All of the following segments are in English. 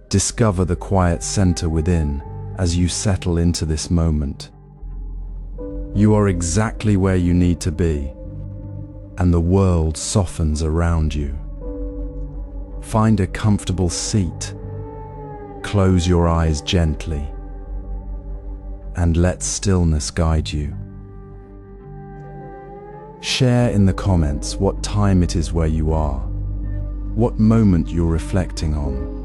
Discover the quiet center within as you settle into this moment. You are exactly where you need to be, and the world softens around you. Find a comfortable seat, close your eyes gently, and let stillness guide you. Share in the comments what time it is where you are, what moment you're reflecting on,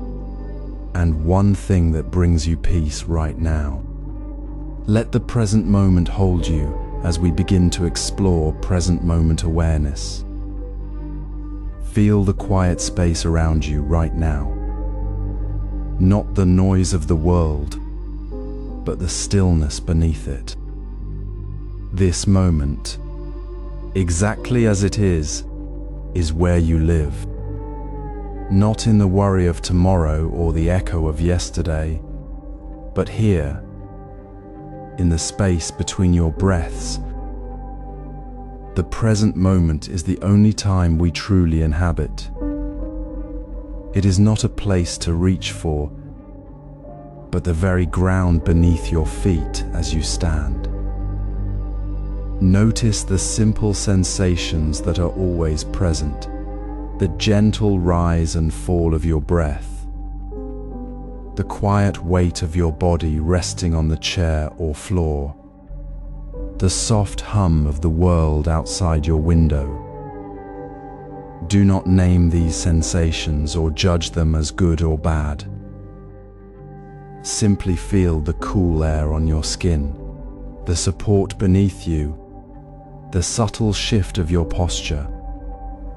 and one thing that brings you peace right now. Let the present moment hold you as we begin to explore present moment awareness. Feel the quiet space around you right now. Not the noise of the world, but the stillness beneath it. This moment, exactly as it is where you live. Not in the worry of tomorrow or the echo of yesterday, but here, in the space between your breaths. The present moment is the only time we truly inhabit. It is not a place to reach for, but the very ground beneath your feet as you stand. Notice the simple sensations that are always present, the gentle rise and fall of your breath, the quiet weight of your body resting on the chair or floor, the soft hum of the world outside your window. Do not name these sensations or judge them as good or bad. Simply feel the cool air on your skin, the support beneath you, the subtle shift of your posture.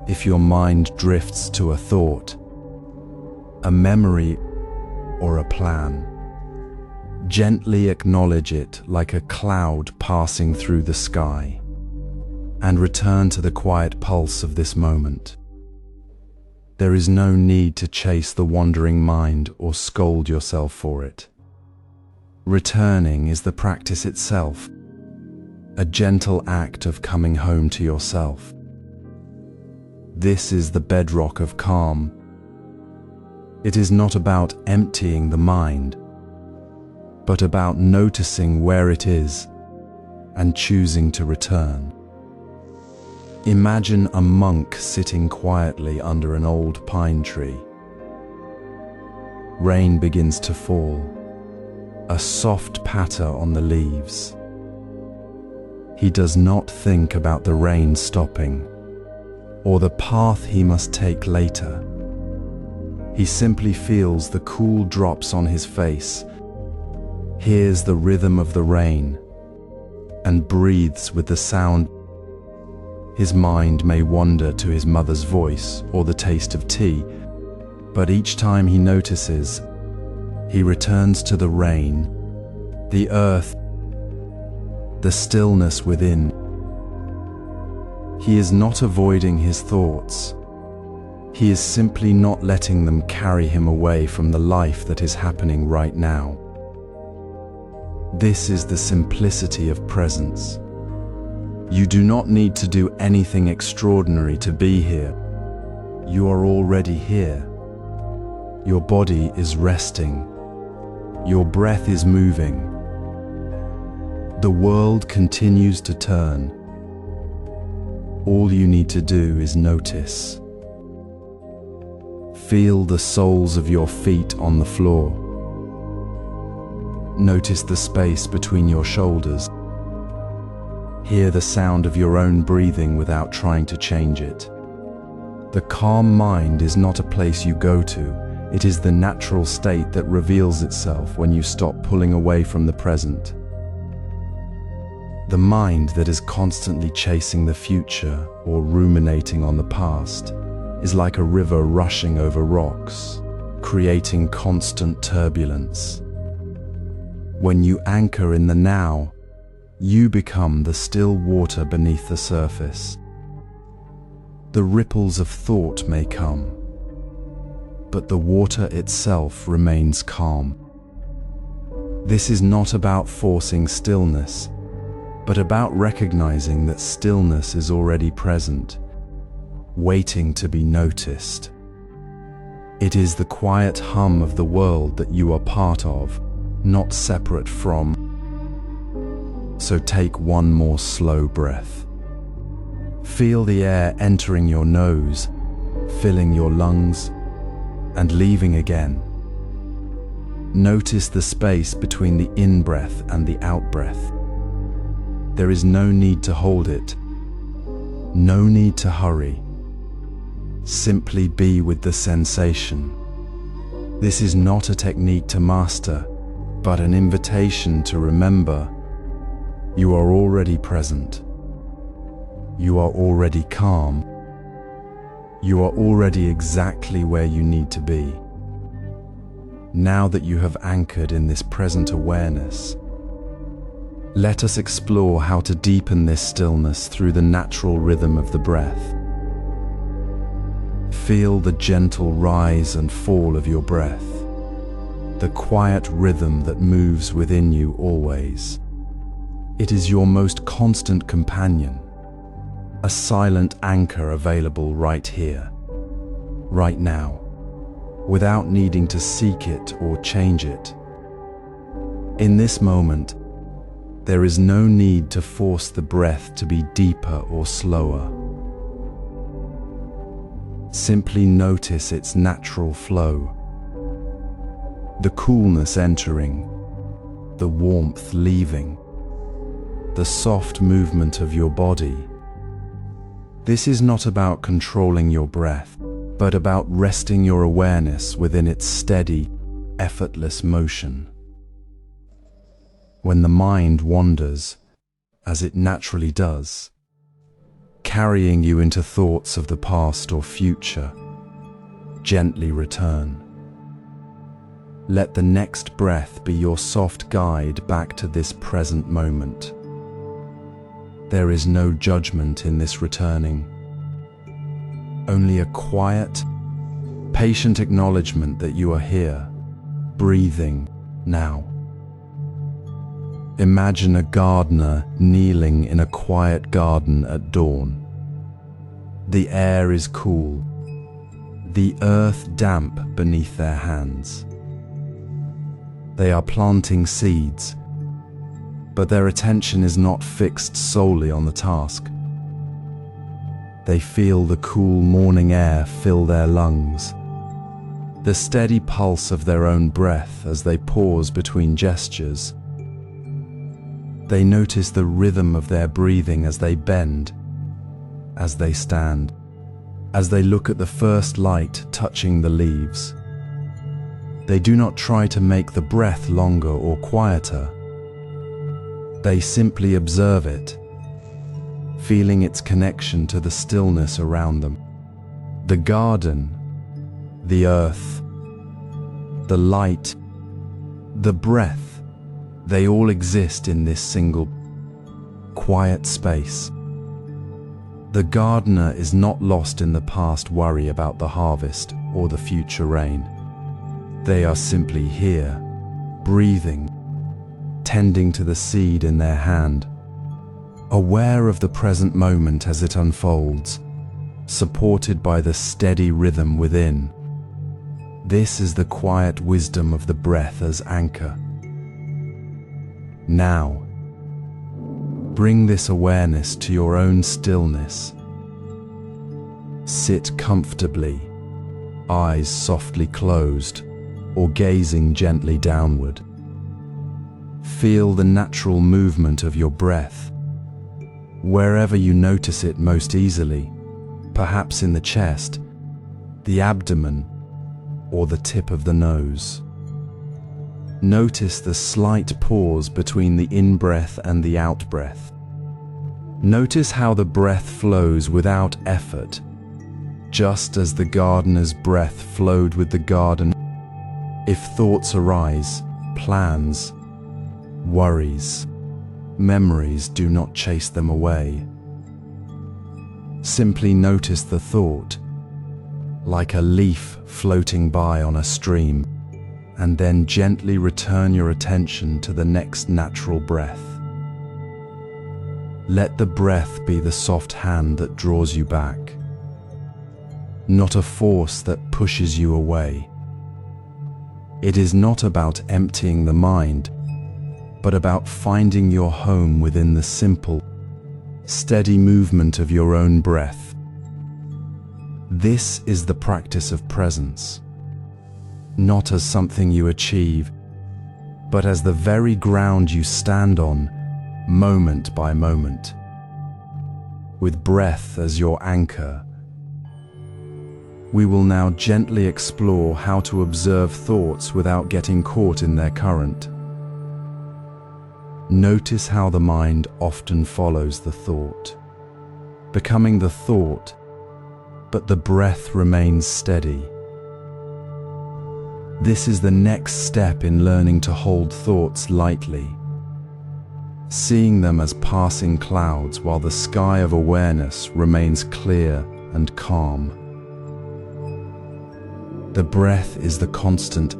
If your mind drifts to a thought, a memory, or a plan, gently acknowledge it like a cloud passing through the sky, and return to the quiet pulse of this moment. There is no need to chase the wandering mind or scold yourself for it. Returning is the practice itself, a gentle act of coming home to yourself. This is the bedrock of calm. It is not about emptying the mind, but about noticing where it is and choosing to return. Imagine a monk sitting quietly under an old pine tree. Rain begins to fall, a soft patter on the leaves. He does not think about the rain stopping or the path he must take later. He simply feels the cool drops on his face, hears the rhythm of the rain, and breathes with the sound. His mind may wander to his mother's voice or the taste of tea, but each time he notices, he returns to the rain, the earth, the stillness within. He is not avoiding his thoughts. He is simply not letting them carry him away from the life that is happening right now. This is the simplicity of presence. You do not need to do anything extraordinary to be here. You are already here. Your body is resting. Your breath is moving. The world continues to turn. All you need to do is notice. Feel the soles of your feet on the floor. Notice the space between your shoulders. Hear the sound of your own breathing without trying to change it. The calm mind is not a place you go to. It is the natural state that reveals itself when you stop pulling away from the present. The mind that is constantly chasing the future or ruminating on the past is like a river rushing over rocks, creating constant turbulence. When you anchor in the now, you become the still water beneath the surface. The ripples of thought may come, but the water itself remains calm. This is not about forcing stillness, but about recognizing that stillness is already present, waiting to be noticed. It is the quiet hum of the world that you are part of, not separate from. So take one more slow breath. Feel the air entering your nose, filling your lungs, and leaving again. Notice the space between the in-breath and the out-breath. There is no need to hold it, no need to hurry. Simply be with the sensation. This is not a technique to master, but an invitation to remember you are already present. You are already calm. You are already exactly where you need to be. Now that you have anchored in this present awareness, let us explore how to deepen this stillness through the natural rhythm of the breath. Feel the gentle rise and fall of your breath, the quiet rhythm that moves within you always. It is your most constant companion, a silent anchor available right here, right now, without needing to seek it or change it. In this moment, there is no need to force the breath to be deeper or slower. Simply notice its natural flow, the coolness entering, the warmth leaving, the soft movement of your body. This is not about controlling your breath, but about resting your awareness within its steady, effortless motion. When the mind wanders, as it naturally does, carrying you into thoughts of the past or future, gently return. Let the next breath be your soft guide back to this present moment. There is no judgment in this returning, only a quiet, patient acknowledgement that you are here, breathing now. Imagine a gardener kneeling in a quiet garden at dawn. The air is cool, the earth damp beneath their hands. They are planting seeds, but their attention is not fixed solely on the task. They feel the cool morning air fill their lungs, the steady pulse of their own breath as they pause between gestures. They notice the rhythm of their breathing as they bend, as they stand, as they look at the first light touching the leaves. They do not try to make the breath longer or quieter. They simply observe it, feeling its connection to the stillness around them. The garden, the earth, the light, the breath, they all exist in this single, quiet space. The gardener is not lost in the past worry about the harvest or the future rain. They are simply here, breathing, tending to the seed in their hand, aware of the present moment as it unfolds, supported by the steady rhythm within. This is the quiet wisdom of the breath as anchor. Now, bring this awareness to your own stillness. Sit comfortably, eyes softly closed, or gazing gently downward. Feel the natural movement of your breath, wherever you notice it most easily, perhaps in the chest, the abdomen, or the tip of the nose. Notice the slight pause between the in-breath and the out-breath. Notice how the breath flows without effort, just as the gardener's breath flowed with the garden. If thoughts arise, plans, worries, memories, do not chase them away. Simply notice the thought, like a leaf floating by on a stream, and then gently return your attention to the next natural breath. Let the breath be the soft hand that draws you back. not a force that pushes you away. It is not about emptying the mind, but about finding your home within the simple, steady movement of your own breath. This is the practice of presence, not as something you achieve, but as the very ground you stand on, moment by moment. With breath as your anchor, we will now gently explore how to observe thoughts without getting caught in their current. Notice how the mind often follows the thought, becoming the thought, but the breath remains steady. This is the next step in learning to hold thoughts lightly, seeing them as passing clouds while the sky of awareness remains clear and calm. The breath is the constant,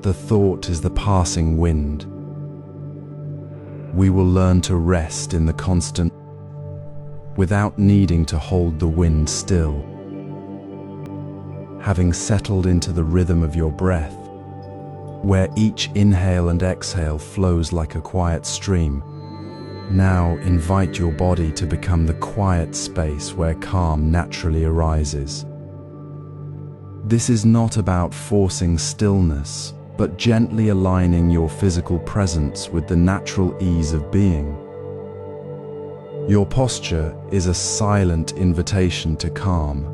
the thought is the passing wind. We will learn to rest in the constant without needing to hold the wind still. Having settled into the rhythm of your breath, where each inhale and exhale flows like a quiet stream, now invite your body to become the quiet space where calm naturally arises. This is not about forcing stillness, but gently aligning your physical presence with the natural ease of being. Your posture is a silent invitation to calm,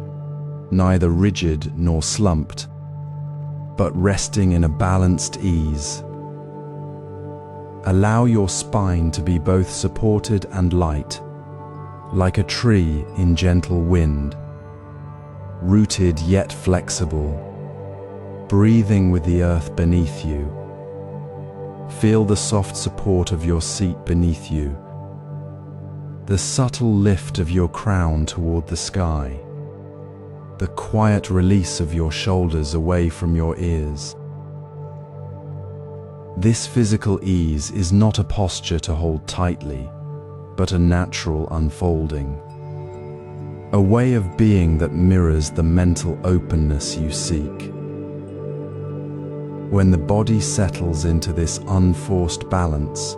neither rigid nor slumped, but resting in a balanced ease. Allow your spine to be both supported and light, like a tree in gentle wind, rooted yet flexible, breathing with the earth beneath you. Feel the soft support of your seat beneath you, the subtle lift of your crown toward the sky, the quiet release of your shoulders away from your ears. This physical ease is not a posture to hold tightly, but a natural unfolding, a way of being that mirrors the mental openness you seek. When the body settles into this unforced balance,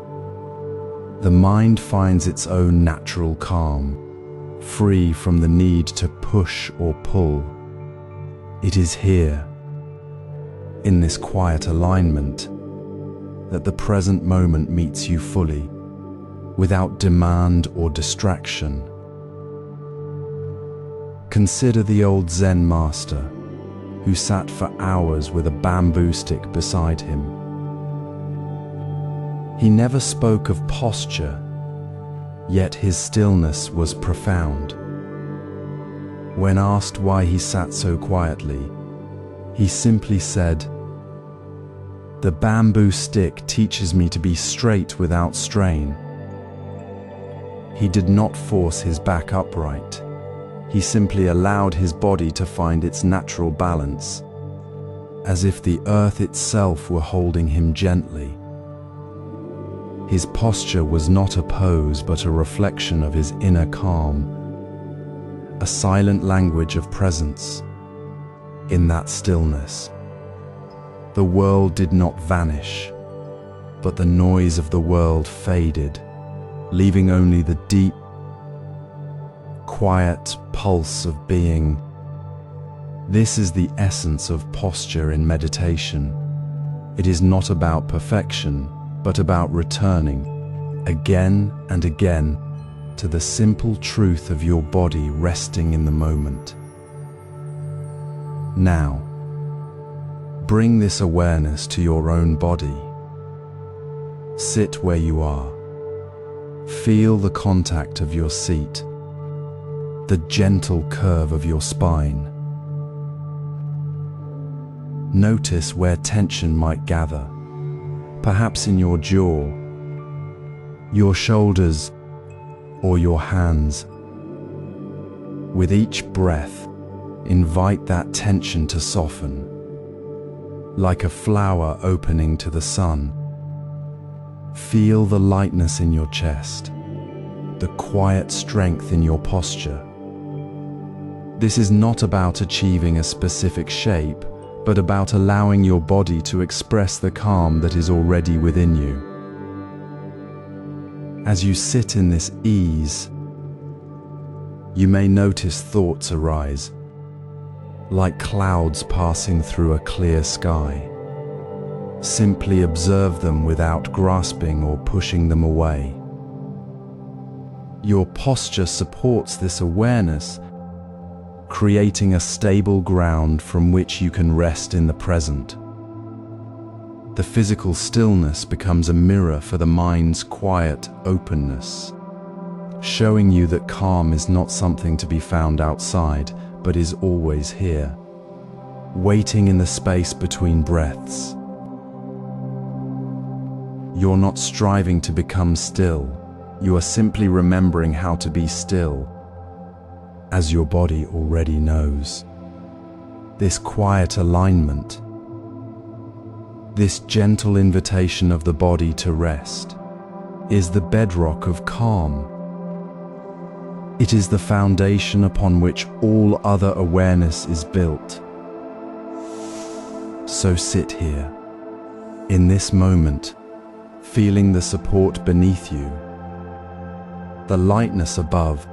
the mind finds its own natural calm, free from the need to push or pull. It is here, in this quiet alignment, that the present moment meets you fully, without demand or distraction. Consider the old Zen master who sat for hours with a bamboo stick beside him. He never spoke of posture, yet his stillness was profound. When asked why he sat so quietly, he simply said, "The bamboo stick teaches me to be straight without strain." He did not force his back upright. He simply allowed his body to find its natural balance, as if the earth itself were holding him gently. His posture was not a pose, but a reflection of his inner calm, a silent language of presence. In that stillness, the world did not vanish, but the noise of the world faded, leaving only the deep, quiet pulse of being. This is the essence of posture in meditation. It is not about perfection, but about returning, again and again, to the simple truth of your body resting in the moment. Now, bring this awareness to your own body. Sit where you are. Feel the contact of your seat, the gentle curve of your spine. Notice where tension might gather, perhaps in your jaw, your shoulders, or your hands. With each breath, invite that tension to soften, like a flower opening to the sun. Feel the lightness in your chest, the quiet strength in your posture. This is not about achieving a specific shape, but about allowing your body to express the calm that is already within you. As you sit in this ease, you may notice thoughts arise, like clouds passing through a clear sky. Simply observe them without grasping or pushing them away. Your posture supports this awareness, creating a stable ground from which you can rest in the present. The physical stillness becomes a mirror for the mind's quiet openness, showing you that calm is not something to be found outside, but is always here, waiting in the space between breaths. You're not striving to become still, you are simply remembering how to be still, as your body already knows. This quiet alignment, this gentle invitation of the body to rest, is the bedrock of calm. It is the foundation upon which all other awareness is built. So sit here, in this moment, feeling the support beneath you, the lightness above,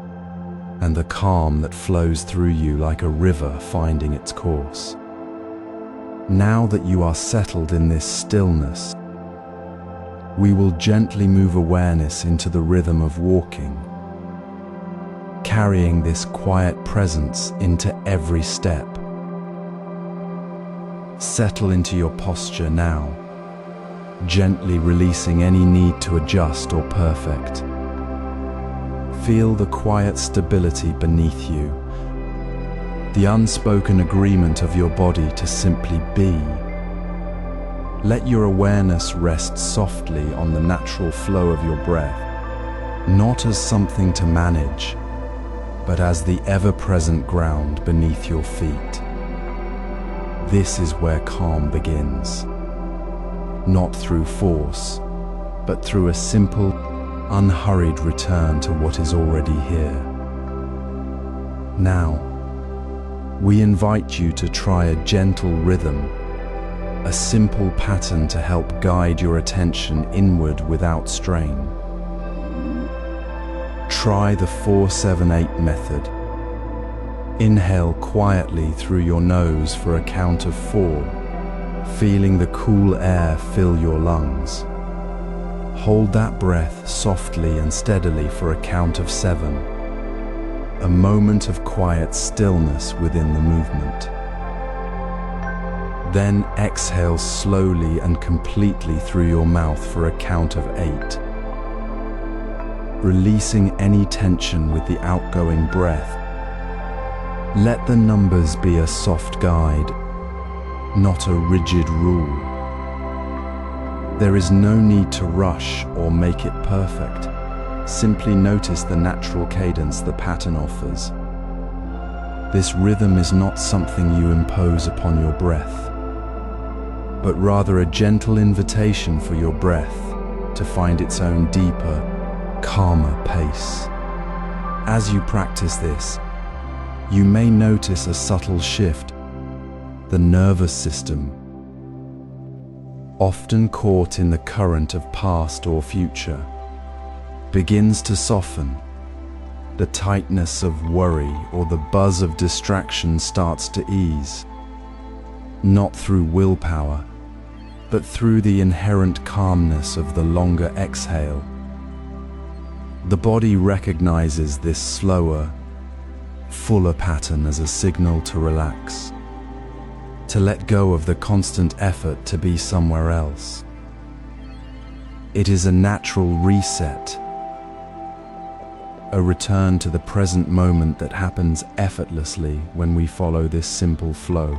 and the calm that flows through you like a river finding its course. Now that you are settled in this stillness, we will gently move awareness into the rhythm of walking, carrying this quiet presence into every step. Settle into your posture now, gently releasing any need to adjust or perfect. Feel the quiet stability beneath you, the unspoken agreement of your body to simply be. Let your awareness rest softly on the natural flow of your breath, not as something to manage, but as the ever-present ground beneath your feet. This is where calm begins, not through force, but through a simple, unhurried return to what is already here. Now, we invite you to try a gentle rhythm, a simple pattern to help guide your attention inward without strain. Try the 4-7-8 method. Inhale quietly through your nose for a count of 4, feeling the cool air fill your lungs. Hold that breath softly and steadily for a count of 7, a moment of quiet stillness within the movement. Then exhale slowly and completely through your mouth for a count of 8, releasing any tension with the outgoing breath. Let the numbers be a soft guide, not a rigid rule. There is no need to rush or make it perfect. Simply notice the natural cadence the pattern offers. This rhythm is not something you impose upon your breath, but rather a gentle invitation for your breath to find its own deeper, calmer pace. As you practice this, you may notice a subtle shift. The nervous system, often caught in the current of past or future, begins to soften. The tightness of worry or the buzz of distraction starts to ease, not through willpower, but through the inherent calmness of the longer exhale. The body recognizes this slower, fuller pattern as a signal to relax, to let go of the constant effort to be somewhere else. It is a natural reset, a return to the present moment that happens effortlessly when we follow this simple flow.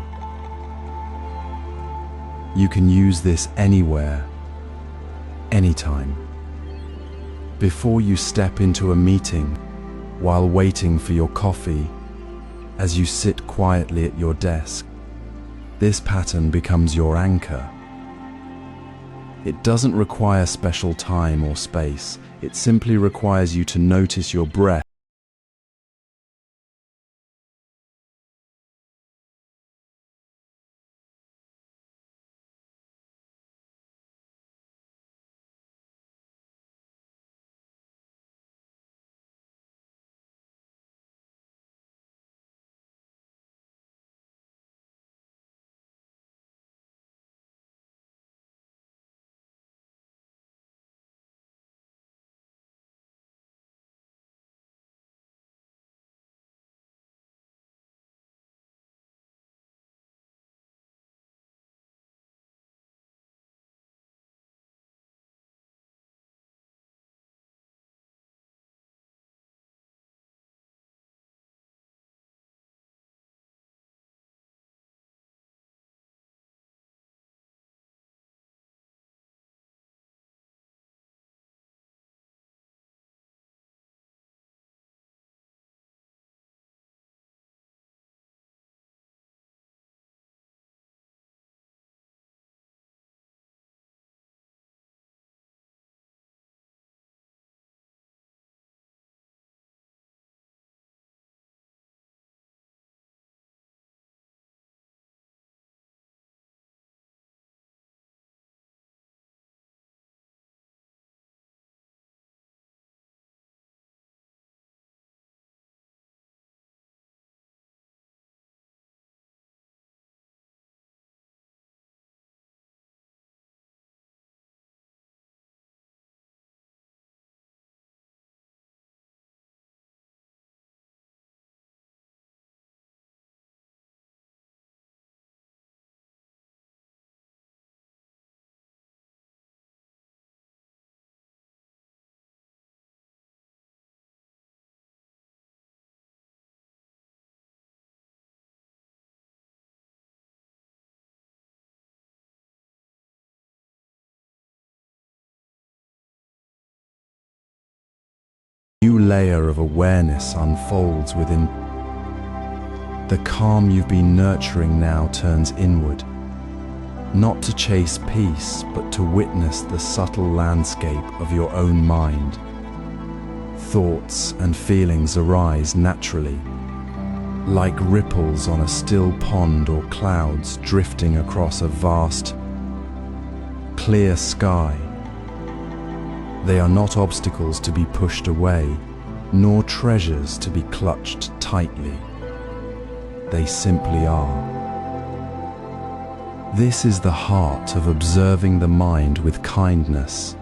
You can use this anywhere, anytime. Before you step into a meeting, while waiting for your coffee, as you sit quietly at your desk, this pattern becomes your anchor. It doesn't require special time or space. It simply requires you to notice your breath layer of awareness unfolds within. The calm you've been nurturing now turns inward, not to chase peace, but to witness the subtle landscape of your own mind. Thoughts and feelings arise naturally, like ripples on a still pond or clouds drifting across a vast, clear sky. They are not obstacles to be pushed away, nor treasures to be clutched tightly. They simply are. This is the heart of observing the mind with kindness,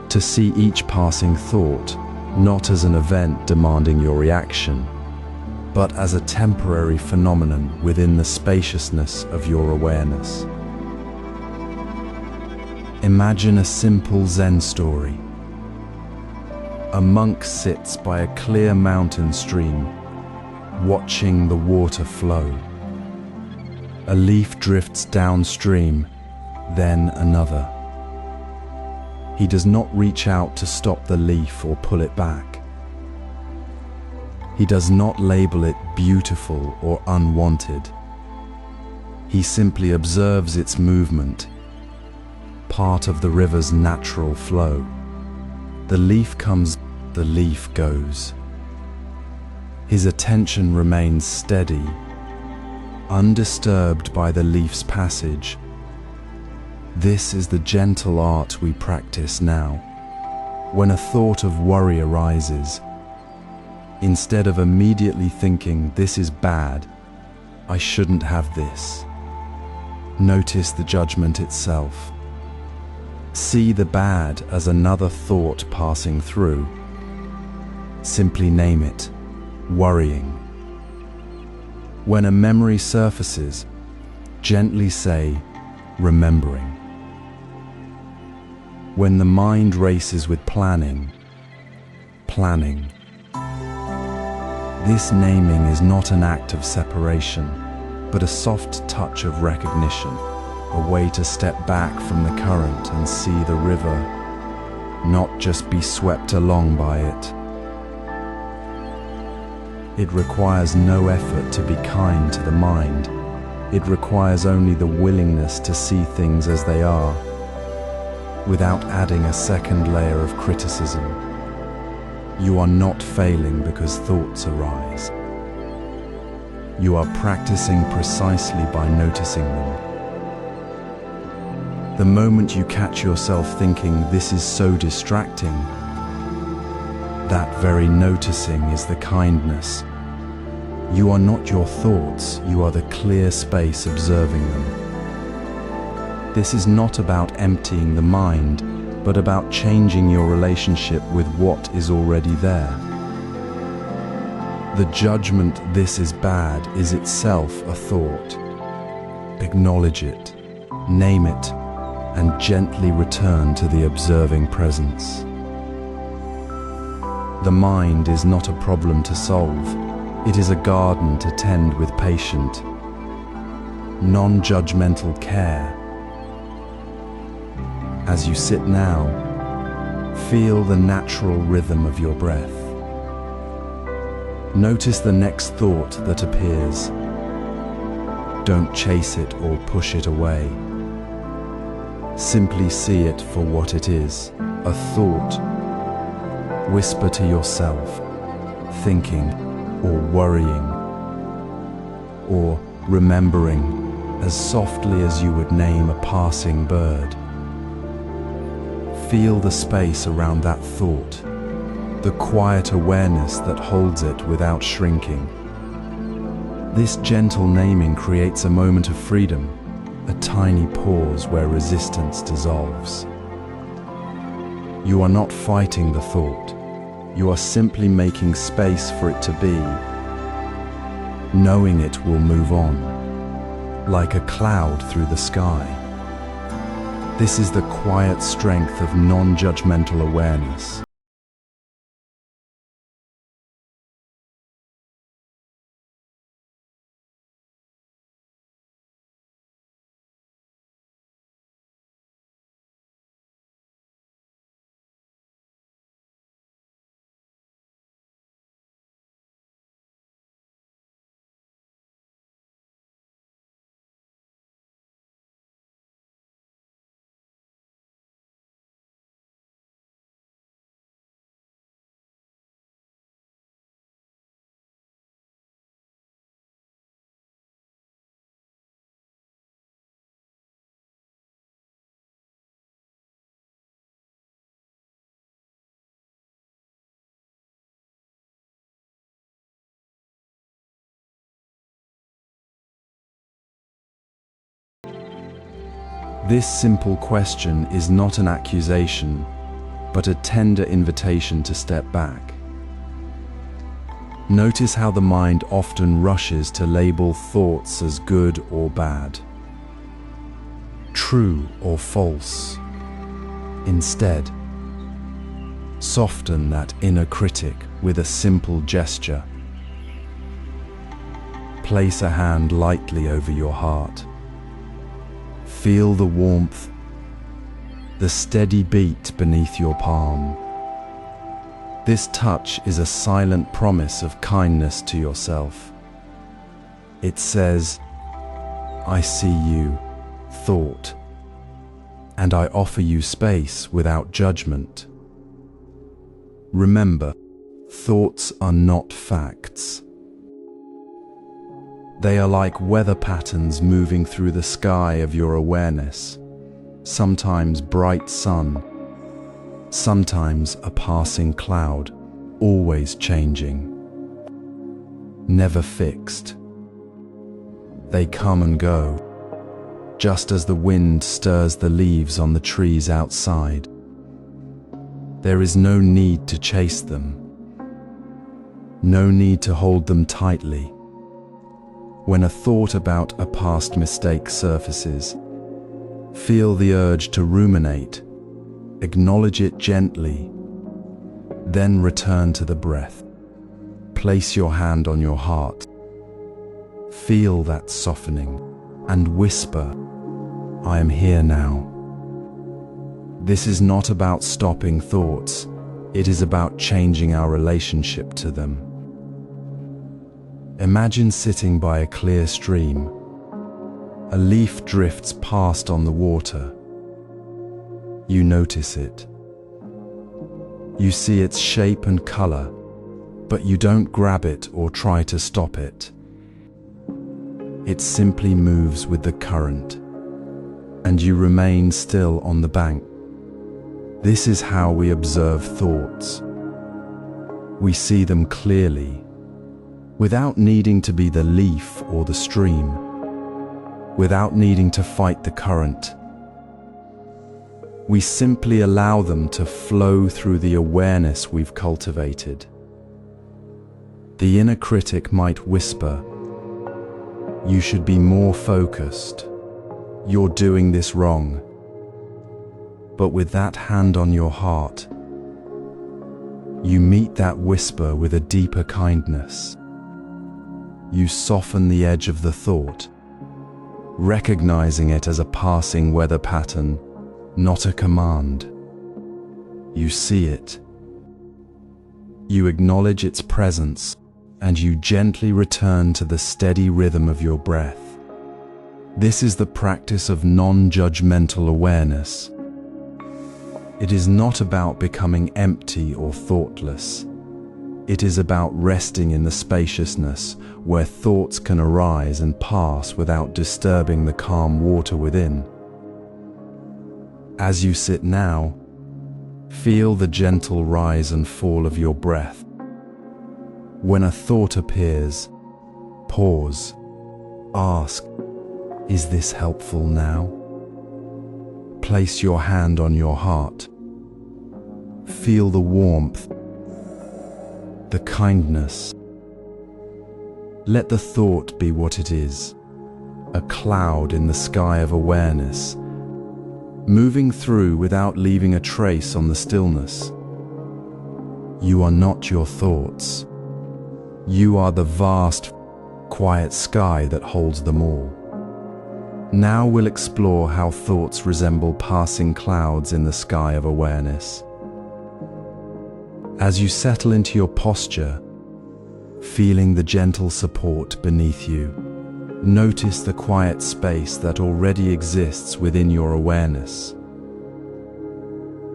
to see each passing thought not as an event demanding your reaction, but as a temporary phenomenon within the spaciousness of your awareness. Imagine a simple Zen story. A monk sits by a clear mountain stream, watching the water flow. A leaf drifts downstream, then another. He does not reach out to stop the leaf or pull it back. He does not label it beautiful or unwanted. He simply observes its movement, part of the river's natural flow. The leaf comes, the leaf goes. His attention remains steady, undisturbed by the leaf's passage. This is the gentle art we practice now. When a thought of worry arises, instead of immediately thinking, "This is bad, I shouldn't have this," notice the judgment itself. See the bad as another thought passing through. Simply name it, worrying. When a memory surfaces, gently say, remembering. When the mind races with planning, planning. This naming is not an act of separation, but a soft touch of recognition, a way to step back from the current and see the river, not just be swept along by it. It requires no effort to be kind to the mind. It requires only the willingness to see things as they are, without adding a second layer of criticism. You are not failing because thoughts arise. You are practicing precisely by noticing them. The moment you catch yourself thinking, "This is so distracting," that very noticing is the kindness. You are not your thoughts, you are the clear space observing them. This is not about emptying the mind, but about changing your relationship with what is already there. The judgment, "This is bad," is itself a thought. Acknowledge it, name it, and gently return to the observing presence. The mind is not a problem to solve. It is a garden to tend with patient, non-judgmental care. As you sit now, feel the natural rhythm of your breath. Notice the next thought that appears. Don't chase it or push it away. Simply see it for what it is, a thought. Whisper to yourself, thinking or worrying, or remembering, as softly as you would name a passing bird. Feel the space around that thought, the quiet awareness that holds it without shrinking. This gentle naming creates a moment of freedom, a tiny pause where resistance dissolves. You are not fighting the thought. You are simply making space for it to be, knowing it will move on, like a cloud through the sky. This is the quiet strength of non-judgmental awareness. This simple question is not an accusation, but a tender invitation to step back. Notice how the mind often rushes to label thoughts as good or bad, true or false. Instead, soften that inner critic with a simple gesture. Place a hand lightly over your heart. Feel the warmth, the steady beat beneath your palm. This touch is a silent promise of kindness to yourself. It says, "I see you, thought, and I offer you space without judgment." Remember, thoughts are not facts. They are like weather patterns moving through the sky of your awareness, sometimes bright sun, sometimes a passing cloud, always changing, never fixed. They come and go, just as the wind stirs the leaves on the trees outside. There is no need to chase them, no need to hold them tightly. When a thought about a past mistake surfaces, feel the urge to ruminate, acknowledge it gently, then return to the breath. Place your hand on your heart. Feel that softening and whisper, "I am here now." This is not about stopping thoughts, it is about changing our relationship to them. Imagine sitting by a clear stream. A leaf drifts past on the water. You notice it. You see its shape and color, but you don't grab it or try to stop it. It simply moves with the current, and you remain still on the bank. This is how we observe thoughts. We see them clearly, without needing to be the leaf or the stream, without needing to fight the current. We simply allow them to flow through the awareness we've cultivated. The inner critic might whisper, "You should be more focused. You're doing this wrong." But with that hand on your heart, you meet that whisper with a deeper kindness. You soften the edge of the thought, recognizing it as a passing weather pattern, not a command. You see it. You acknowledge its presence, and you gently return to the steady rhythm of your breath. This is the practice of non-judgmental awareness. It is not about becoming empty or thoughtless. It is about resting in the spaciousness where thoughts can arise and pass without disturbing the calm water within. As you sit now, feel the gentle rise and fall of your breath. When a thought appears, pause. Ask, "Is this helpful now?" Place your hand on your heart. Feel the warmth, the kindness. Let the thought be what it is, a cloud in the sky of awareness, moving through without leaving a trace on the stillness. You are not your thoughts. You are the vast, quiet sky that holds them all. Now we'll explore how thoughts resemble passing clouds in the sky of awareness. As you settle into your posture, feeling the gentle support beneath you, notice the quiet space that already exists within your awareness.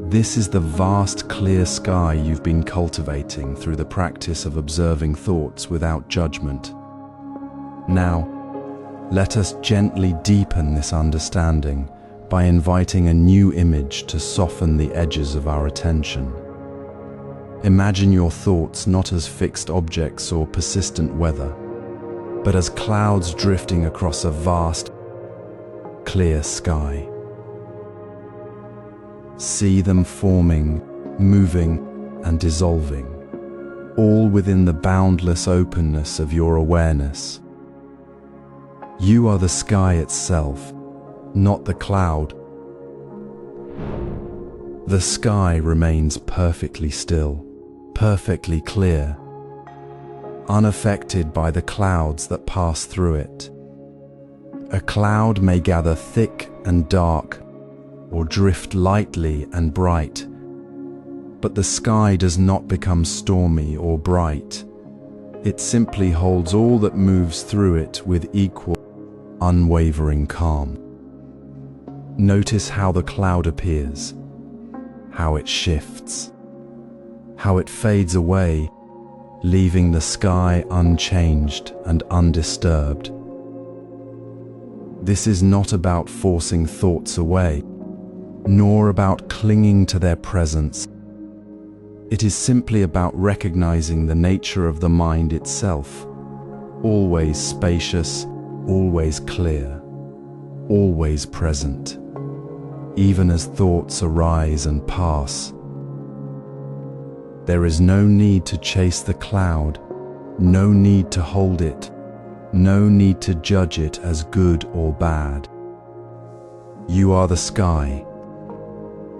This is the vast, clear sky you've been cultivating through the practice of observing thoughts without judgment. Now, let us gently deepen this understanding by inviting a new image to soften the edges of our attention. Imagine your thoughts not as fixed objects or persistent weather, but as clouds drifting across a vast, clear sky. See them forming, moving, and dissolving, all within the boundless openness of your awareness. You are the sky itself, not the cloud. The sky remains perfectly still, perfectly clear, unaffected by the clouds that pass through it. A cloud may gather thick and dark, or drift lightly and bright, but the sky does not become stormy or bright. It simply holds all that moves through it with equal, unwavering calm. Notice how the cloud appears, how it shifts, how it fades away, leaving the sky unchanged and undisturbed. This is not about forcing thoughts away, nor about clinging to their presence. It is simply about recognizing the nature of the mind itself, always spacious, always clear, always present, even as thoughts arise and pass. There is no need to chase the cloud, no need to hold it, no need to judge it as good or bad. You are the sky,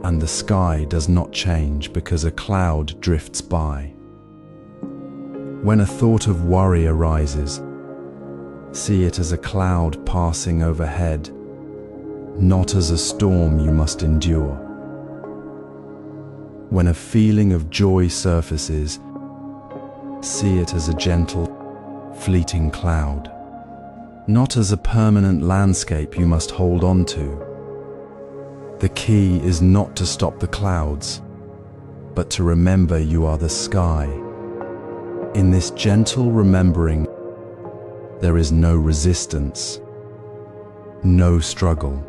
and the sky does not change because a cloud drifts by. When a thought of worry arises, see it as a cloud passing overhead, not as a storm you must endure. When a feeling of joy surfaces, see it as a gentle, fleeting cloud, not as a permanent landscape you must hold on to. The key is not to stop the clouds, but to remember you are the sky. In this gentle remembering, there is no resistance, no struggle.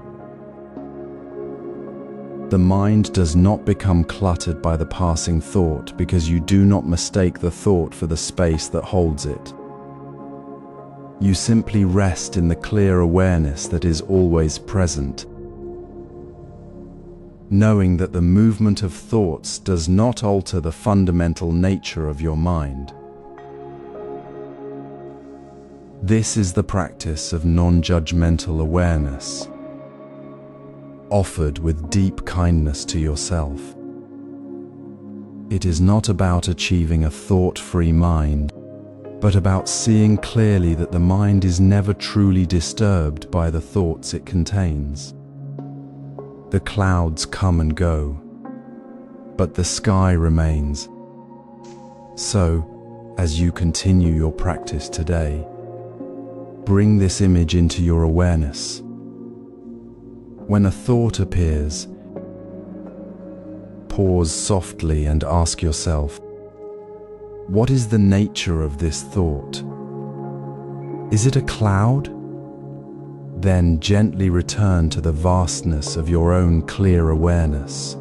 The mind does not become cluttered by the passing thought because you do not mistake the thought for the space that holds it. You simply rest in the clear awareness that is always present, knowing that the movement of thoughts does not alter the fundamental nature of your mind. This is the practice of non-judgmental awareness, offered with deep kindness to yourself. It is not about achieving a thought-free mind, but about seeing clearly that the mind is never truly disturbed by the thoughts it contains. The clouds come and go, but the sky remains. So, as you continue your practice today, bring this image into your awareness. When a thought appears, pause softly and ask yourself, what is the nature of this thought? Is it a cloud? Then gently return to the vastness of your own clear awareness.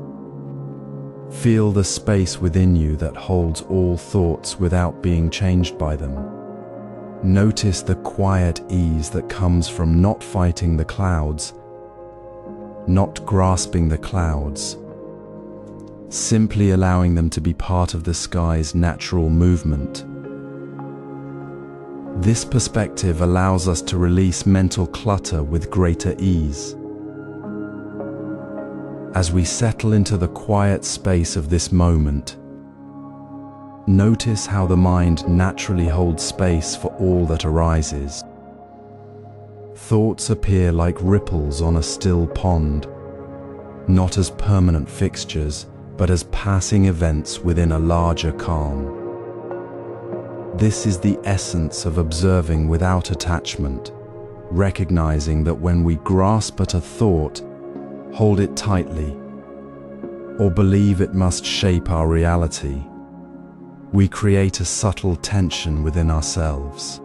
Feel the space within you that holds all thoughts without being changed by them. Notice the quiet ease that comes from not fighting the clouds, not grasping the clouds, simply allowing them to be part of the sky's natural movement. This perspective allows us to release mental clutter with greater ease. As we settle into the quiet space of this moment, notice how the mind naturally holds space for all that arises. Thoughts appear like ripples on a still pond, not as permanent fixtures, but as passing events within a larger calm. This is the essence of observing without attachment, recognizing that when we grasp at a thought, hold it tightly, or believe it must shape our reality, we create a subtle tension within ourselves.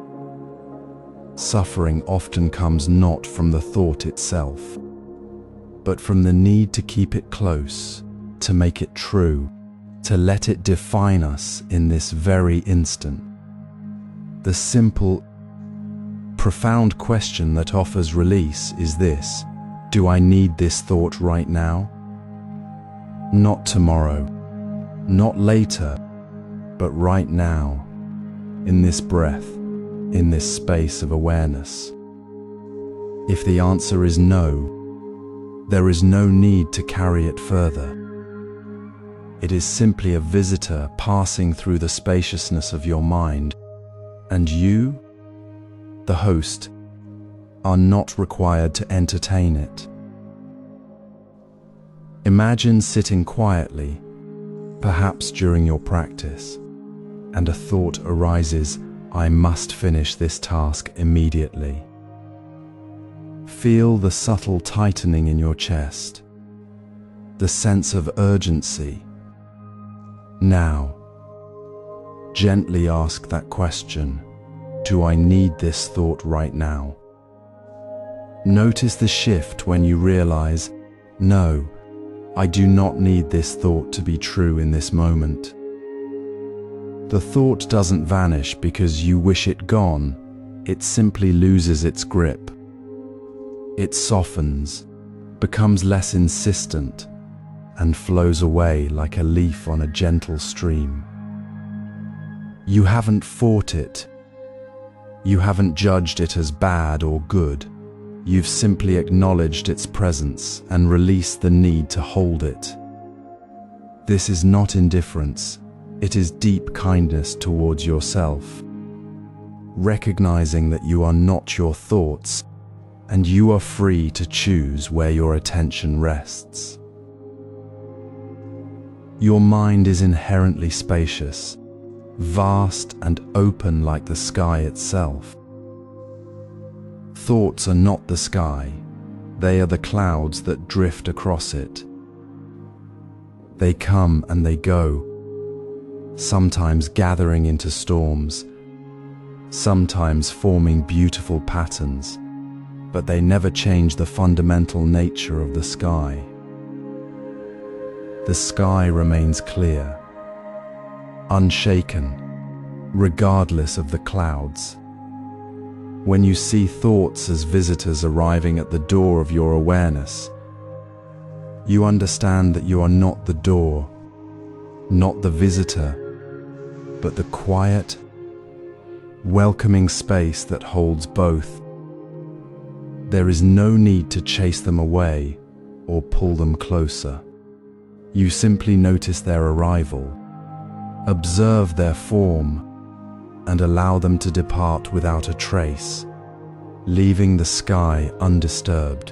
Suffering often comes not from the thought itself, but from the need to keep it close, to make it true, to let it define us in this very instant. The simple, profound question that offers release is this: do I need this thought right now? Not tomorrow, not later, but right now, in this breath, in this space of awareness. If the answer is no, there is no need to carry it further. It is simply a visitor passing through the spaciousness of your mind, and you, the host, are not required to entertain it. Imagine sitting quietly, perhaps during your practice, and a thought arises, I must finish this task immediately. Feel the subtle tightening in your chest, the sense of urgency. Now, gently ask that question, do I need this thought right now? Notice the shift when you realize, no, I do not need this thought to be true in this moment. The thought doesn't vanish because you wish it gone, it simply loses its grip. It softens, becomes less insistent, and flows away like a leaf on a gentle stream. You haven't fought it. You haven't judged it as bad or good. You've simply acknowledged its presence and released the need to hold it. This is not indifference, it is deep kindness towards yourself. Recognizing that you are not your thoughts, and you are free to choose where your attention rests. Your mind is inherently spacious, vast and open like the sky itself. Thoughts are not the sky, they are the clouds that drift across it. They come and they go, sometimes gathering into storms, sometimes forming beautiful patterns, but they never change the fundamental nature of the sky. The sky remains clear, unshaken, regardless of the clouds. When you see thoughts as visitors arriving at the door of your awareness, you understand that you are not the door, not the visitor, but the quiet, welcoming space that holds both. There is no need to chase them away or pull them closer. You simply notice their arrival, observe their form, and allow them to depart without a trace, leaving the sky undisturbed.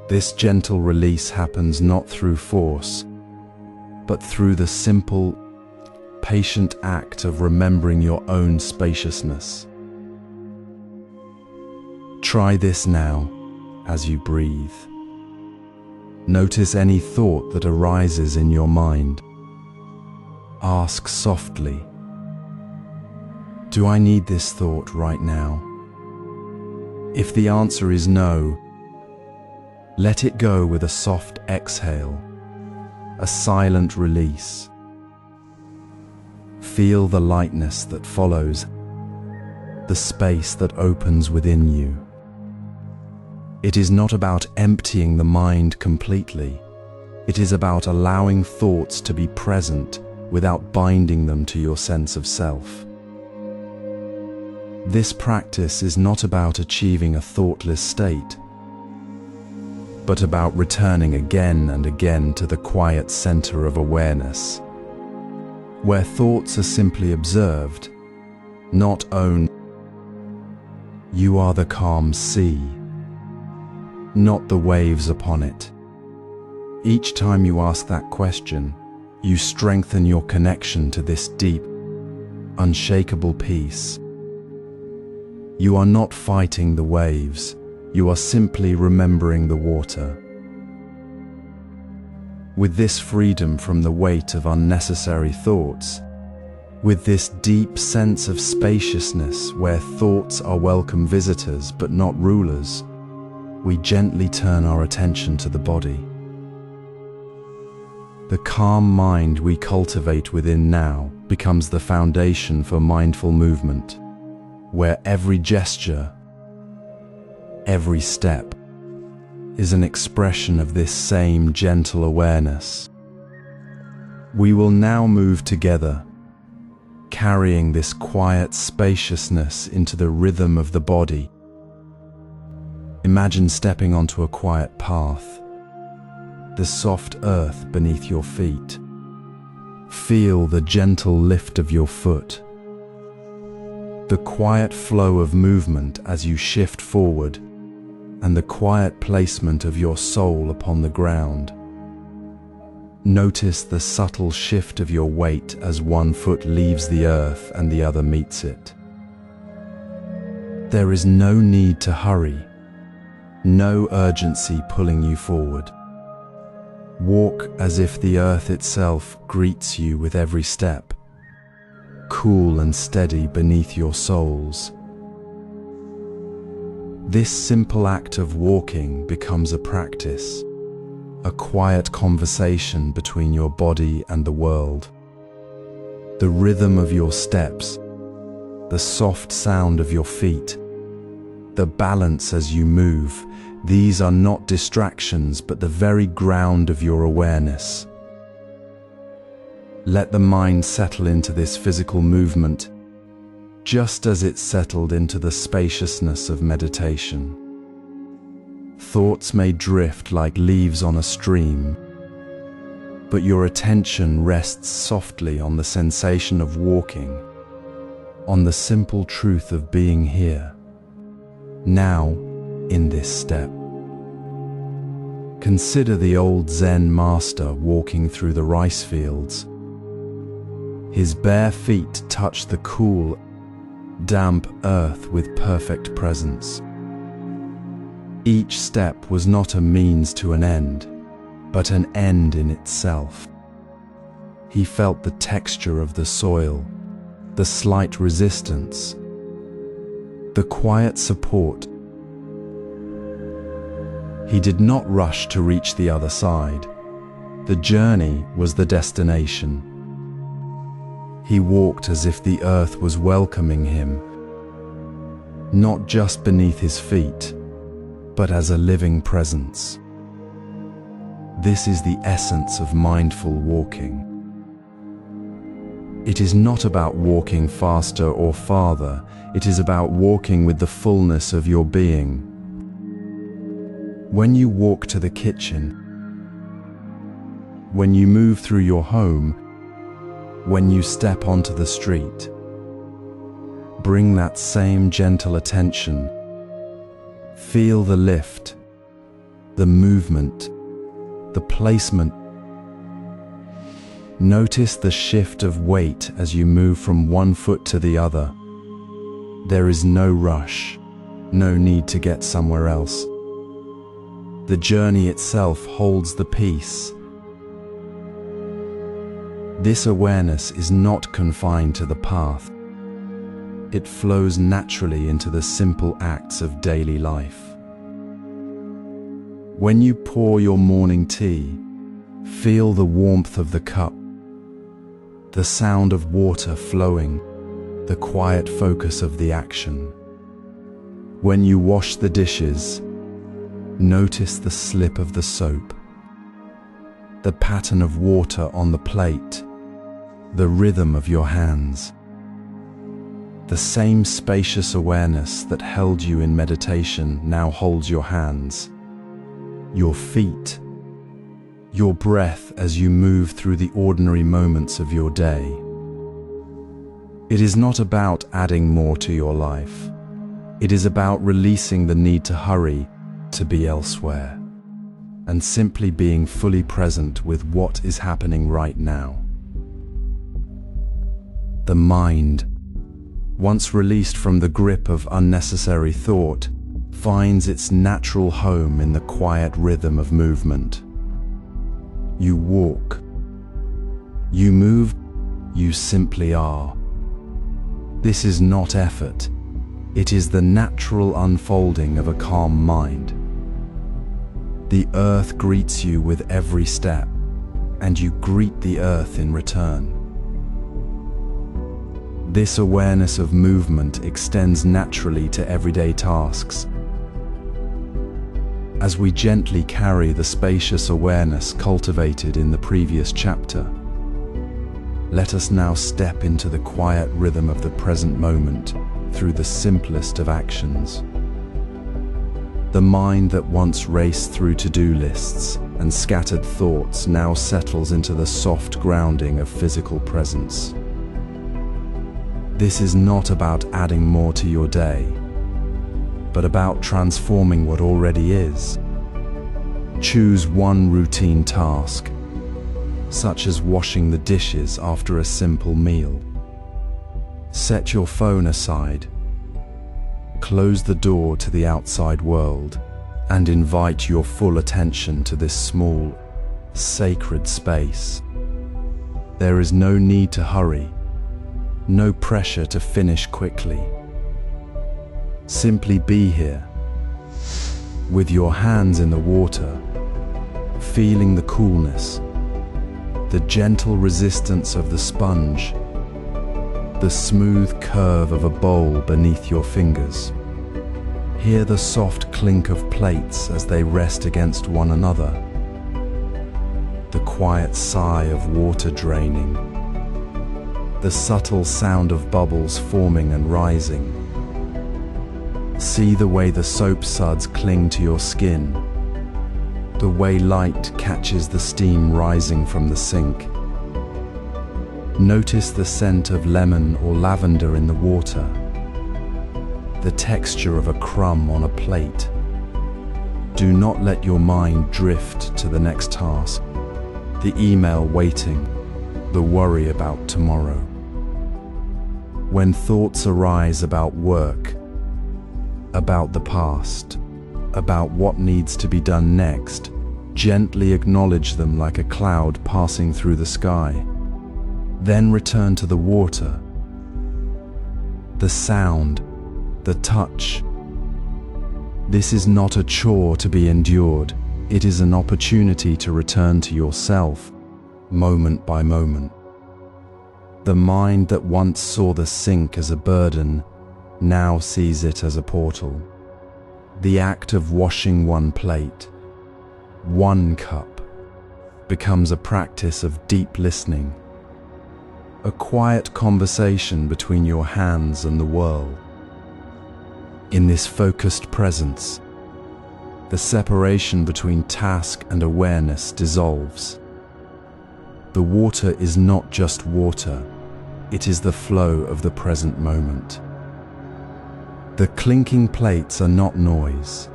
This gentle release happens not through force, but through the simple, patient act of remembering your own spaciousness. Try this now as you breathe. Notice any thought that arises in your mind. Ask softly, do I need this thought right now? If the answer is no, let it go with a soft exhale, a silent release. Feel the lightness that follows, the space that opens within you. It is not about emptying the mind completely. It is about allowing thoughts to be present without binding them to your sense of self. This practice is not about achieving a thoughtless state, but about returning again and again to the quiet center of awareness, where thoughts are simply observed, not owned. You are the calm sea, not the waves upon it. Each time you ask that question, you strengthen your connection to this deep, unshakable peace. You are not fighting the waves, you are simply remembering the water. With this freedom from the weight of unnecessary thoughts, with this deep sense of spaciousness where thoughts are welcome visitors but not rulers, we gently turn our attention to the body. The calm mind we cultivate within now becomes the foundation for mindful movement, where every gesture, every step, is an expression of this same gentle awareness. We will now move together, carrying this quiet spaciousness into the rhythm of the body. Imagine stepping onto a quiet path, the soft earth beneath your feet. Feel the gentle lift of your foot, the quiet flow of movement as you shift forward, and the quiet placement of your soul upon the ground. Notice the subtle shift of your weight as one foot leaves the earth and the other meets it. There is no need to hurry, no urgency pulling you forward. Walk as if the earth itself greets you with every step, cool and steady beneath your soles. This simple act of walking becomes a practice, a quiet conversation between your body and the world. The rhythm of your steps, the soft sound of your feet, the balance as you move, these are not distractions but the very ground of your awareness. Let the mind settle into this physical movement, just as it settled into the spaciousness of meditation. Thoughts may drift like leaves on a stream, but your attention rests softly on the sensation of walking, on the simple truth of being here, now in this step. Consider the old Zen master walking through the rice fields. His bare feet touch the cool, damp earth with perfect presence. Each step was not a means to an end, but an end in itself. He felt the texture of the soil, the slight resistance, the quiet support. He did not rush to reach the other side. The journey was the destination. He walked as if the earth was welcoming him, not just beneath his feet, but as a living presence. This is the essence of mindful walking. It is not about walking faster or farther, it is about walking with the fullness of your being. When you walk to the kitchen, when you move through your home, when you step onto the street, bring that same gentle attention. Feel the lift, the movement, the placement. Notice the shift of weight as you move from one foot to the other. There is no rush, no need to get somewhere else. The journey itself holds the peace. This awareness is not confined to the path. It flows naturally into the simple acts of daily life. When you pour your morning tea, feel the warmth of the cup, the sound of water flowing, the quiet focus of the action. When you wash the dishes, notice the slip of the soap, the pattern of water on the plate, the rhythm of your hands. The same spacious awareness that held you in meditation now holds your hands, your feet, your breath as you move through the ordinary moments of your day. It is not about adding more to your life. It is about releasing the need to hurry, to be elsewhere, and simply being fully present with what is happening right now. The mind, once released from the grip of unnecessary thought, finds its natural home in the quiet rhythm of movement. You walk, you move, you simply are. This is not effort. It is the natural unfolding of a calm mind. The earth greets you with every step, and you greet the earth in return. This awareness of movement extends naturally to everyday tasks. As we gently carry the spacious awareness cultivated in the previous chapter, Let us now step into the quiet rhythm of the present moment through the simplest of actions. The mind that once raced through to-do lists and scattered thoughts now settles into the soft grounding of physical presence. This is not about adding more to your day, but about transforming what already is. Choose one routine task, such as washing the dishes after a simple meal. Set your phone aside, close the door to the outside world, and invite your full attention to this small, sacred space. There is no need to hurry, no pressure to finish quickly. Simply be here, with your hands in the water, feeling the coolness, the gentle resistance of the sponge, the smooth curve of a bowl beneath your fingers. Hear the soft clink of plates as they rest against one another, the quiet sigh of water draining, the subtle sound of bubbles forming and rising. See the way the soap suds cling to your skin, the way light catches the steam rising from the sink. Notice the scent of lemon or lavender in the water, the texture of a crumb on a plate. Do not let your mind drift to the next task, the email waiting, the worry about tomorrow. When thoughts arise about work, about the past, about what needs to be done next, gently acknowledge them like a cloud passing through the sky. Then return to the water, the sound, the touch. This is not a chore to be endured. It is an opportunity to return to yourself, moment by moment. The mind that once saw the sink as a burden now sees it as a portal. The act of washing one plate, one cup, becomes a practice of deep listening, a quiet conversation between your hands and the world. In this focused presence, the separation between task and awareness dissolves. The water is not just water, it is the flow of the present moment. The clinking plates are not noise,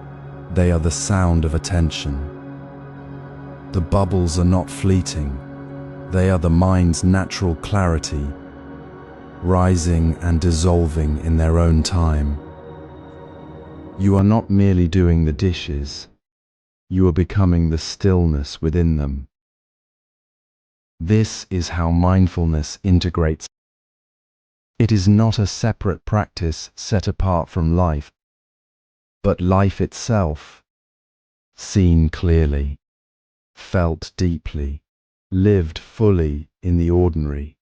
they are the sound of attention. The bubbles are not fleeting, they are the mind's natural clarity, rising and dissolving in their own time. You are not merely doing the dishes, you are becoming the stillness within them. This is how mindfulness integrates. It is not a separate practice set apart from life, but life itself, seen clearly, felt deeply, lived fully in the ordinary.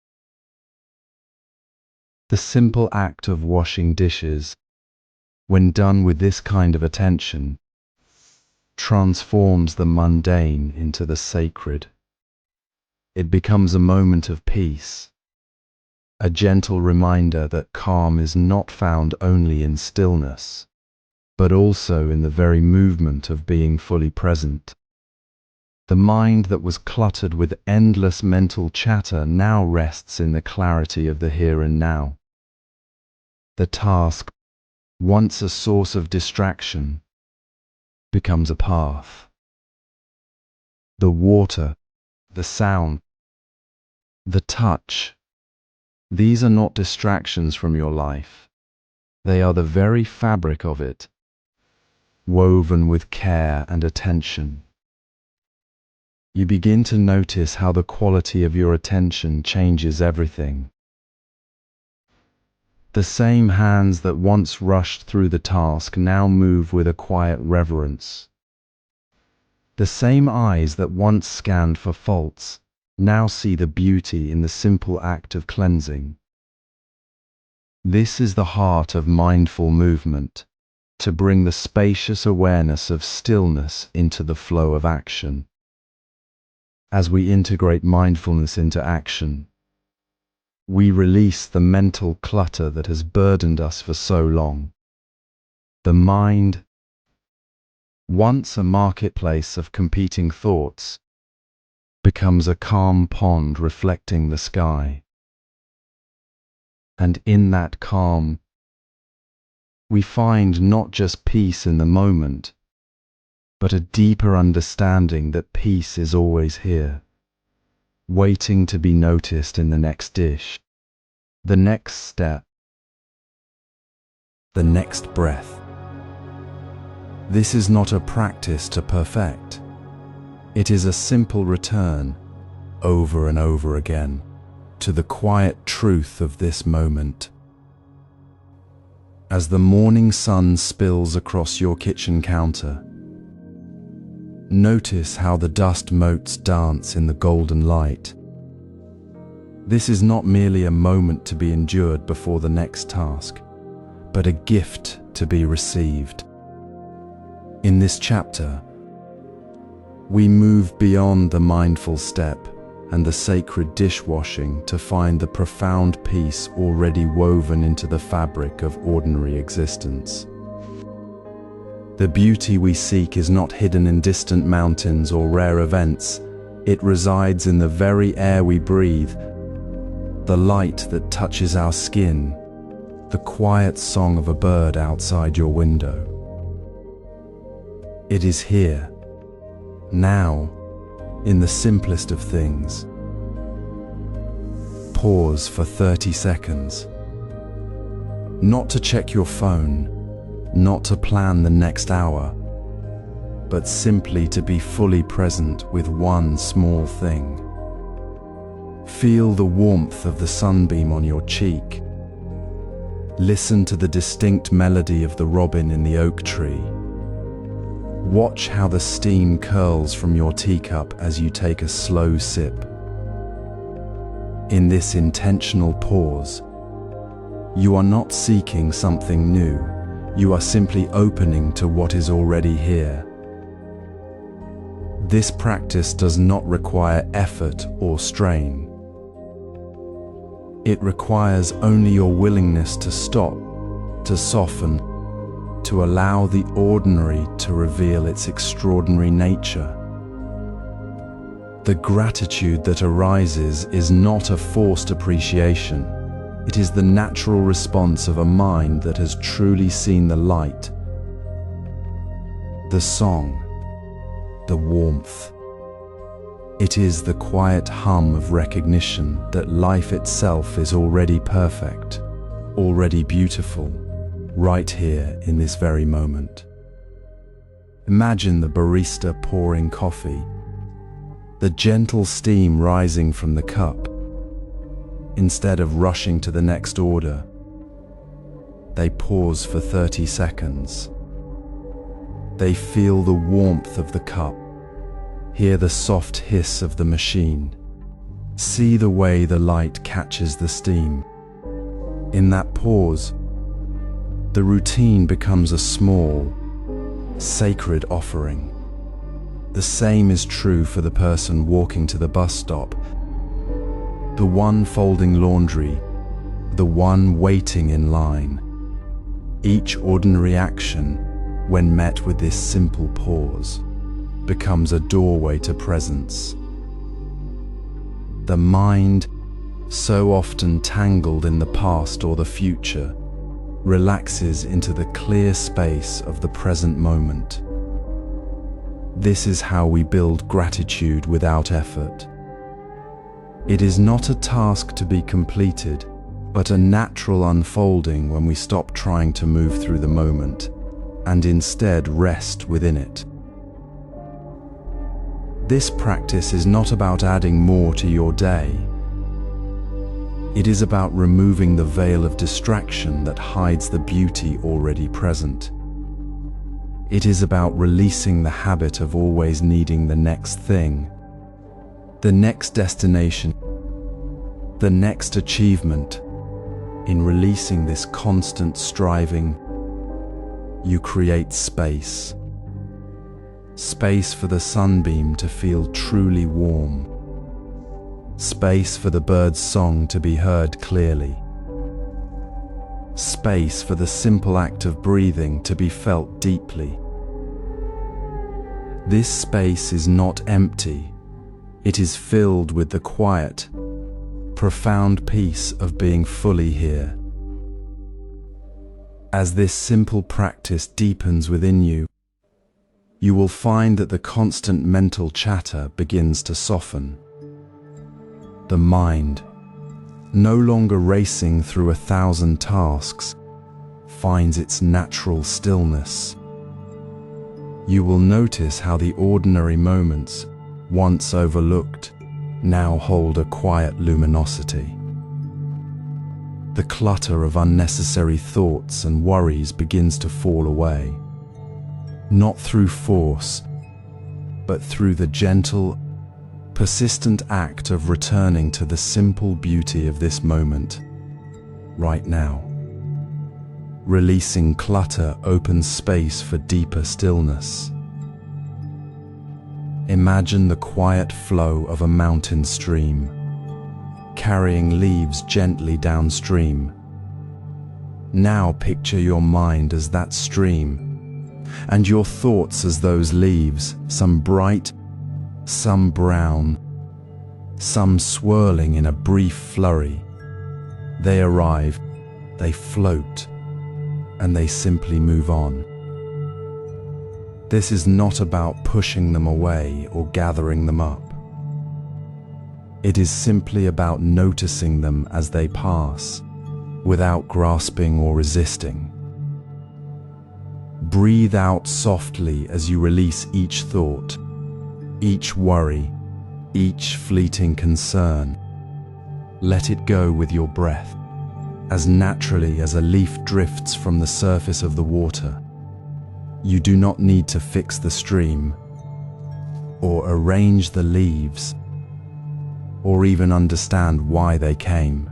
The simple act of washing dishes, when done with this kind of attention, transforms the mundane into the sacred. It becomes a moment of peace, a gentle reminder that calm is not found only in stillness, but also in the very movement of being fully present. The mind that was cluttered with endless mental chatter now rests in the clarity of the here and now. The task, once a source of distraction, becomes a path. The water, the sound, the touch, these are not distractions from your life. They are the very fabric of it, woven with care and attention. You begin to notice how the quality of your attention changes everything. The same hands that once rushed through the task now move with a quiet reverence. The same eyes that once scanned for faults now see the beauty in the simple act of cleansing. This is the heart of mindful movement, to bring the spacious awareness of stillness into the flow of action. As we integrate mindfulness into action, we release the mental clutter that has burdened us for so long. The mind, once a marketplace of competing thoughts, becomes a calm pond reflecting the sky. And in that calm, we find not just peace in the moment, but a deeper understanding that peace is always here, waiting to be noticed in the next dish, the next step, the next breath. This is not a practice to perfect. It is a simple return, over and over again, to the quiet truth of this moment. As the morning sun spills across your kitchen counter, notice how the dust motes dance in the golden light. This is not merely a moment to be endured before the next task, but a gift to be received. In this chapter, we move beyond the mindful step and the sacred dishwashing to find the profound peace already woven into the fabric of ordinary existence. The beauty we seek is not hidden in distant mountains or rare events. It resides in the very air we breathe, the light that touches our skin, the quiet song of a bird outside your window. It is here, now, in the simplest of things. Pause for 30 seconds. Not to check your phone, not to plan the next hour, but simply to be fully present with one small thing. Feel the warmth of the sunbeam on your cheek. Listen to the distinct melody of the robin in the oak tree. Watch how the steam curls from your teacup as you take a slow sip. In this intentional pause, you are not seeking something new. You are simply opening to what is already here. This practice does not require effort or strain. It requires only your willingness to stop, to soften, to allow the ordinary to reveal its extraordinary nature. The gratitude that arises is not a forced appreciation. It is the natural response of a mind that has truly seen the light, the song, the warmth. It is the quiet hum of recognition that life itself is already perfect, already beautiful, right here in this very moment. Imagine the barista pouring coffee, the gentle steam rising from the cup. Instead of rushing to the next order, they pause for 30 seconds. They feel the warmth of the cup, hear the soft hiss of the machine, see the way the light catches the steam. In that pause, the routine becomes a small, sacred offering. The same is true for the person walking to the bus stop, the one folding laundry, the one waiting in line. Each ordinary action, when met with this simple pause, becomes a doorway to presence. The mind, so often tangled in the past or the future, relaxes into the clear space of the present moment. This is how we build gratitude without effort. It is not a task to be completed, but a natural unfolding when we stop trying to move through the moment and instead rest within it. This practice is not about adding more to your day. It is about removing the veil of distraction that hides the beauty already present. It is about releasing the habit of always needing the next thing, the next destination, the next achievement. In releasing this constant striving, you create space. Space for the sunbeam to feel truly warm. Space for the bird's song to be heard clearly. Space for the simple act of breathing to be felt deeply. This space is not empty. It is filled with the quiet, profound peace of being fully here. As this simple practice deepens within you, you will find that the constant mental chatter begins to soften. The mind, no longer racing through 1,000 tasks, finds its natural stillness. You will notice how the ordinary moments, once overlooked, now hold a quiet luminosity. The clutter of unnecessary thoughts and worries begins to fall away, not through force, but through the gentle, persistent act of returning to the simple beauty of this moment, right now. Releasing clutter opens space for deeper stillness. Imagine the quiet flow of a mountain stream, carrying leaves gently downstream. Now picture your mind as that stream, and your thoughts as those leaves, some bright, some brown, some swirling in a brief flurry. They arrive, they float, and they simply move on. This is not about pushing them away or gathering them up. It is simply about noticing them as they pass, without grasping or resisting. Breathe out softly as you release each thought, each worry, each fleeting concern. Let it go with your breath, as naturally as a leaf drifts from the surface of the water. You do not need to fix the stream, or arrange the leaves, or even understand why they came.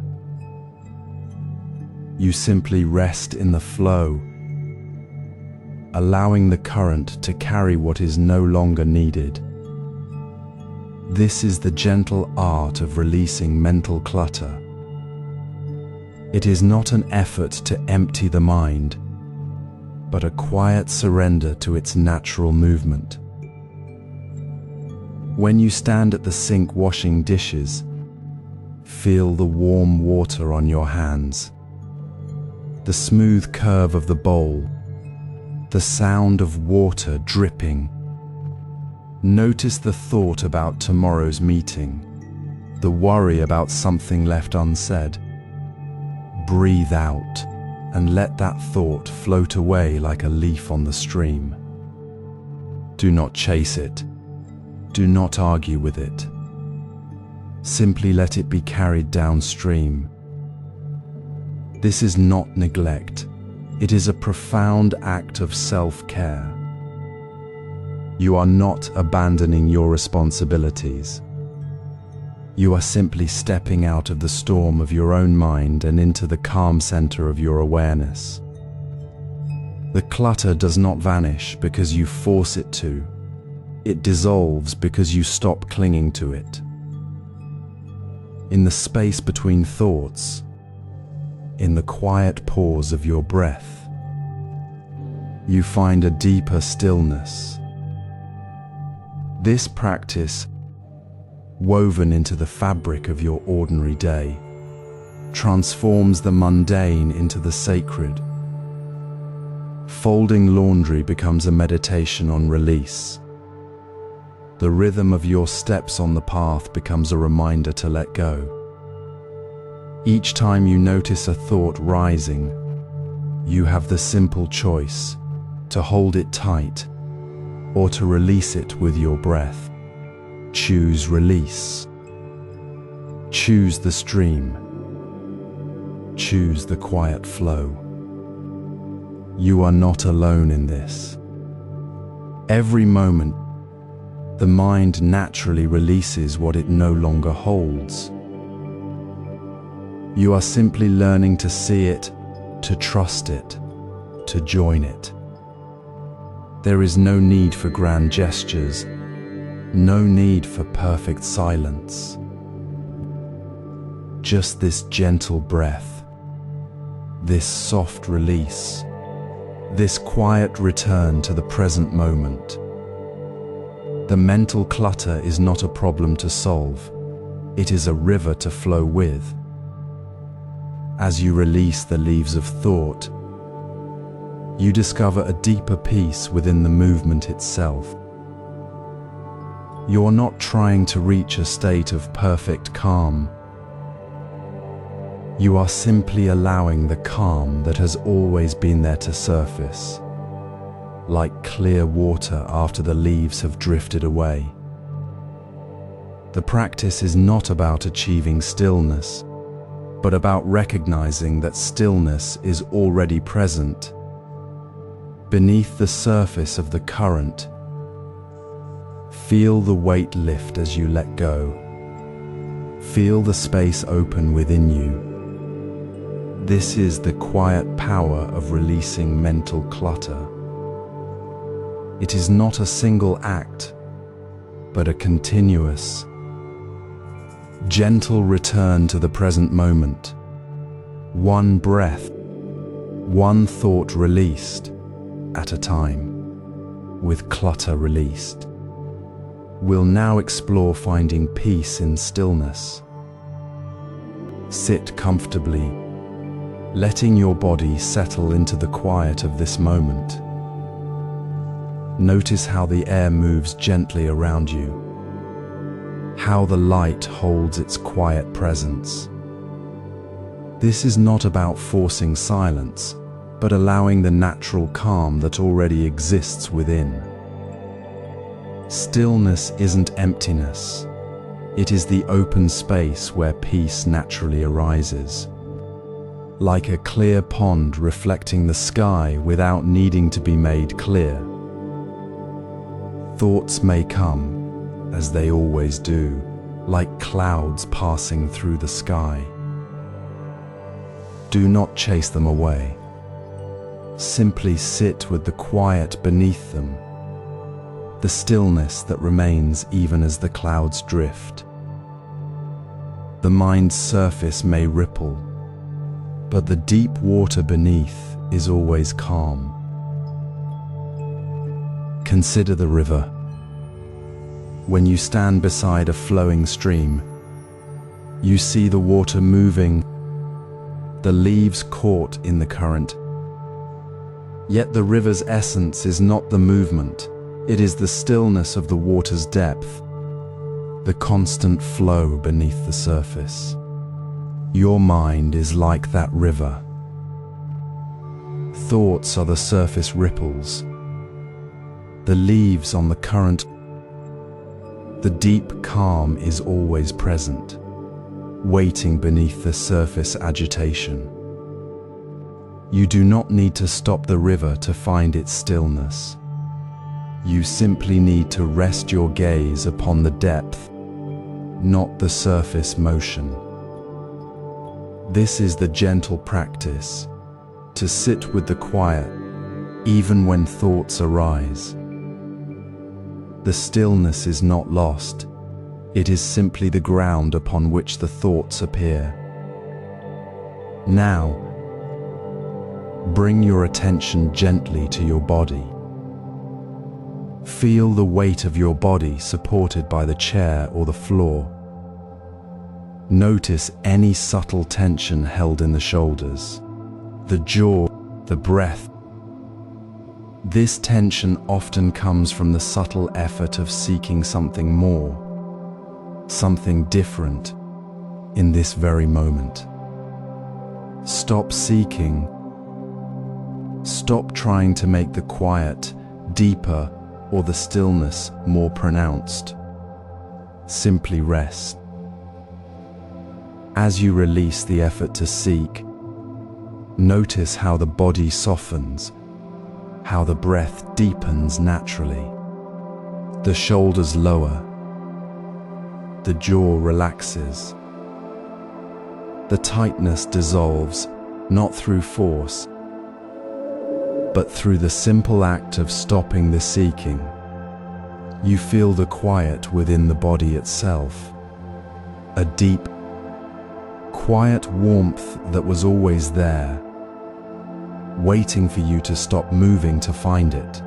You simply rest in the flow, allowing the current to carry what is no longer needed. This is the gentle art of releasing mental clutter. It is not an effort to empty the mind, but a quiet surrender to its natural movement. When you stand at the sink washing dishes, feel the warm water on your hands, the smooth curve of the bowl, the sound of water dripping. Notice the thought about tomorrow's meeting, the worry about something left unsaid. Breathe out and let that thought float away like a leaf on the stream. Do not chase it. Do not argue with it. Simply let it be carried downstream. This is not neglect. It is a profound act of self-care. You are not abandoning your responsibilities. You are simply stepping out of the storm of your own mind and into the calm center of your awareness. The clutter does not vanish because you force it to. It dissolves because you stop clinging to it. In the space between thoughts, in the quiet pause of your breath, you find a deeper stillness. This practice, woven into the fabric of your ordinary day, transforms the mundane into the sacred. Folding laundry becomes a meditation on release. The rhythm of your steps on the path becomes a reminder to let go. Each time you notice a thought rising, you have the simple choice to hold it tight or to release it with your breath. Choose release. Choose the stream. Choose the quiet flow. You are not alone in this. Every moment, the mind naturally releases what it no longer holds. You are simply learning to see it, to trust it, to join it. There is no need for grand gestures, no need for perfect silence. just this gentle breath, this soft release, this quiet return to the present moment. The mental clutter is not a problem to solve, it is a river to flow with. As you release the leaves of thought, you discover a deeper peace within the movement itself. You're not trying to reach a state of perfect calm. You are simply allowing the calm that has always been there to surface, like clear water after the leaves have drifted away. The practice is not about achieving stillness, but about recognizing that stillness is already present beneath the surface of the current. Feel the weight lift as you let go. Feel the space open within you. This is the quiet power of releasing mental clutter. It is not a single act, but a continuous, gentle return to the present moment. One breath, one thought released at a time, with clutter released. We'll now explore finding peace in stillness. Sit comfortably, letting your body settle into the quiet of this moment. Notice how the air moves gently around you, how the light holds its quiet presence. This is not about forcing silence, but allowing the natural calm that already exists within. Stillness isn't emptiness. It is the open space where peace naturally arises. Like a clear pond reflecting the sky without needing to be made clear. Thoughts may come, as they always do, like clouds passing through the sky. Do not chase them away. Simply sit with the quiet beneath them, the stillness that remains even as the clouds drift. The mind's surface may ripple, but the deep water beneath is always calm. Consider the river. When you stand beside a flowing stream, you see the water moving, the leaves caught in the current. Yet the river's essence is not the movement, it is the stillness of the water's depth, the constant flow beneath the surface. Your mind is like that river. Thoughts are the surface ripples, the leaves on the current. The deep calm is always present, waiting beneath the surface agitation. You do not need to stop the river to find its stillness. You simply need to rest your gaze upon the depth, not the surface motion. This is the gentle practice, to sit with the quiet, even when thoughts arise. The stillness is not lost, it is simply the ground upon which the thoughts appear. Now, bring your attention gently to your body. Feel the weight of your body supported by the chair or the floor. Notice any subtle tension held in the shoulders, the jaw, the breath. This tension often comes from the subtle effort of seeking something more, something different, in this very moment. Stop seeking. Stop trying to make the quiet deeper or the stillness more pronounced. Simply rest. As you release the effort to seek, notice how the body softens, how the breath deepens naturally. The shoulders lower, the jaw relaxes. The tightness dissolves, not through force, but through the simple act of stopping the seeking. You feel the quiet within the body itself, a deep, quiet warmth that was always there, waiting for you to stop moving to find it.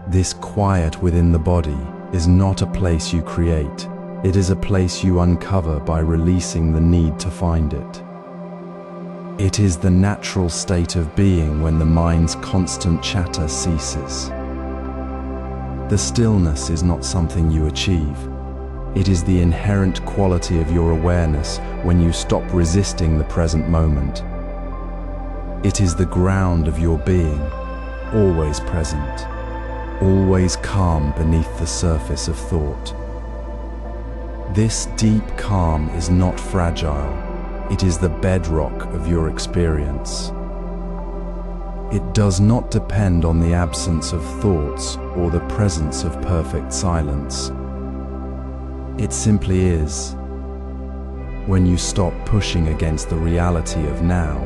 This quiet within the body is not a place you create. It is a place you uncover by releasing the need to find it. It is the natural state of being when the mind's constant chatter ceases. The stillness is not something you achieve. It is the inherent quality of your awareness when you stop resisting the present moment. It is the ground of your being, always present, always calm beneath the surface of thought. This deep calm is not fragile. It is the bedrock of your experience. It does not depend on the absence of thoughts or the presence of perfect silence. It simply is. When you stop pushing against the reality of now,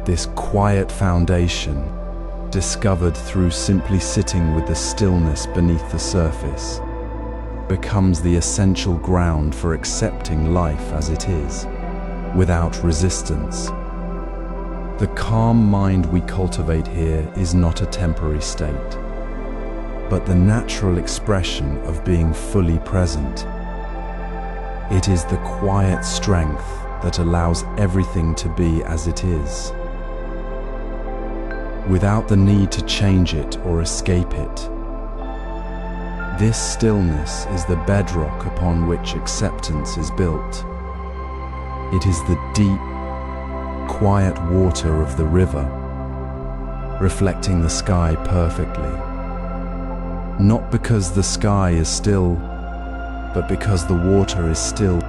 this quiet foundation, discovered through simply sitting with the stillness beneath the surface, becomes the essential ground for accepting life as it is, without resistance. The calm mind we cultivate here is not a temporary state, but the natural expression of being fully present. It is the quiet strength that allows everything to be as it is, without the need to change it or escape it. This stillness is the bedrock upon which acceptance is built. It is the deep, quiet water of the river, reflecting the sky perfectly. Not because the sky is still, but because the water is still.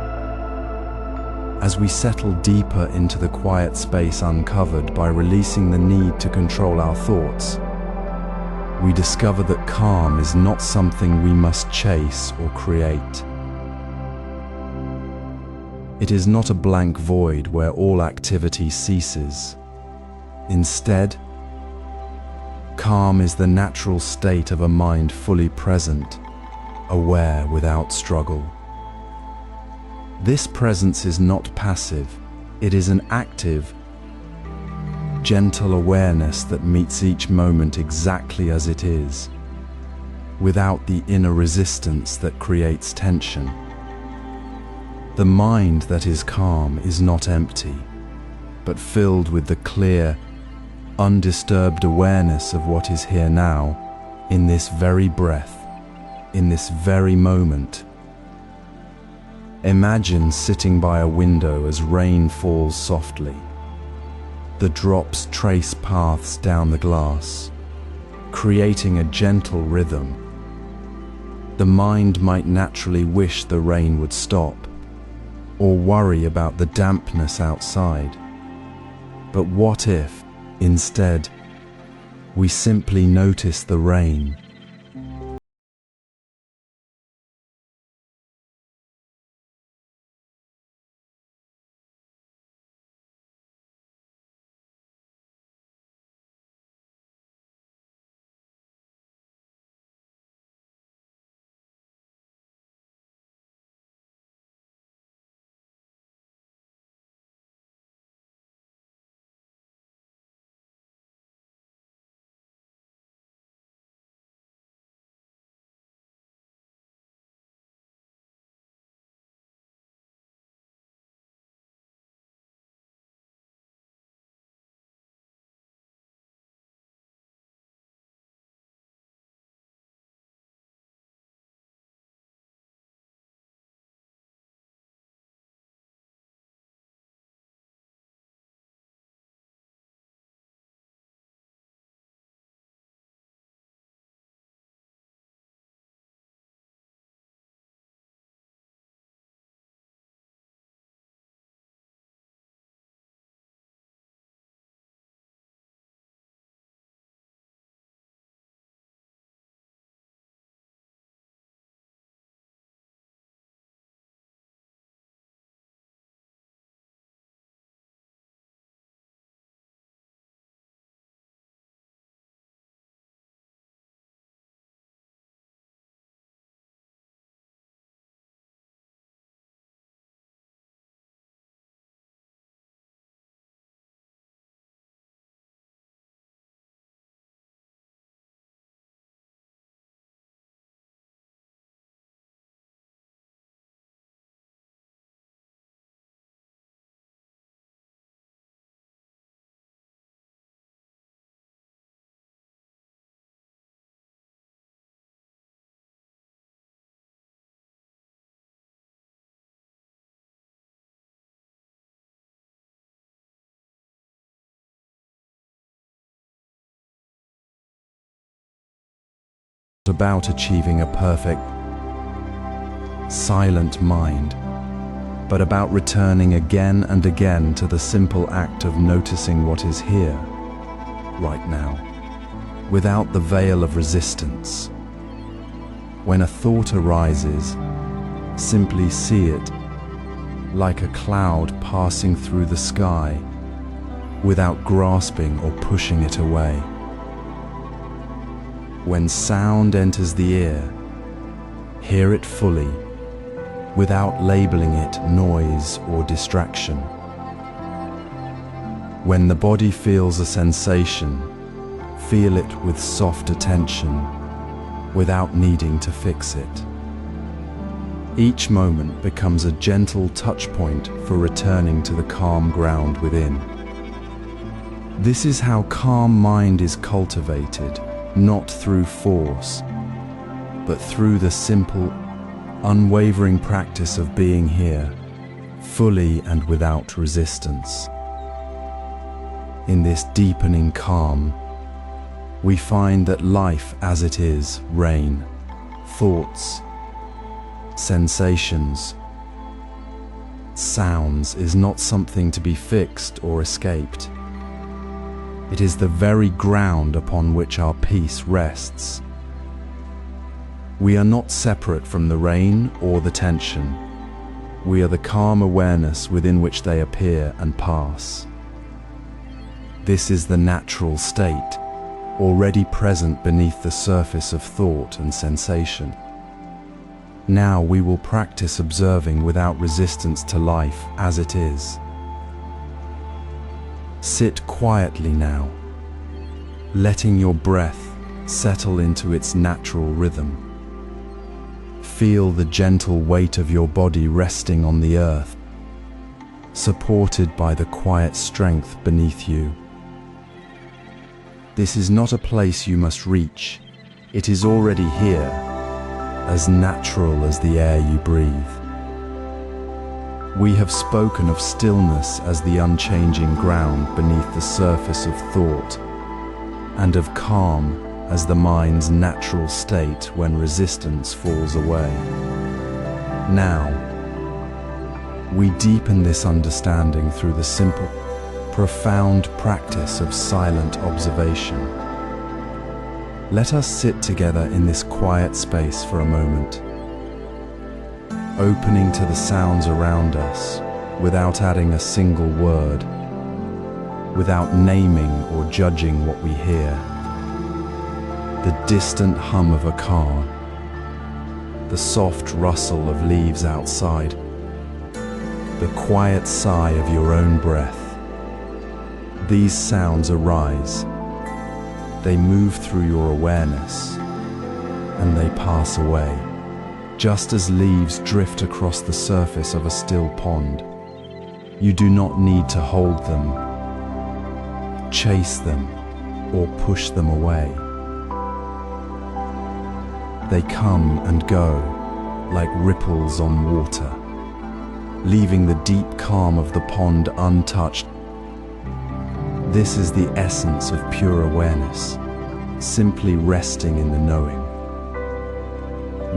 As we settle deeper into the quiet space uncovered by releasing the need to control our thoughts, we discover that calm is not something we must chase or create. It is not a blank void where all activity ceases. Instead, calm is the natural state of a mind fully present, aware without struggle. This presence is not passive, it is an active, gentle awareness that meets each moment exactly as it is, without the inner resistance that creates tension. The mind that is calm is not empty, but filled with the clear, undisturbed awareness of what is here now, in this very breath, in this very moment. Imagine sitting by a window as rain falls softly. The drops trace paths down the glass, creating a gentle rhythm. The mind might naturally wish the rain would stop, or worry about the dampness outside. But what if, instead, we simply notice the rain, about achieving a perfect, silent mind, but about returning again and again to the simple act of noticing what is here, right now, without the veil of resistance. When a thought arises, simply see it like a cloud passing through the sky, without grasping or pushing it away. When sound enters the ear, hear it fully, without labeling it noise or distraction. When the body feels a sensation, feel it with soft attention, without needing to fix it. Each moment becomes a gentle touch point for returning to the calm ground within. This is how calm mind is cultivated, not through force, but through the simple, unwavering practice of being here, fully and without resistance. In this deepening calm, we find that life as it is, rain, thoughts, sensations, sounds, is not something to be fixed or escaped. It is the very ground upon which our peace rests. We are not separate from the rain or the tension. We are the calm awareness within which they appear and pass. This is the natural state, already present beneath the surface of thought and sensation. Now we will practice observing without resistance to life as it is. Sit quietly now, letting your breath settle into its natural rhythm. Feel the gentle weight of your body resting on the earth, supported by the quiet strength beneath you. This is not a place you must reach. It is already here, as natural as the air you breathe. We have spoken of stillness as the unchanging ground beneath the surface of thought, and of calm as the mind's natural state when resistance falls away. Now, we deepen this understanding through the simple, profound practice of silent observation. Let us sit together in this quiet space for a moment, opening to the sounds around us without adding a single word, without naming or judging what we hear. The distant hum of a car, the soft rustle of leaves outside, the quiet sigh of your own breath. These sounds arise, they move through your awareness, and they pass away, just as leaves drift across the surface of a still pond. You do not need to hold them, chase them, or push them away. They come and go like ripples on water, leaving the deep calm of the pond untouched. This is the essence of pure awareness, simply resting in the knowing,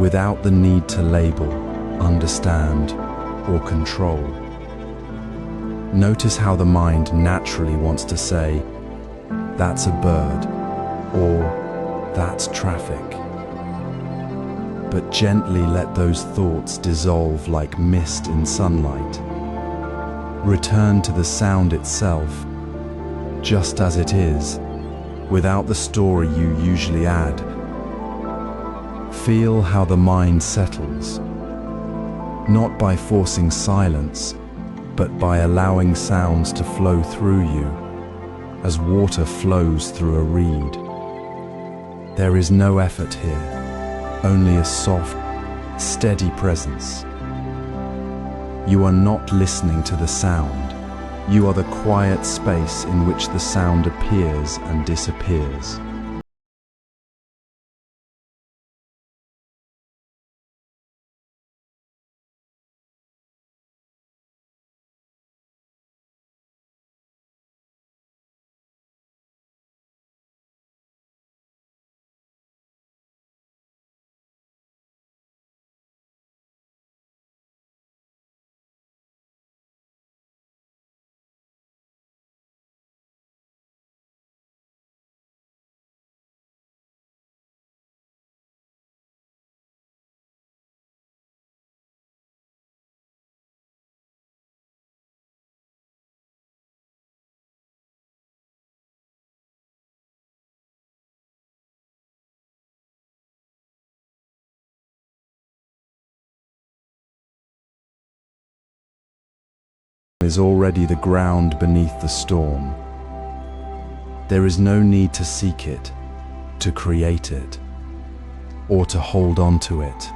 without the need to label, understand, or control. Notice how the mind naturally wants to say, "That's a bird," or "That's traffic." But gently let those thoughts dissolve like mist in sunlight. Return to the sound itself, just as it is, without the story you usually add. Feel how the mind settles, not by forcing silence, but by allowing sounds to flow through you, as water flows through a reed. There is no effort here, only a soft, steady presence. You are not listening to the sound. You are the quiet space in which the sound appears and disappears. is already the ground beneath the storm. There is no need to seek it, to create it, or to hold on to it.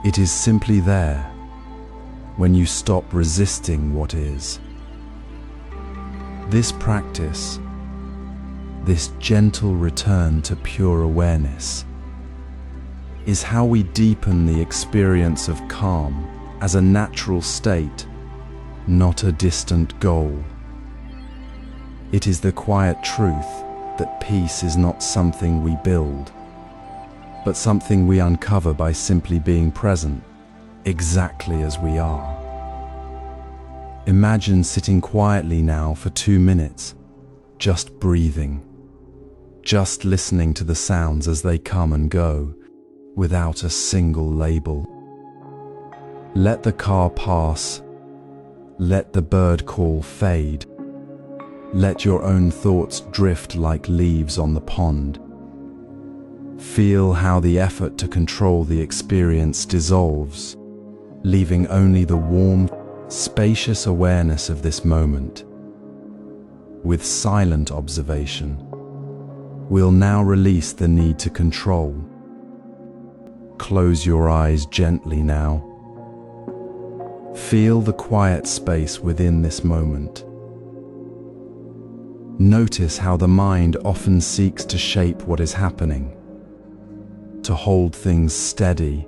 It is simply there when you stop resisting what is. This practice, this gentle return to pure awareness, is how we deepen the experience of calm as a natural state, not a distant goal. It is the quiet truth that peace is not something we build, but something we uncover by simply being present, exactly as we are. Imagine sitting quietly now for 2 minutes, just breathing, just listening to the sounds as they come and go, without a single label. Let the car pass, let the bird call fade, let your own thoughts drift like leaves on the pond. Feel how the effort to control the experience dissolves, leaving only the warm, spacious awareness of this moment. With silent observation, we'll now release the need to control. Close your eyes gently now. Feel the quiet space within this moment. Notice how the mind often seeks to shape what is happening, to hold things steady,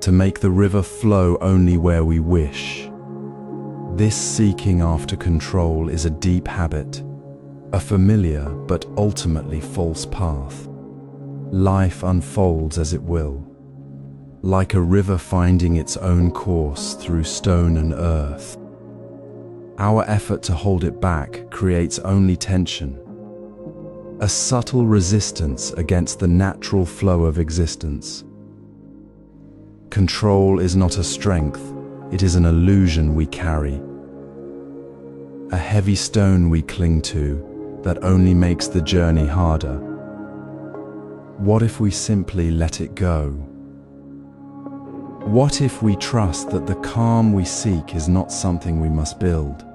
to make the river flow only where we wish. This seeking after control is a deep habit, a familiar but ultimately false path. Life unfolds as it will, like a river finding its own course through stone and earth. Our effort to hold it back creates only tension, a subtle resistance against the natural flow of existence. Control is not a strength, it is an illusion we carry, a heavy stone we cling to that only makes the journey harder. What if we simply let it go? What if we trust that the calm we seek is not something we must build,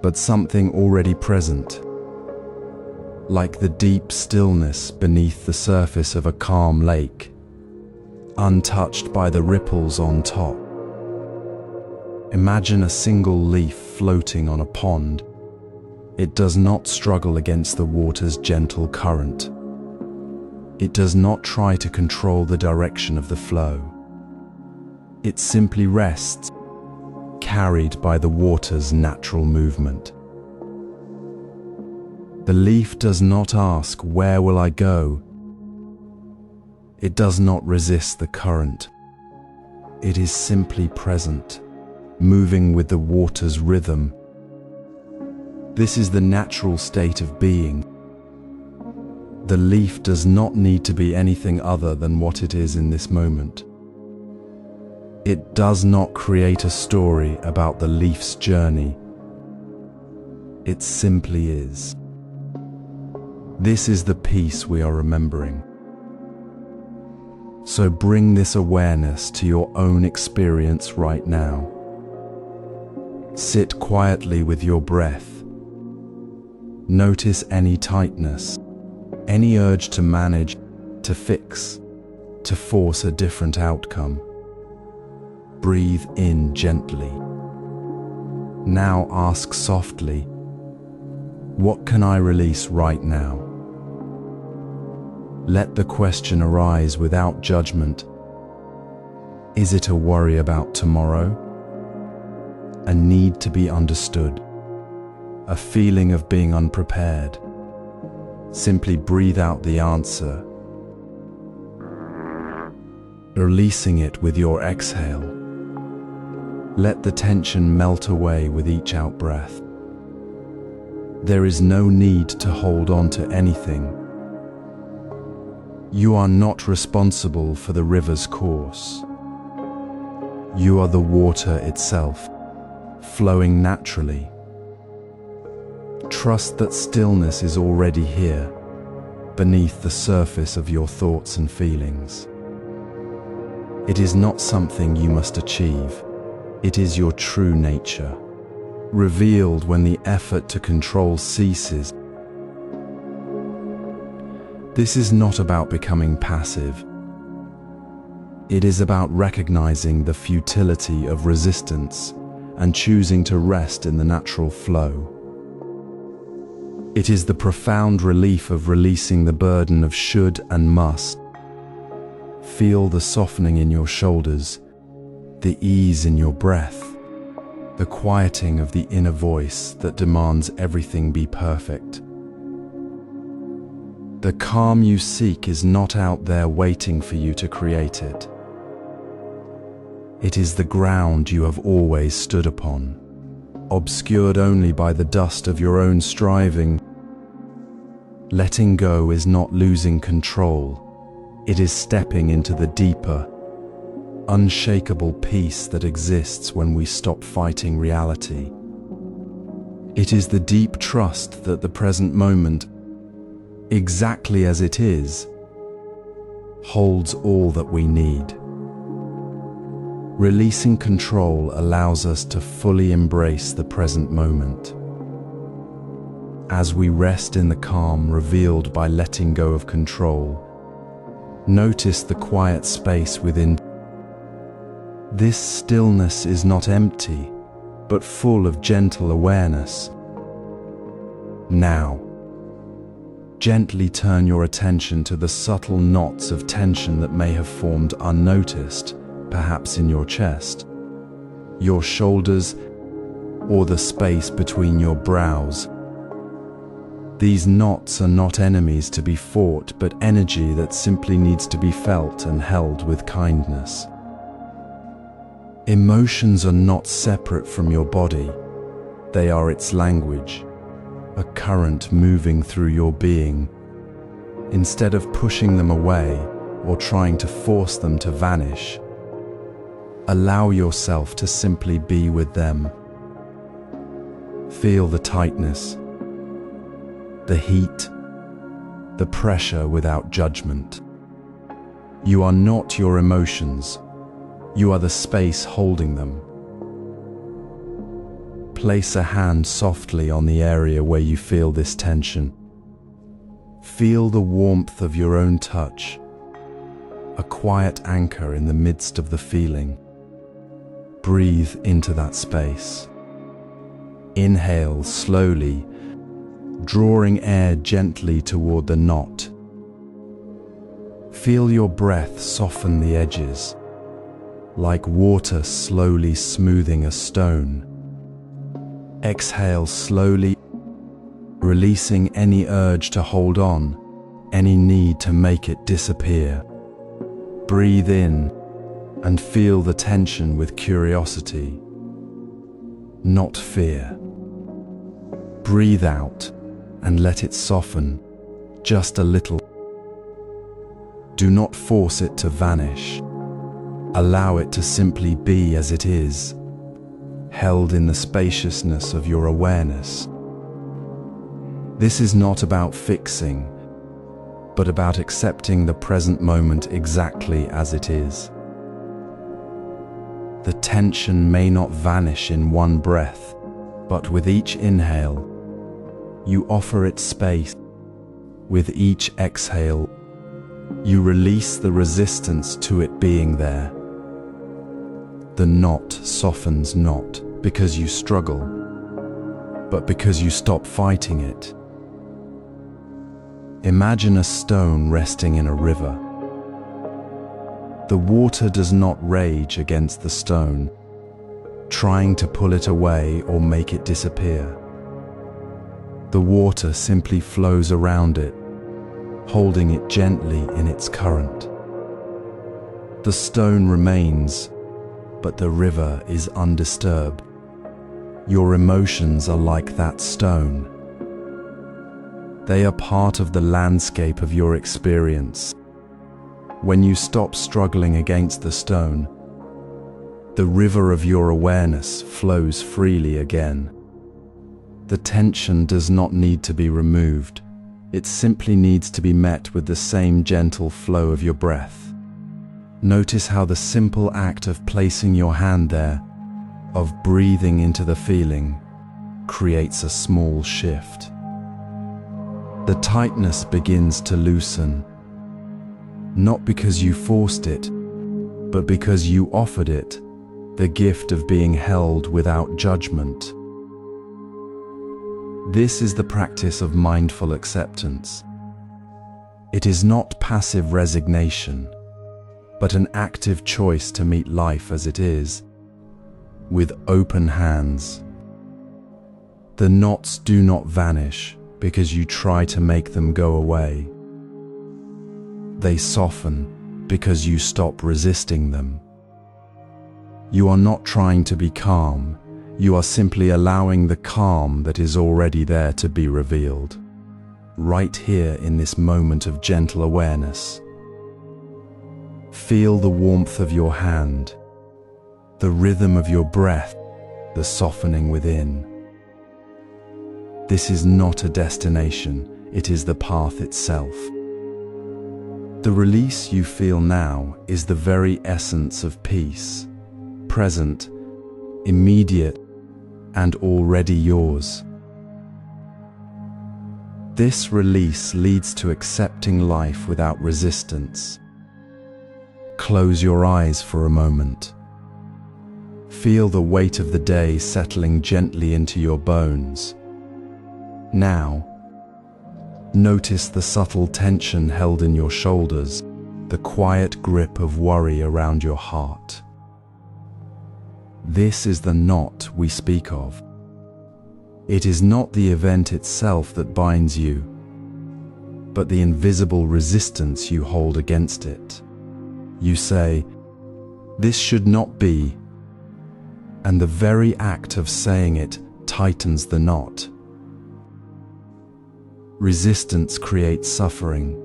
but something already present, like the deep stillness beneath the surface of a calm lake, untouched by the ripples on top? Imagine a single leaf floating on a pond. It does not struggle against the water's gentle current. It does not try to control the direction of the flow. It simply rests, carried by the water's natural movement. The leaf does not ask, "Where will I go?" It does not resist the current. It is simply present, moving with the water's rhythm. This is the natural state of being. The leaf does not need to be anything other than what it is in this moment. It does not create a story about the leaf's journey. It simply is. This is the peace we are remembering. So bring this awareness to your own experience right now. Sit quietly with your breath. Notice any tightness, any urge to manage, to fix, to force a different outcome. Breathe in gently. Now ask softly, what can I release right now? Let the question arise without judgment. Is it a worry about tomorrow? A need to be understood? A feeling of being unprepared? Simply breathe out the answer, releasing it with your exhale. Let the tension melt away with each out-breath. There is no need to hold on to anything. You are not responsible for the river's course. You are the water itself, flowing naturally. Trust that stillness is already here, beneath the surface of your thoughts and feelings. It is not something you must achieve, It is your true nature, revealed when the effort to control ceases. This is not about becoming passive. It is about recognizing the futility of resistance and choosing to rest in the natural flow. It is the profound relief of releasing the burden of should and must. Feel the softening in your shoulders, the ease in your breath, the quieting of the inner voice that demands everything be perfect. The calm you seek is not out there waiting for you to create it. It is the ground you have always stood upon, obscured only by the dust of your own striving. Letting go is not losing control. It is stepping into the deeper, unshakable peace that exists when we stop fighting reality. It is the deep trust that the present moment, exactly as it is, holds all that we need. Releasing control allows us to fully embrace the present moment. As we rest in the calm revealed by letting go of control, notice the quiet space within. This stillness is not empty, but full of gentle awareness. Now, gently turn your attention to the subtle knots of tension that may have formed unnoticed, perhaps in your chest, your shoulders, or the space between your brows. These knots are not enemies to be fought, but energy that simply needs to be felt and held with kindness. Emotions are not separate from your body. They are its language, a current moving through your being. Instead of pushing them away or trying to force them to vanish, allow yourself to simply be with them. Feel the tightness, the heat, the pressure without judgment. You are not your emotions. You are the space holding them. Place a hand softly on the area where you feel this tension. Feel the warmth of your own touch, a quiet anchor in the midst of the feeling. Breathe into that space. Inhale slowly, drawing air gently toward the knot. Feel your breath soften the edges, like water slowly smoothing a stone. Exhale slowly, releasing any urge to hold on, any need to make it disappear. Breathe in and feel the tension with curiosity, not fear. Breathe out and let it soften, just a little. Do not force it to vanish. Allow it to simply be as it is, held in the spaciousness of your awareness. This is not about fixing, but about accepting the present moment exactly as it is. The tension may not vanish in one breath, but with each inhale, you offer it space. With each exhale, you release the resistance to it being there. The knot softens not because you struggle, but because you stop fighting it. Imagine a stone resting in a river. The water does not rage against the stone, trying to pull it away or make it disappear. The water simply flows around it, holding it gently in its current. The stone remains, but the river is undisturbed. Your emotions are like that stone. They are part of the landscape of your experience. When you stop struggling against the stone, the river of your awareness flows freely again. The tension does not need to be removed. It simply needs to be met with the same gentle flow of your breath. Notice how the simple act of placing your hand there of breathing into the feeling creates a small shift. The tightness begins to loosen, not because you forced it, but because you offered it the gift of being held without judgment. This is the practice of mindful acceptance. It is not passive resignation, but an active choice to meet life as it is, with open hands. The knots do not vanish because you try to make them go away. They soften because you stop resisting them. You are not trying to be calm, you are simply allowing the calm that is already there to be revealed, right here in this moment of gentle awareness. Feel the warmth of your hand, the rhythm of your breath, the softening within. This is not a destination, it is the path itself. The release you feel now is the very essence of peace, present, immediate, and already yours. This release leads to accepting life without resistance. Close your eyes for a moment. Feel the weight of the day settling gently into your bones. Now, notice the subtle tension held in your shoulders, the quiet grip of worry around your heart. This is the knot we speak of. It is not the event itself that binds you, but the invisible resistance you hold against it. You say, "This should not be," and the very act of saying it tightens the knot. Resistance creates suffering.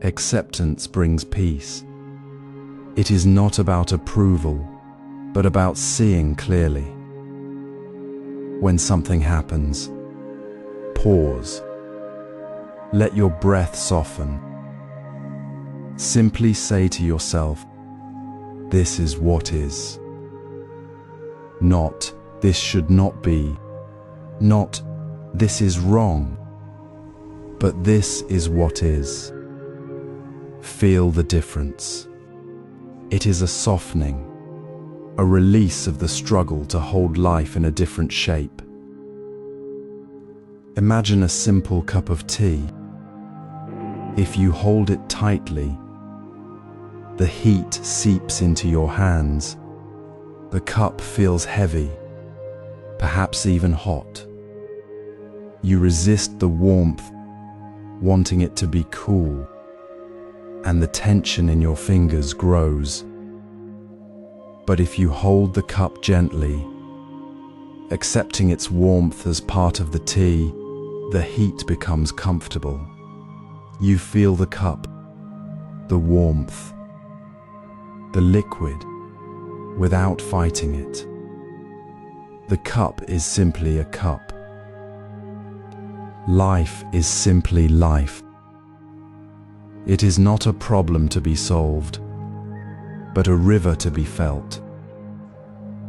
Acceptance brings peace. It is not about approval, but about seeing clearly. When something happens, pause. Let your breath soften. Simply say to yourself, "This is what is." Not, "This should not be." Not, "This is wrong." But this is what is. Feel the difference. It is a softening, a release of the struggle to hold life in a different shape. Imagine a simple cup of tea. If you hold it tightly, the heat seeps into your hands. The cup feels heavy, perhaps even hot. You resist the warmth, wanting it to be cool, and the tension in your fingers grows. But if you hold the cup gently, accepting its warmth as part of the tea, the heat becomes comfortable. You feel the cup, the warmth, the liquid, without fighting it. The cup is simply a cup. Life is simply life. It is not a problem to be solved, but a river to be felt.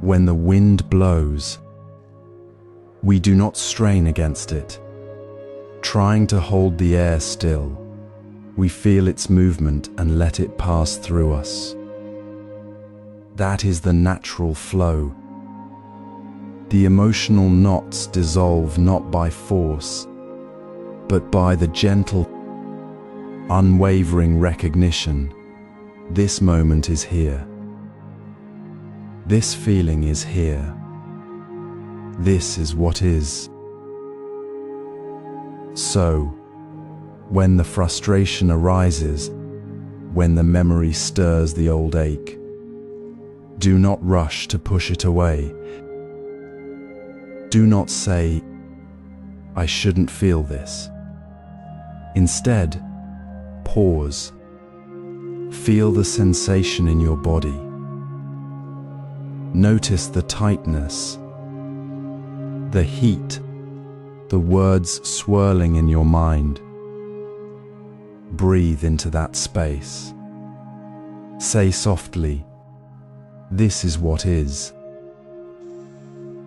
When the wind blows, we do not strain against it, trying to hold the air still. We feel its movement and let it pass through us. That is the natural flow. The emotional knots dissolve not by force, but by the gentle, unwavering recognition. This moment is here. This feeling is here. This is what is. So, when the frustration arises, when the memory stirs the old ache, do not rush to push it away. Do not say, "I shouldn't feel this." Instead, pause. Feel the sensation in your body. Notice the tightness, the heat, the words swirling in your mind. Breathe into that space. Say softly, "This is what is."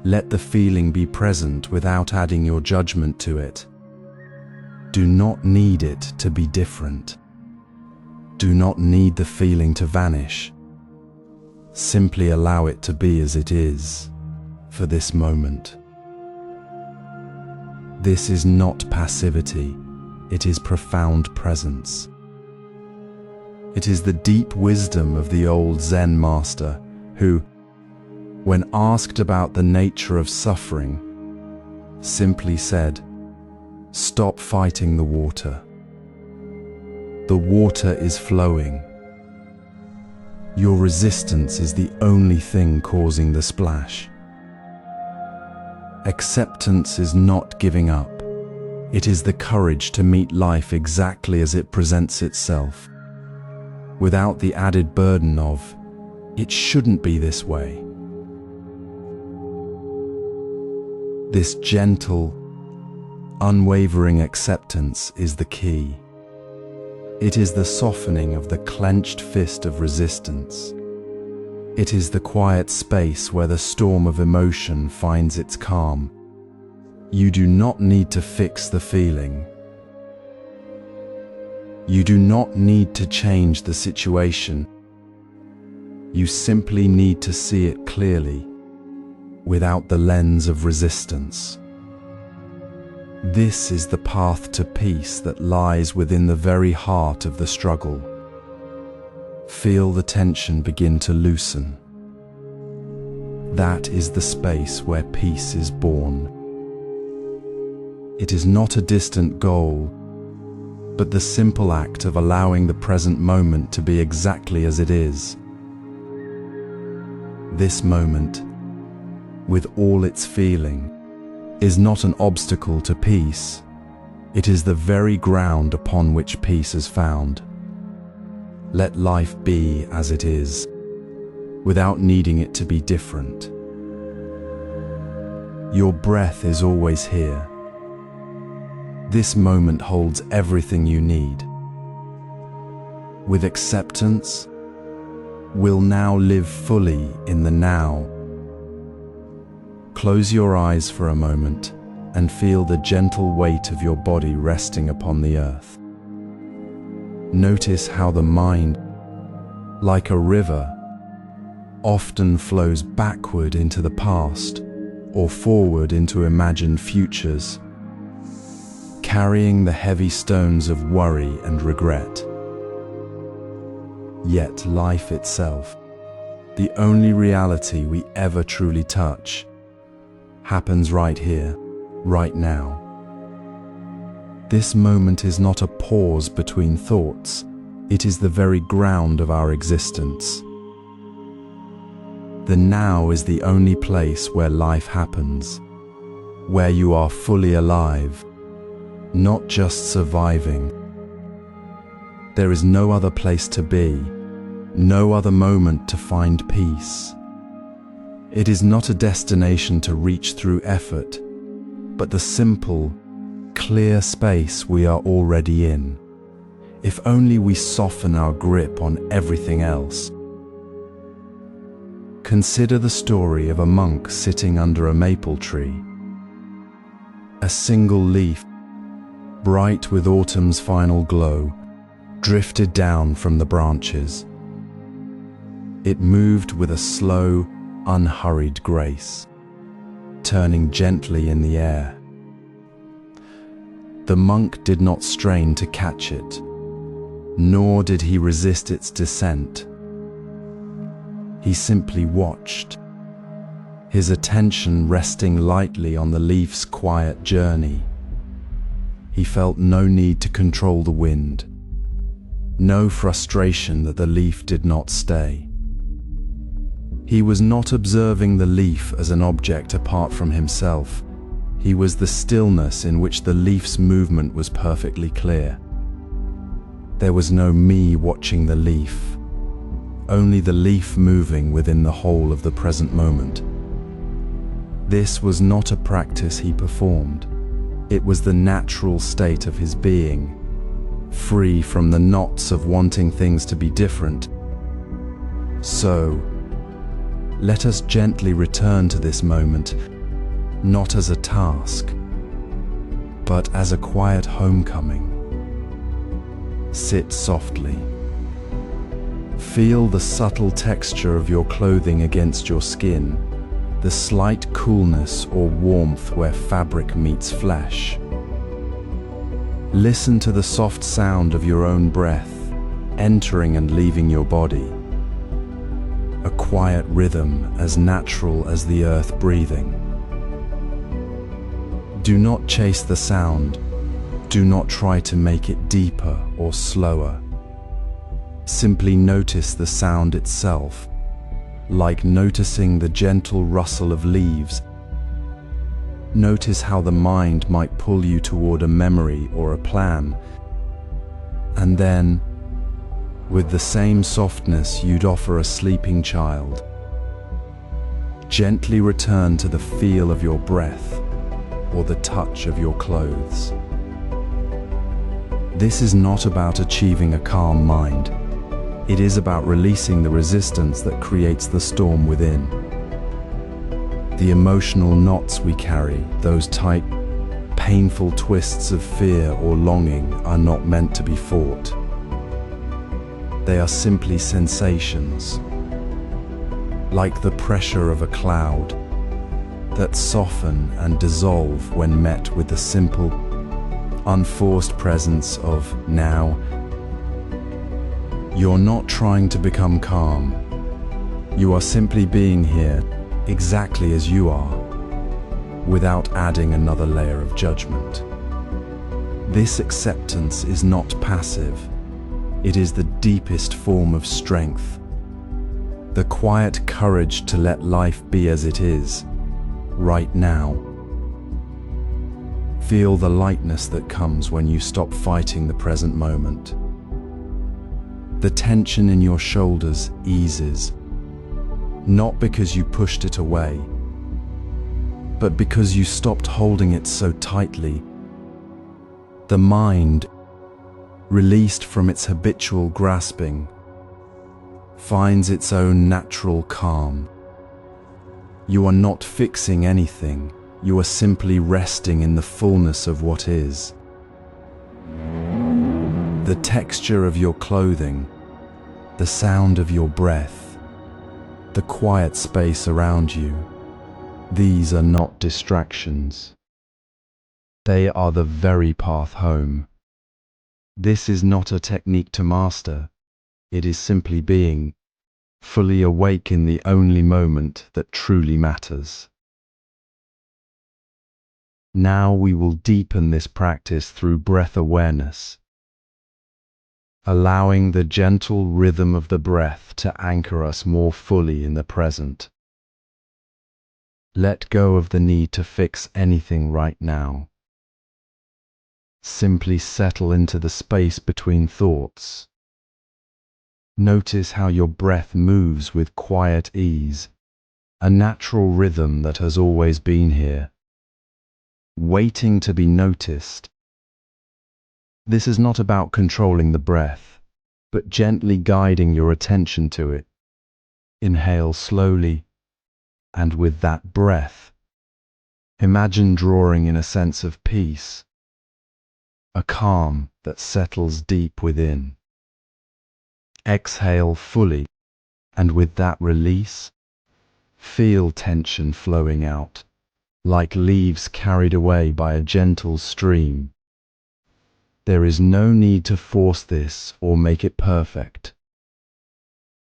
Let the feeling be present without adding your judgment to it. Do not need it to be different. Do not need the feeling to vanish. Simply allow it to be as it is for this moment. This is not passivity, it is profound presence. It is the deep wisdom of the old Zen master who, when asked about the nature of suffering, simply said, "Stop fighting the water. The water is flowing. Your resistance is the only thing causing the splash." Acceptance is not giving up. It is the courage to meet life exactly as it presents itself, without the added burden of, "It shouldn't be this way." This gentle, unwavering acceptance is the key. It is the softening of the clenched fist of resistance. It is the quiet space where the storm of emotion finds its calm. You do not need to fix the feeling. You do not need to change the situation. You simply need to see it clearly, without the lens of resistance. This is the path to peace that lies within the very heart of the struggle. Feel the tension begin to loosen. That is the space where peace is born. It is not a distant goal, but the simple act of allowing the present moment to be exactly as it is. This moment, with all its feeling, is not an obstacle to peace. It is the very ground upon which peace is found. Let life be as it is, without needing it to be different. Your breath is always here. This moment holds everything you need. With acceptance, we'll now live fully in the now. Close your eyes for a moment and feel the gentle weight of your body resting upon the earth. Notice how the mind, like a river, often flows backward into the past or forward into imagined futures, carrying the heavy stones of worry and regret. Yet life itself, the only reality we ever truly touch, happens right here, right now. This moment is not a pause between thoughts, it is the very ground of our existence. The now is the only place where life happens, where you are fully alive, not just surviving. There is no other place to be, no other moment to find peace. It is not a destination to reach through effort, but the simple, clear space we are already in, if only we soften our grip on everything else. Consider the story of a monk sitting under a maple tree. A single leaf, bright with autumn's final glow, drifted down from the branches. It moved with a slow, unhurried grace, turning gently in the air. The monk did not strain to catch it, nor did he resist its descent. He simply watched, his attention resting lightly on the leaf's quiet journey. He felt no need to control the wind, no frustration that the leaf did not stay. He was not observing the leaf as an object apart from himself. He was the stillness in which the leaf's movement was perfectly clear. There was no me watching the leaf, only the leaf moving within the whole of the present moment. This was not a practice he performed. It was the natural state of his being, free from the knots of wanting things to be different. So, let us gently return to this moment not as a task, but as a quiet homecoming. Sit softly. Feel the subtle texture of your clothing against your skin, the slight coolness or warmth where fabric meets flesh. Listen to the soft sound of your own breath, entering and leaving your body. A quiet rhythm as natural as the earth breathing. Do not chase the sound. Do not try to make it deeper or slower. Simply notice the sound itself, like noticing the gentle rustle of leaves. Notice how the mind might pull you toward a memory or a plan, and then, with the same softness you'd offer a sleeping child, gently return to the feel of your breath or the touch of your clothes. This is not about achieving a calm mind. It is about releasing the resistance that creates the storm within. The emotional knots we carry, those tight, painful twists of fear or longing, are not meant to be fought. They are simply sensations, like the pressure of a cloud, that soften and dissolve when met with the simple, unforced presence of now. You're not trying to become calm. You are simply being here, exactly as you are, without adding another layer of judgment. This acceptance is not passive. It is the deepest form of strength. The quiet courage to let life be as it is, right now. Feel the lightness that comes when you stop fighting the present moment. The tension in your shoulders eases, not because you pushed it away, but because you stopped holding it so tightly. The mind, released from its habitual grasping, finds its own natural calm. You are not fixing anything. You are simply resting in the fullness of what is. The texture of your clothing, the sound of your breath, the quiet space around you, these are not distractions. They are the very path home. This is not a technique to master. It is simply being fully awake in the only moment that truly matters. Now we will deepen this practice through breath awareness, allowing the gentle rhythm of the breath to anchor us more fully in the present. Let go of the need to fix anything right now. Simply settle into the space between thoughts. Notice how your breath moves with quiet ease, a natural rhythm that has always been here, waiting to be noticed. This is not about controlling the breath, but gently guiding your attention to it. Inhale slowly, and with that breath, imagine drawing in a sense of peace, a calm that settles deep within. Exhale fully, and with that release, feel tension flowing out, like leaves carried away by a gentle stream. There is no need to force this or make it perfect.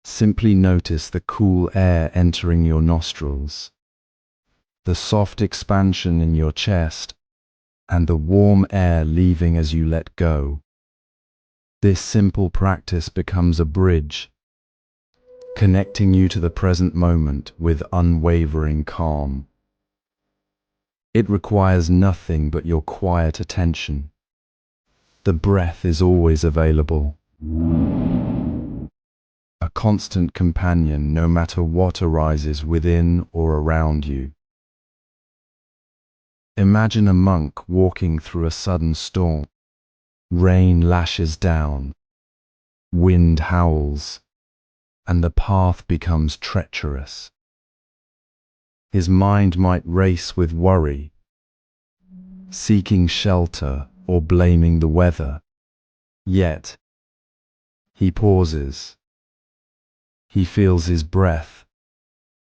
Simply notice the cool air entering your nostrils, the soft expansion in your chest, and the warm air leaving as you let go. This simple practice becomes a bridge, connecting you to the present moment with unwavering calm. It requires nothing but your quiet attention. The breath is always available, a constant companion no matter what arises within or around you. Imagine a monk walking through a sudden storm. Rain lashes down, wind howls, and the path becomes treacherous. His mind might race with worry, seeking shelter or blaming the weather. Yet, he pauses. He feels his breath,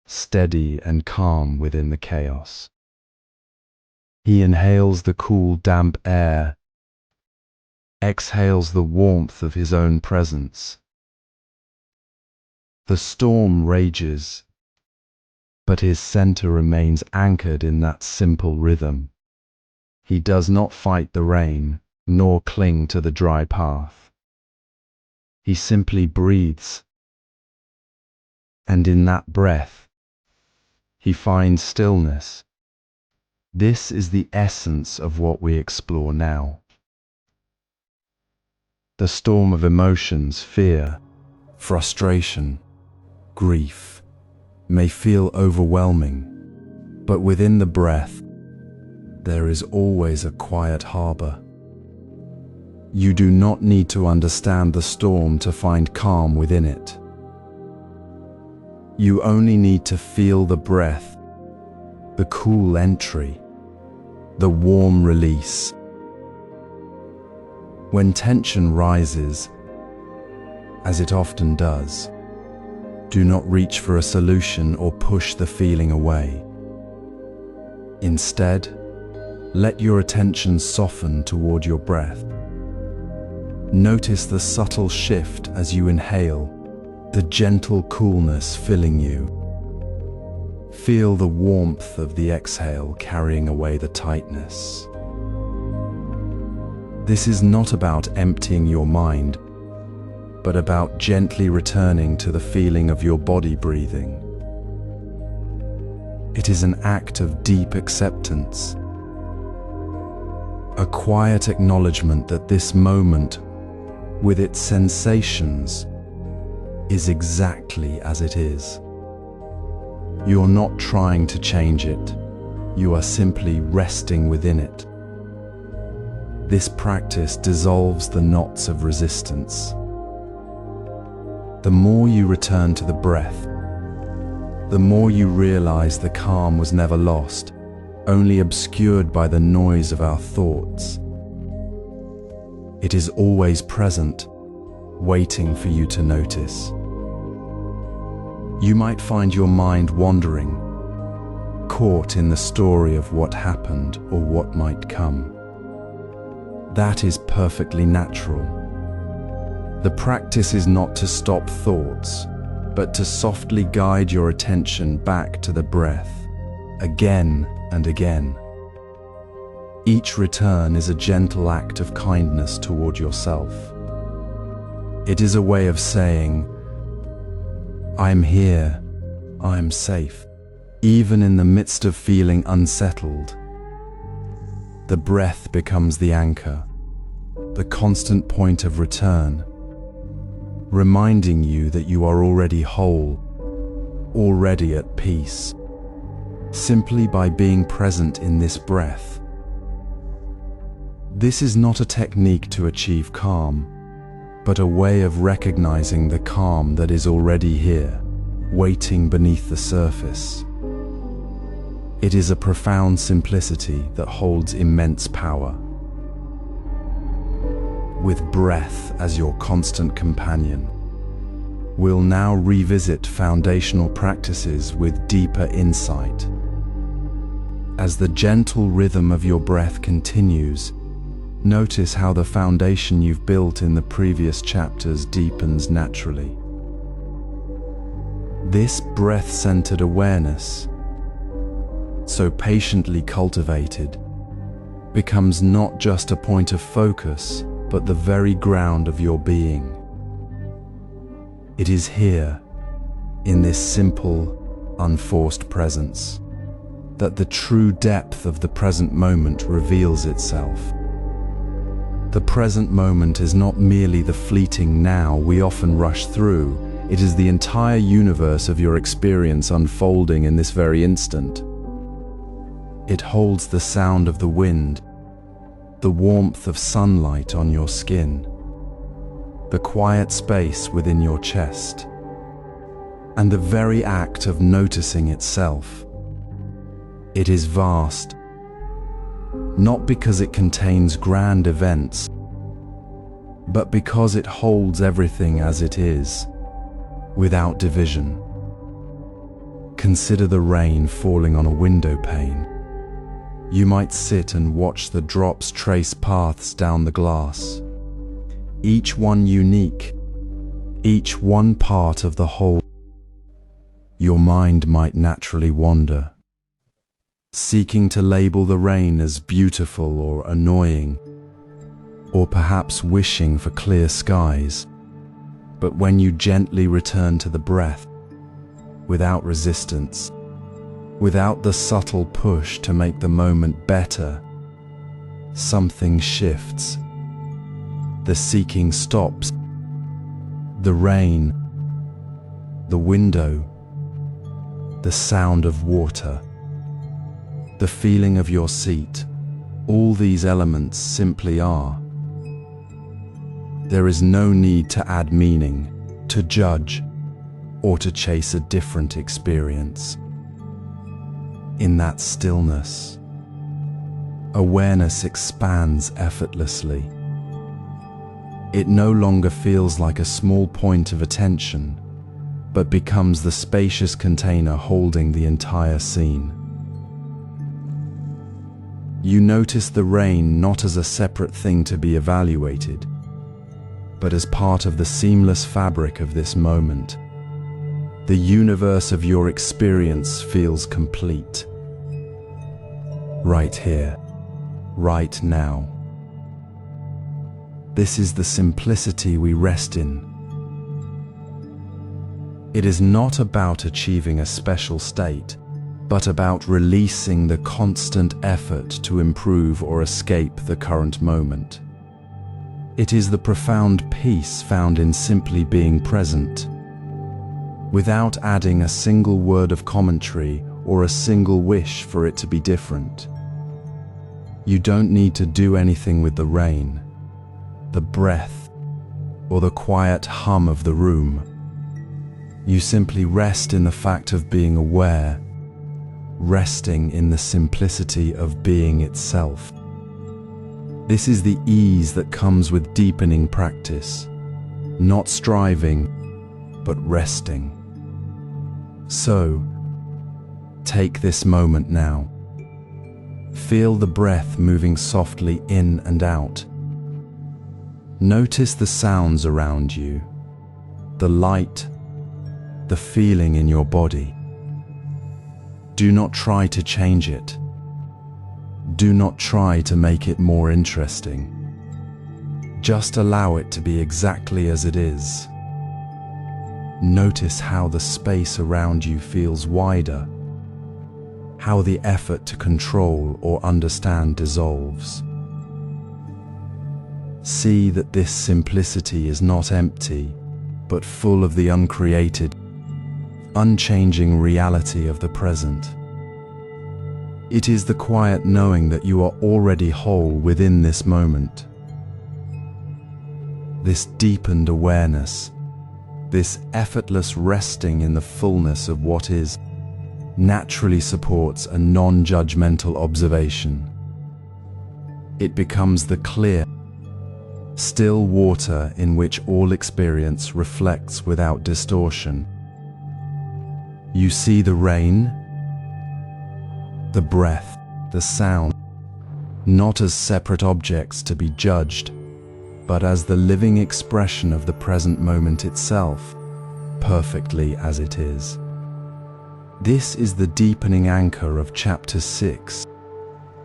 steady and calm within the chaos. He inhales the cool, damp air, exhales the warmth of his own presence. The storm rages, but his center remains anchored in that simple rhythm. He does not fight the rain, nor cling to the dry path. He simply breathes, and in that breath, he finds stillness. This is the essence of what we explore now. The storm of emotions, fear, frustration, grief, may feel overwhelming, but within the breath, there is always a quiet harbor. You do not need to understand the storm to find calm within it. You only need to feel the breath, the cool entry, the warm release. When tension rises, as it often does, do not reach for a solution or push the feeling away. Instead, let your attention soften toward your breath. Notice the subtle shift as you inhale, the gentle coolness filling you. Feel the warmth of the exhale carrying away the tightness. This is not about emptying your mind, but about gently returning to the feeling of your body breathing. It is an act of deep acceptance, a quiet acknowledgement that this moment, with its sensations, is exactly as it is. You're not trying to change it, you are simply resting within it. This practice dissolves the knots of resistance. The more you return to the breath, the more you realize the calm was never lost, only obscured by the noise of our thoughts. It is always present, waiting for you to notice. You might find your mind wandering, caught in the story of what happened or what might come. That is perfectly natural. The practice is not to stop thoughts, but to softly guide your attention back to the breath, again and again. Each return is a gentle act of kindness toward yourself. It is a way of saying, I'm here, I'm safe, even in the midst of feeling unsettled. The breath becomes the anchor, the constant point of return, reminding you that you are already whole, already at peace, simply by being present in this breath. This is not a technique to achieve calm, but a way of recognizing the calm that is already here, waiting beneath the surface. It is a profound simplicity that holds immense power. With breath as your constant companion, we'll now revisit foundational practices with deeper insight. As the gentle rhythm of your breath continues, notice how the foundation you've built in the previous chapters deepens naturally. This breath-centered awareness, so patiently cultivated, becomes not just a point of focus, but the very ground of your being. It is here, in this simple, unforced presence, that the true depth of the present moment reveals itself. The present moment is not merely the fleeting now we often rush through, it is the entire universe of your experience unfolding in this very instant. It holds the sound of the wind, the warmth of sunlight on your skin, the quiet space within your chest, and the very act of noticing itself. It is vast, not because it contains grand events, but because it holds everything as it is, without division. Consider the rain falling on a window pane. You might sit and watch the drops trace paths down the glass, each one unique, each one part of the whole. Your mind might naturally wander, seeking to label the rain as beautiful or annoying, or perhaps wishing for clear skies. But when you gently return to the breath, without resistance, without the subtle push to make the moment better, something shifts. The seeking stops. The rain, the window, the sound of water, the feeling of your seat, all these elements simply are. There is no need to add meaning, to judge, or to chase a different experience. In that stillness, awareness expands effortlessly. It no longer feels like a small point of attention, but becomes the spacious container holding the entire scene. You notice the rain not as a separate thing to be evaluated, but as part of the seamless fabric of this moment. The universe of your experience feels complete. Right here, right now. This is the simplicity we rest in. It is not about achieving a special state, but about releasing the constant effort to improve or escape the current moment. It is the profound peace found in simply being present, without adding a single word of commentary or a single wish for it to be different. You don't need to do anything with the rain, the breath, or the quiet hum of the room. You simply rest in the fact of being aware, resting in the simplicity of being itself. This is the ease that comes with deepening practice, not striving, but resting. So, take this moment now. Feel the breath moving softly in and out. Notice the sounds around you, the light, the feeling in your body. Do not try to change it. Do not try to make it more interesting. Just allow it to be exactly as it is. Notice how the space around you feels wider, how the effort to control or understand dissolves. See that this simplicity is not empty, but full of the uncreated, unchanging reality of the present. It is the quiet knowing that you are already whole within this moment. This deepened awareness, this effortless resting in the fullness of what is, naturally supports a non-judgmental observation. It becomes the clear, still water in which all experience reflects without distortion. You see the rain, the breath, the sound, not as separate objects to be judged, but as the living expression of the present moment itself, perfectly as it is. This is the deepening anchor of Chapter 6,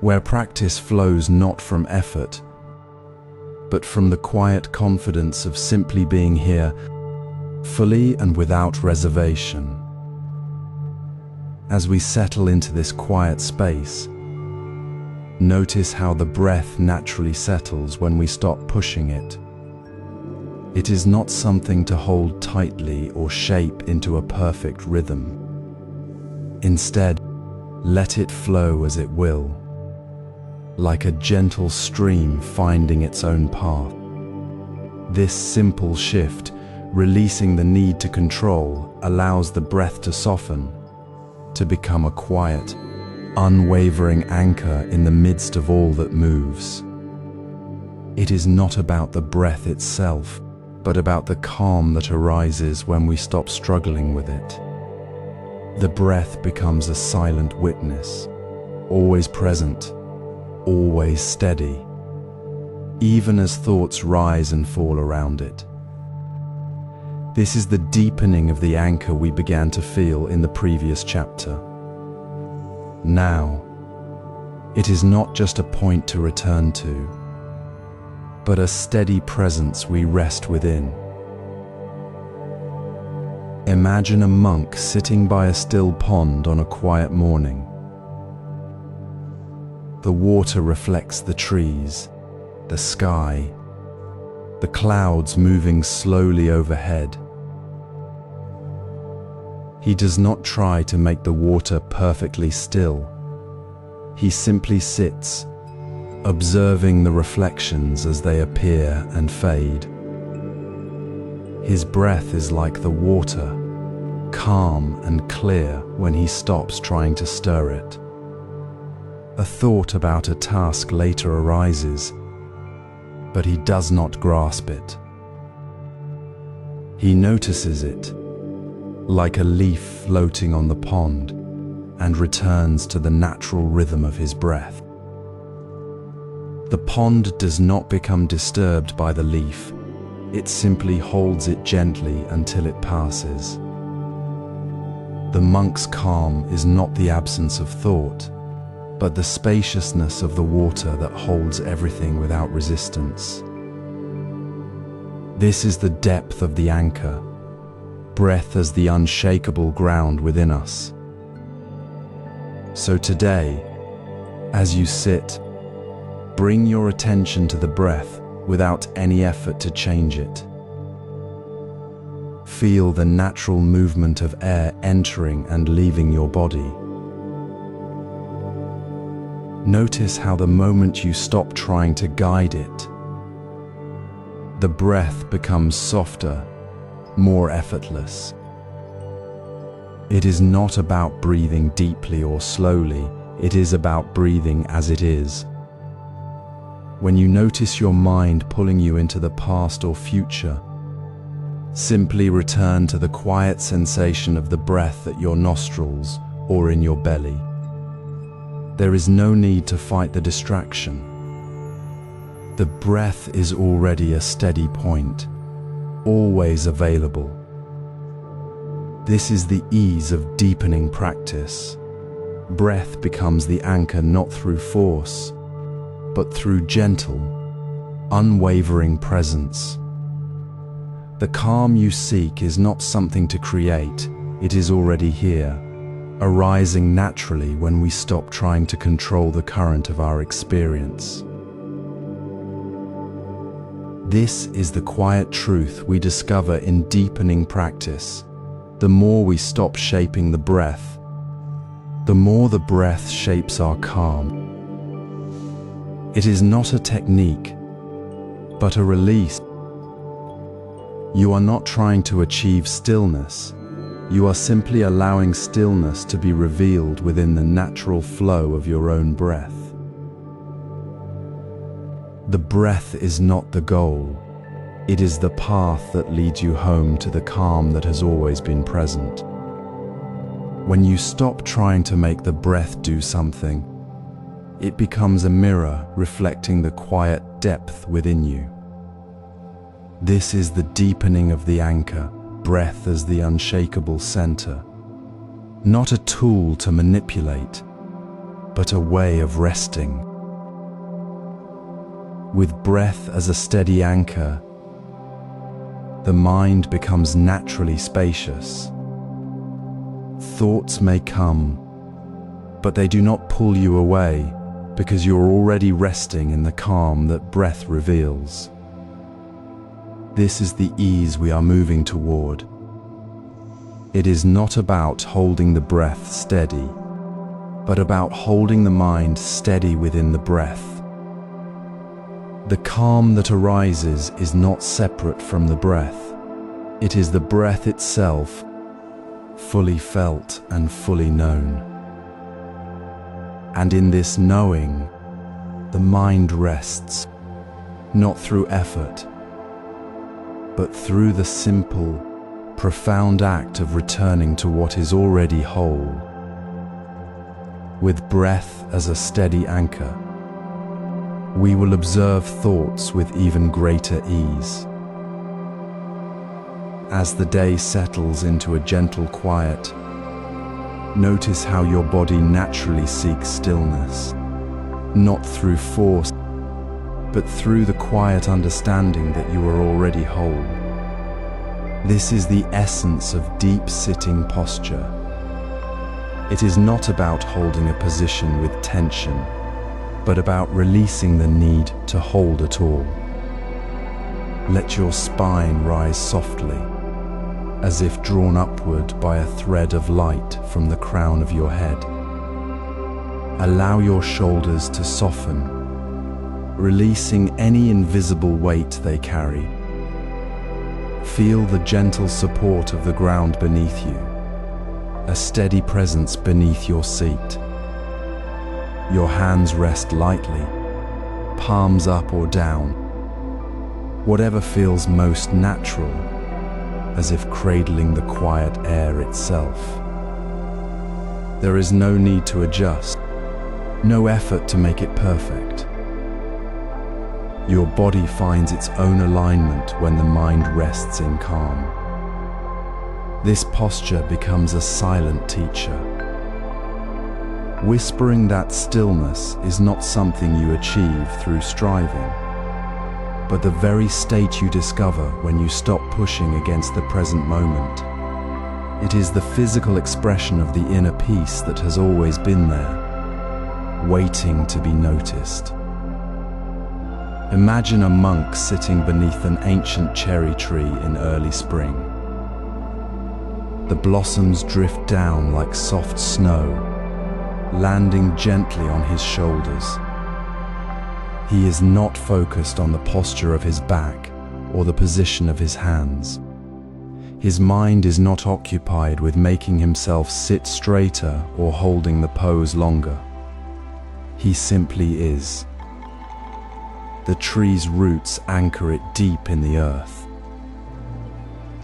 where practice flows not from effort, but from the quiet confidence of simply being here, fully and without reservation. As we settle into this quiet space, notice how the breath naturally settles when we stop pushing it. It is not something to hold tightly or shape into a perfect rhythm. Instead, let it flow as it will, like a gentle stream finding its own path. This simple shift, releasing the need to control, allows the breath to soften, to become a quiet, unwavering anchor in the midst of all that moves. It is not about the breath itself, but about the calm that arises when we stop struggling with it. The breath becomes a silent witness, always present, always steady, even as thoughts rise and fall around it. This is the deepening of the anchor we began to feel in the previous chapter. Now, it is not just a point to return to, but a steady presence we rest within. Imagine a monk sitting by a still pond on a quiet morning. The water reflects the trees, the sky, the clouds moving slowly overhead. He does not try to make the water perfectly still. He simply sits, observing the reflections as they appear and fade. His breath is like the water, calm and clear when he stops trying to stir it. A thought about a task later arises, but he does not grasp it. He notices it, like a leaf floating on the pond, and returns to the natural rhythm of his breath. The pond does not become disturbed by the leaf. It simply holds it gently until it passes. The monk's calm is not the absence of thought, but the spaciousness of the water that holds everything without resistance. This is the depth of the anchor, breath as the unshakable ground within us. So today, as you sit, bring your attention to the breath without any effort to change it. Feel the natural movement of air entering and leaving your body. Notice how the moment you stop trying to guide it, the breath becomes softer, more effortless. It is not about breathing deeply or slowly, it is about breathing as it is. When you notice your mind pulling you into the past or future, simply return to the quiet sensation of the breath at your nostrils or in your belly. There is no need to fight the distraction. The breath is already a steady point, always available. This is the ease of deepening practice. Breath becomes the anchor not through force, but through gentle, unwavering presence. The calm you seek is not something to create, it is already here, arising naturally when we stop trying to control the current of our experience. This is the quiet truth we discover in deepening practice. The more we stop shaping the breath, the more the breath shapes our calm. It is not a technique, but a release. You are not trying to achieve stillness. You are simply allowing stillness to be revealed within the natural flow of your own breath. The breath is not the goal. It is the path that leads you home to the calm that has always been present. When you stop trying to make the breath do something, it becomes a mirror reflecting the quiet depth within you. This is the deepening of the anchor, breath as the unshakable center. Not a tool to manipulate, but a way of resting. With breath as a steady anchor, the mind becomes naturally spacious. Thoughts may come, but they do not pull you away because you're already resting in the calm that breath reveals. This is the ease we are moving toward. It is not about holding the breath steady, but about holding the mind steady within the breath. The calm that arises is not separate from the breath. It is the breath itself, fully felt and fully known. And in this knowing, the mind rests, not through effort, but through the simple, profound act of returning to what is already whole. With breath as a steady anchor, we will observe thoughts with even greater ease. As the day settles into a gentle quiet, notice how your body naturally seeks stillness, not through force, but through the quiet understanding that you are already whole. This is the essence of deep sitting posture. It is not about holding a position with tension, but about releasing the need to hold at all. Let your spine rise softly, as if drawn upward by a thread of light from the crown of your head. Allow your shoulders to soften, releasing any invisible weight they carry. Feel the gentle support of the ground beneath you, a steady presence beneath your seat. Your hands rest lightly, palms up or down, whatever feels most natural, as if cradling the quiet air itself. There is no need to adjust, no effort to make it perfect. Your body finds its own alignment when the mind rests in calm. This posture becomes a silent teacher. Whispering that stillness is not something you achieve through striving, but the very state you discover when you stop pushing against the present moment. It is the physical expression of the inner peace that has always been there, waiting to be noticed. Imagine a monk sitting beneath an ancient cherry tree in early spring. The blossoms drift down like soft snow, landing gently on his shoulders. He is not focused on the posture of his back or the position of his hands. His mind is not occupied with making himself sit straighter or holding the pose longer. He simply is. The tree's roots anchor it deep in the earth.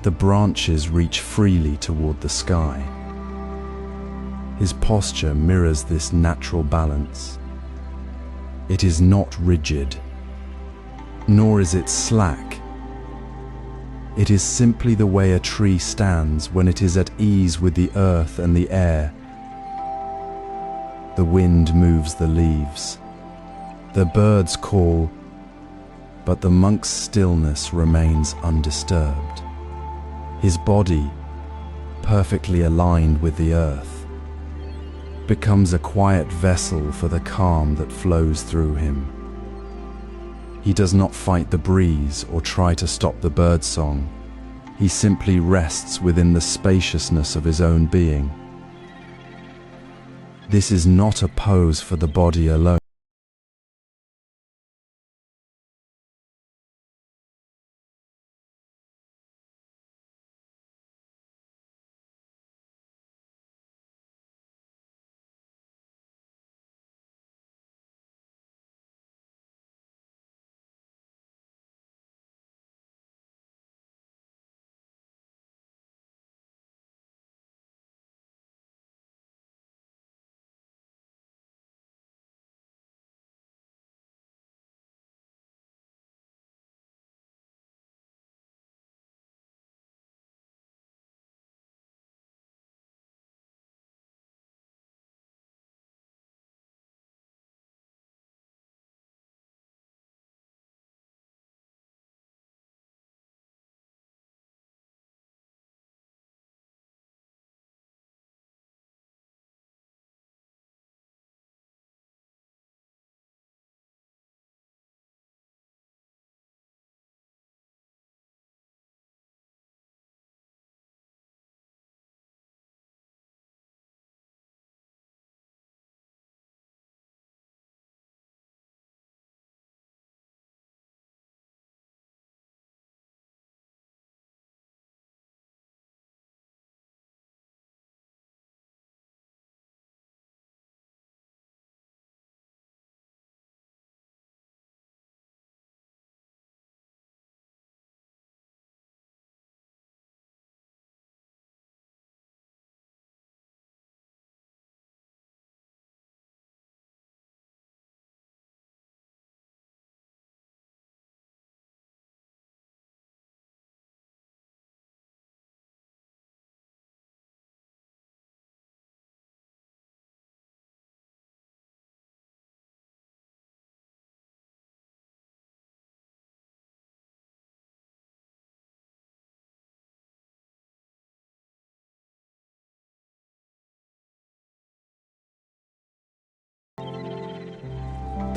The branches reach freely toward the sky. His posture mirrors this natural balance. It is not rigid, nor is it slack. It is simply the way a tree stands when it is at ease with the earth and the air. The wind moves the leaves. The birds call, but the monk's stillness remains undisturbed. His body, perfectly aligned with the earth, becomes a quiet vessel for the calm that flows through him. He does not fight the breeze or try to stop the birdsong. He simply rests within the spaciousness of his own being. This is not a pose for the body alone.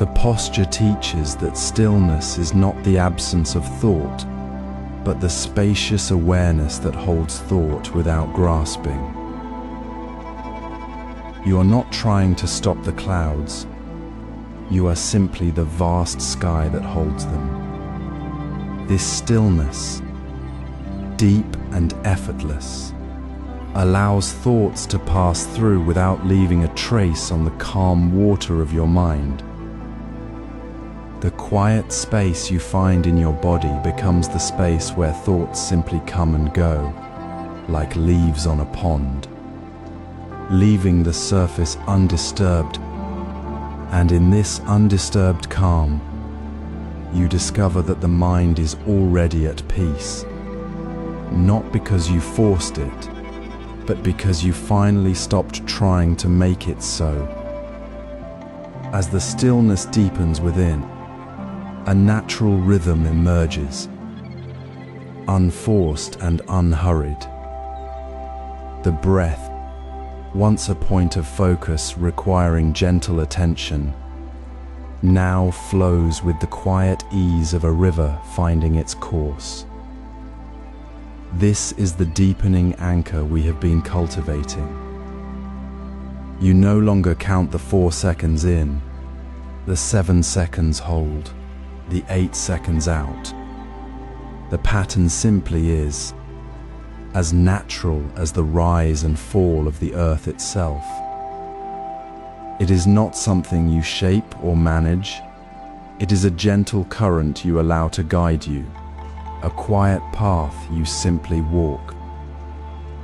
The posture teaches that stillness is not the absence of thought, but the spacious awareness that holds thought without grasping. You are not trying to stop the clouds. You are simply the vast sky that holds them. This stillness, deep and effortless, allows thoughts to pass through without leaving a trace on the calm water of your mind. The quiet space you find in your body becomes the space where thoughts simply come and go, like leaves on a pond, leaving the surface undisturbed. And in this undisturbed calm, you discover that the mind is already at peace, not because you forced it, but because you finally stopped trying to make it so. As the stillness deepens within, a natural rhythm emerges, unforced and unhurried. The breath, once a point of focus requiring gentle attention, now flows with the quiet ease of a river finding its course. This is the deepening anchor we have been cultivating. You no longer count the 4 seconds in, the 7 seconds hold, the 8 seconds out. The pattern simply is as natural as the rise and fall of the earth itself. It is not something you shape or manage. It is a gentle current you allow to guide you, a quiet path you simply walk.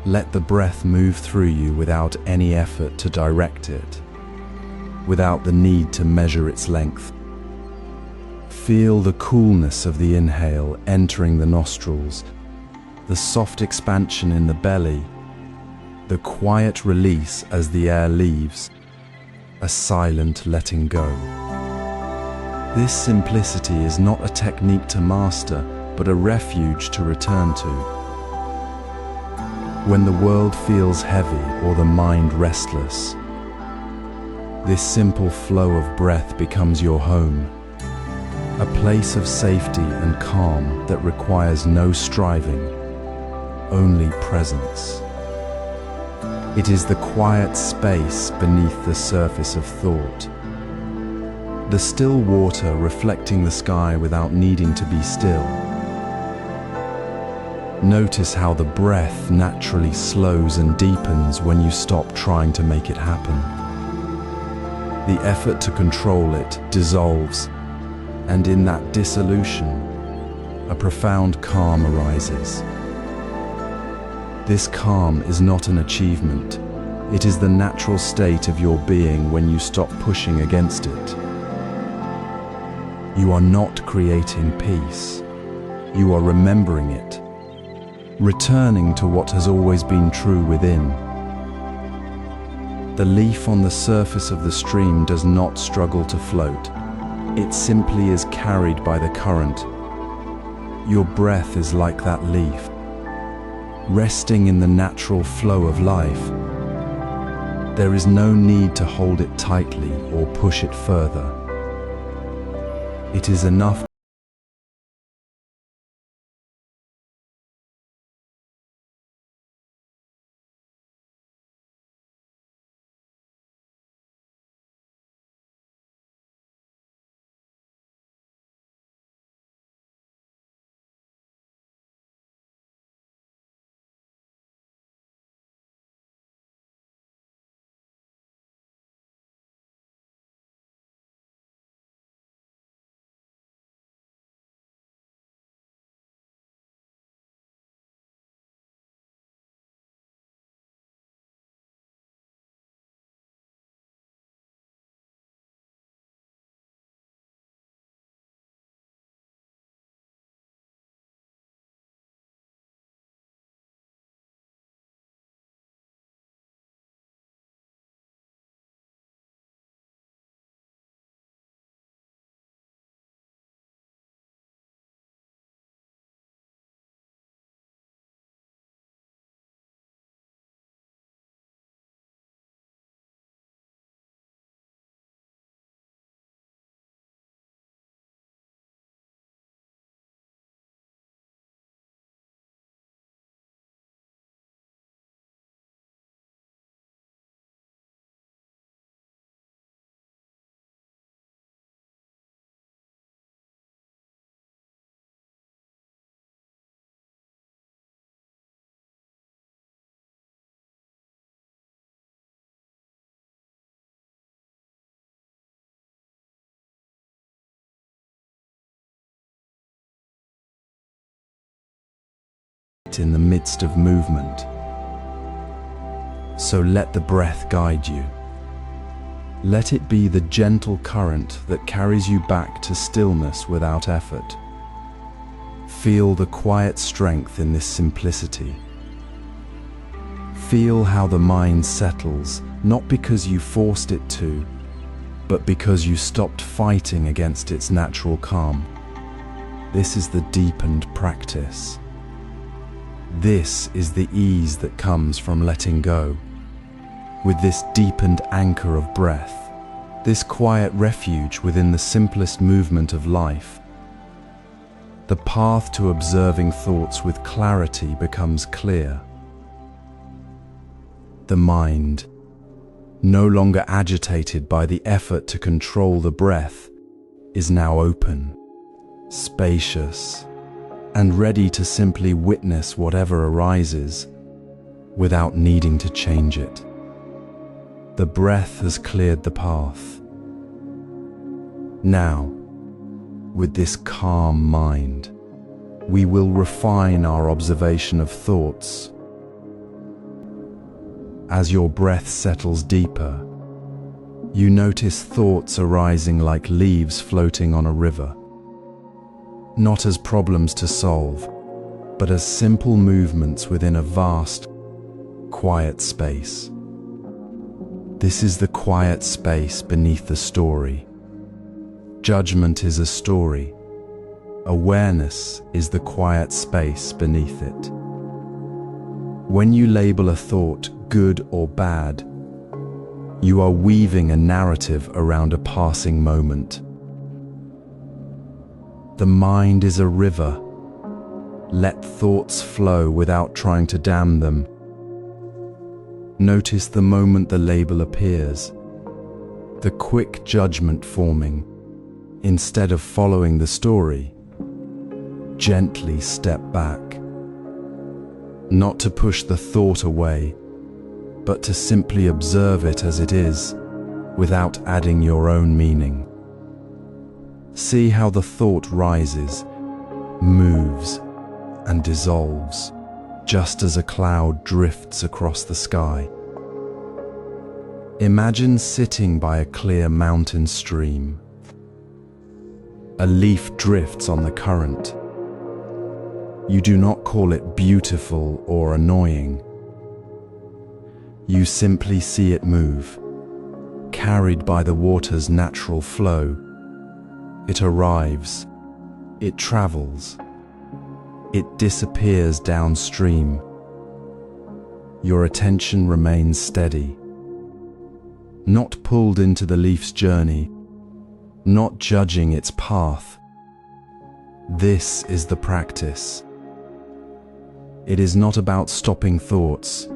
Let the breath move through you without any effort to direct it, without the need to measure its length. Feel the coolness of the inhale entering the nostrils, the soft expansion in the belly, the quiet release as the air leaves, a silent letting go. This simplicity is not a technique to master, but a refuge to return to. When the world feels heavy or the mind restless, this simple flow of breath becomes your home, a place of safety and calm that requires no striving, only presence. It is the quiet space beneath the surface of thought, the still water reflecting the sky without needing to be still. Notice how the breath naturally slows and deepens when you stop trying to make it happen. The effort to control it dissolves, and in that dissolution, a profound calm arises. This calm is not an achievement. It is the natural state of your being when you stop pushing against it. You are not creating peace. You are remembering it, returning to what has always been true within. The leaf on the surface of the stream does not struggle to float. It simply is carried by the current. Your breath is like that leaf, resting in the natural flow of life. There is no need to hold it tightly or push it further. It is enough in the midst of movement. So let the breath guide you. Let it be the gentle current that carries you back to stillness without effort. Feel the quiet strength in this simplicity. Feel how the mind settles, not because you forced it to, but because you stopped fighting against its natural calm. This is the deepened practice. This is the ease that comes from letting go. With this deepened anchor of breath, this quiet refuge within the simplest movement of life, the path to observing thoughts with clarity becomes clear. The mind, no longer agitated by the effort to control the breath, is now open, spacious, and ready to simply witness whatever arises without needing to change it. The breath has cleared the path. Now, with this calm mind, we will refine our observation of thoughts. As your breath settles deeper, you notice thoughts arising like leaves floating on a river. Not as problems to solve, but as simple movements within a vast, quiet space. This is the quiet space beneath the story. Judgment is a story. Awareness is the quiet space beneath it. When you label a thought good or bad, you are weaving a narrative around a passing moment. The mind is a river. Let thoughts flow without trying to dam them. Notice the moment the label appears, the quick judgment forming. Instead of following the story, gently step back. Not to push the thought away, but to simply observe it as it is, without adding your own meaning. See how the thought rises, moves, and dissolves, just as a cloud drifts across the sky. Imagine sitting by a clear mountain stream. A leaf drifts on the current. You do not call it beautiful or annoying. You simply see it move, carried by the water's natural flow. It arrives, it travels, it disappears downstream. Your attention remains steady, not pulled into the leaf's journey, not judging its path. This is the practice. It is not about stopping thoughts,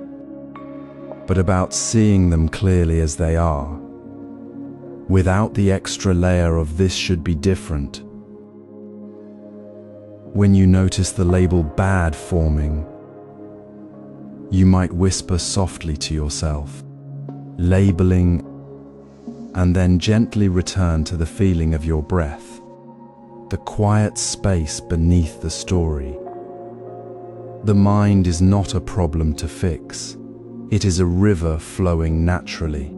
but about seeing them clearly as they are, without the extra layer of "this should be different." When you notice the label bad forming, you might whisper softly to yourself, labeling, and then gently return to the feeling of your breath, the quiet space beneath the story. The mind is not a problem to fix. It is a river flowing naturally.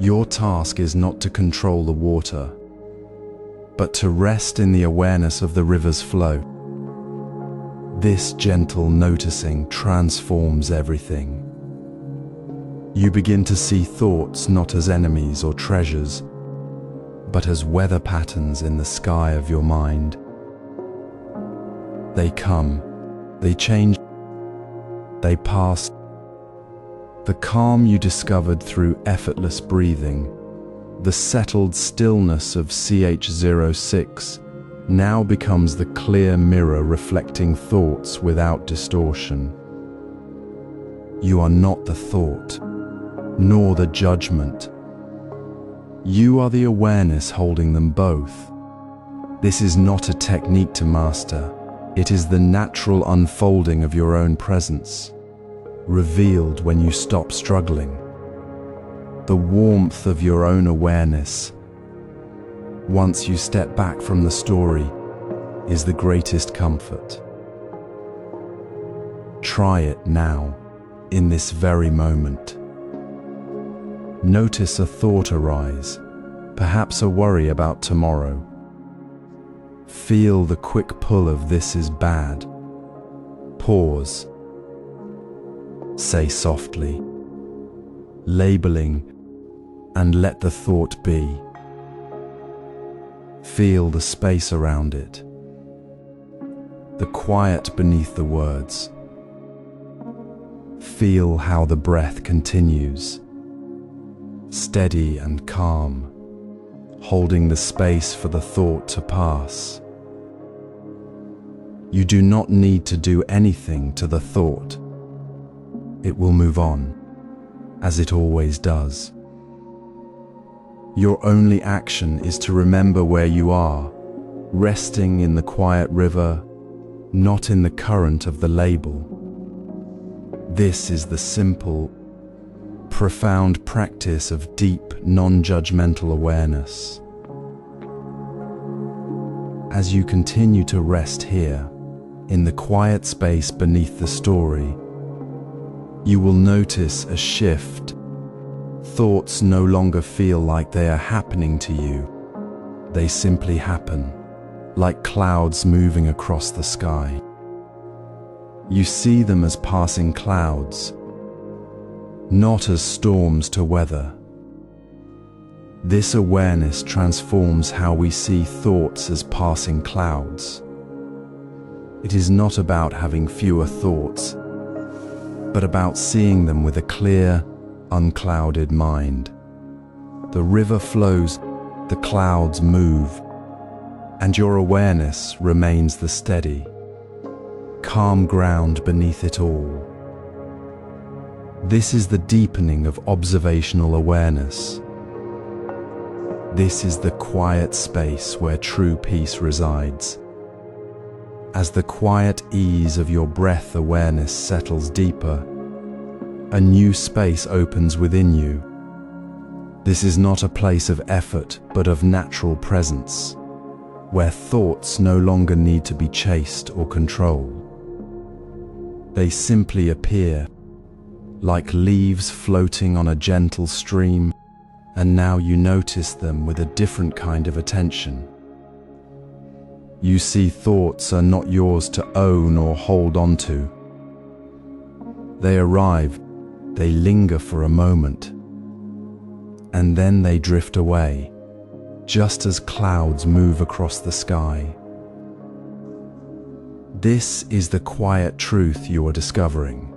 Your task is not to control the water, but to rest in the awareness of the river's flow. This gentle noticing transforms everything. You begin to see thoughts not as enemies or treasures, but as weather patterns in the sky of your mind. They come, they change, they pass. The calm you discovered through effortless breathing, the settled stillness of CH06, now becomes the clear mirror reflecting thoughts without distortion. You are not the thought, nor the judgment. You are the awareness holding them both. This is not a technique to master. It is the natural unfolding of your own presence, revealed when you stop struggling. The warmth of your own awareness, once you step back from the story, is the greatest comfort. Try it now, in this very moment. Notice a thought arise, perhaps a worry about tomorrow. Feel the quick pull of "this is bad." Pause. Say softly, labeling, and let the thought be. Feel the space around it, the quiet beneath the words. Feel how the breath continues, steady and calm, holding the space for the thought to pass. You do not need to do anything to the thought. It will move on, as it always does. Your only action is to remember where you are, resting in the quiet river, not in the current of the label. This is the simple, profound practice of deep, non-judgmental awareness. As you continue to rest here, in the quiet space beneath the story, you will notice a shift. Thoughts no longer feel like they are happening to you. They simply happen, like clouds moving across the sky. You see them as passing clouds, not as storms to weather. This awareness transforms how we see thoughts as passing clouds. It is not about having fewer thoughts, but about seeing them with a clear, unclouded mind. The river flows, the clouds move, and your awareness remains the steady, calm ground beneath it all. This is the deepening of observational awareness. This is the quiet space where true peace resides. As the quiet ease of your breath awareness settles deeper, a new space opens within you. This is not a place of effort, but of natural presence, where thoughts no longer need to be chased or controlled. They simply appear, like leaves floating on a gentle stream, and now you notice them with a different kind of attention. You see thoughts are not yours to own or hold on to. They arrive, they linger for a moment, and then they drift away, just as clouds move across the sky. This is the quiet truth you are discovering.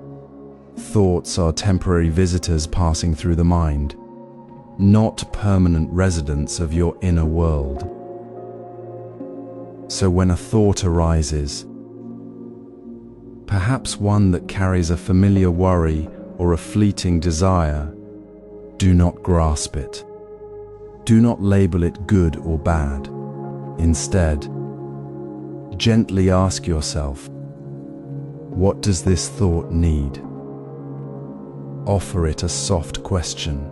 Thoughts are temporary visitors passing through the mind, not permanent residents of your inner world. So when a thought arises, perhaps one that carries a familiar worry or a fleeting desire, do not grasp it. Do not label it good or bad. Instead, gently ask yourself, what does this thought need? Offer it a soft question,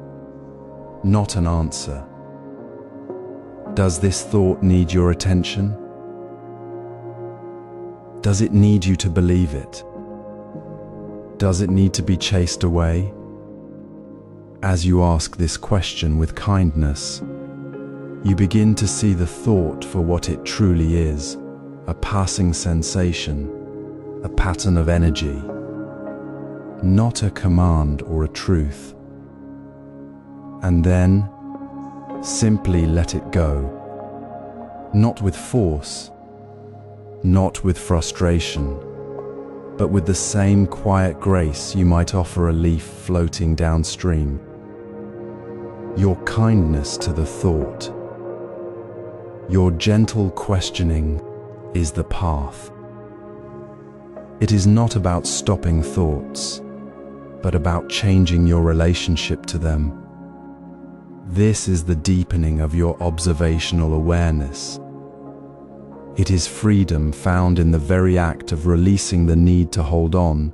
not an answer. Does this thought need your attention? Does it need you to believe it? Does it need to be chased away? As you ask this question with kindness, you begin to see the thought for what it truly is, a passing sensation, a pattern of energy, not a command or a truth. And then, simply let it go, not with force, not with frustration, but with the same quiet grace you might offer a leaf floating downstream. Your kindness to the thought, your gentle questioning is the path. It is not about stopping thoughts, but about changing your relationship to them. This is the deepening of your observational awareness. It is freedom found in the very act of releasing the need to hold on.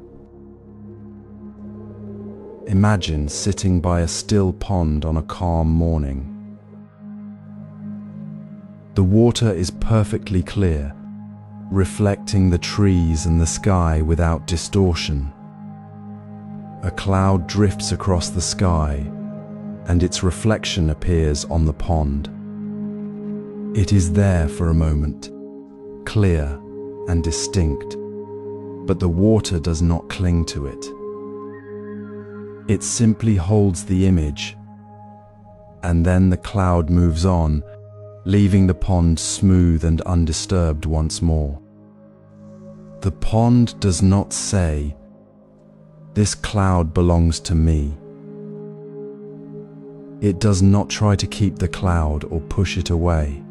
Imagine sitting by a still pond on a calm morning. The water is perfectly clear, reflecting the trees and the sky without distortion. A cloud drifts across the sky, and its reflection appears on the pond. It is there for a moment, clear and distinct, but the water does not cling to it. It simply holds the image, and then the cloud moves on, leaving the pond smooth and undisturbed once more. The pond does not say, "This cloud belongs to me." It does not try to keep the cloud or push it away.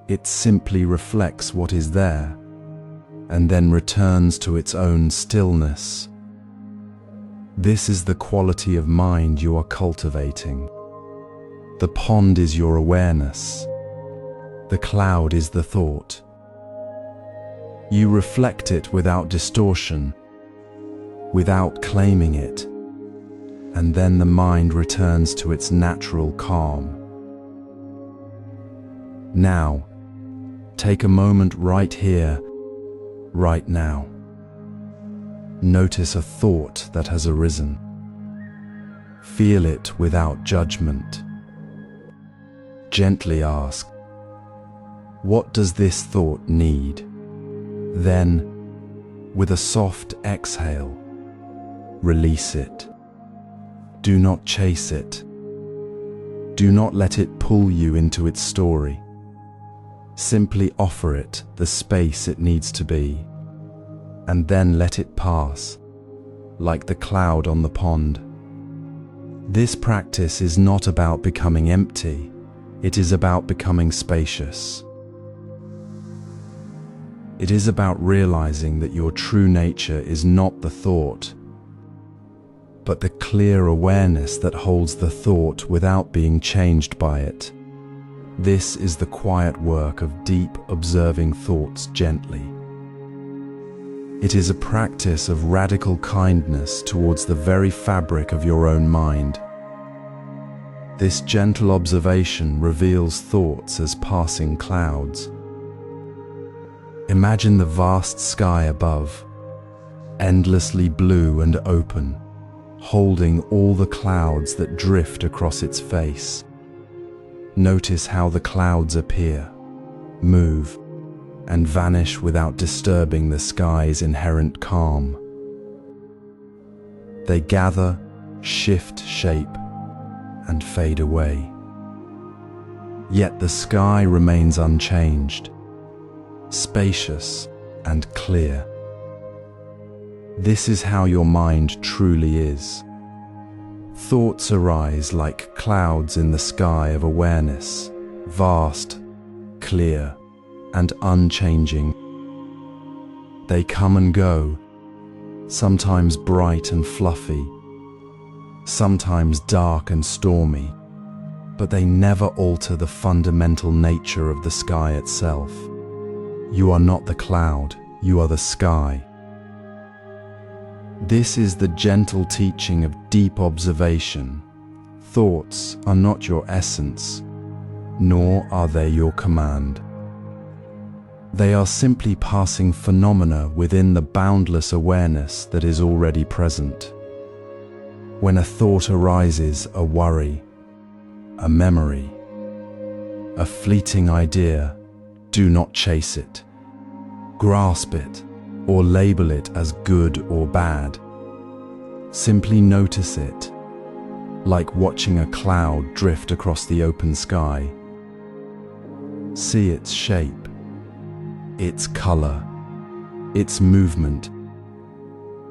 It simply reflects what is there, and then returns to its own stillness. This is the quality of mind you are cultivating. The pond is your awareness. The cloud is the thought. You reflect it without distortion, without claiming it, and then the mind returns to its natural calm. Now, take a moment right here, right now. Notice a thought that has arisen. Feel it without judgment. Gently ask, "What does this thought need?" Then, with a soft exhale, release it. Do not chase it. Do not let it pull you into its story. Simply offer it the space it needs to be, and then let it pass, like the cloud on the pond. This practice is not about becoming empty, it is about becoming spacious. It is about realizing that your true nature is not the thought, but the clear awareness that holds the thought without being changed by it. This is the quiet work of deep observing thoughts gently. It is a practice of radical kindness towards the very fabric of your own mind. This gentle observation reveals thoughts as passing clouds. Imagine the vast sky above, endlessly blue and open, holding all the clouds that drift across its face. Notice how the clouds appear, move, and vanish without disturbing the sky's inherent calm. They gather, shift shape, and fade away. Yet the sky remains unchanged, spacious and clear. This is how your mind truly is. Thoughts arise like clouds in the sky of awareness, vast, clear, and unchanging. They come and go, sometimes bright and fluffy, sometimes dark and stormy, but they never alter the fundamental nature of the sky itself. You are not the cloud, you are the sky. This is the gentle teaching of deep observation. Thoughts are not your essence, nor are they your command. They are simply passing phenomena within the boundless awareness that is already present. When a thought arises, a worry, a memory, a fleeting idea, do not chase it, grasp it, or label it as good or bad. Simply notice it, like watching a cloud drift across the open sky. See its shape, its color, its movement,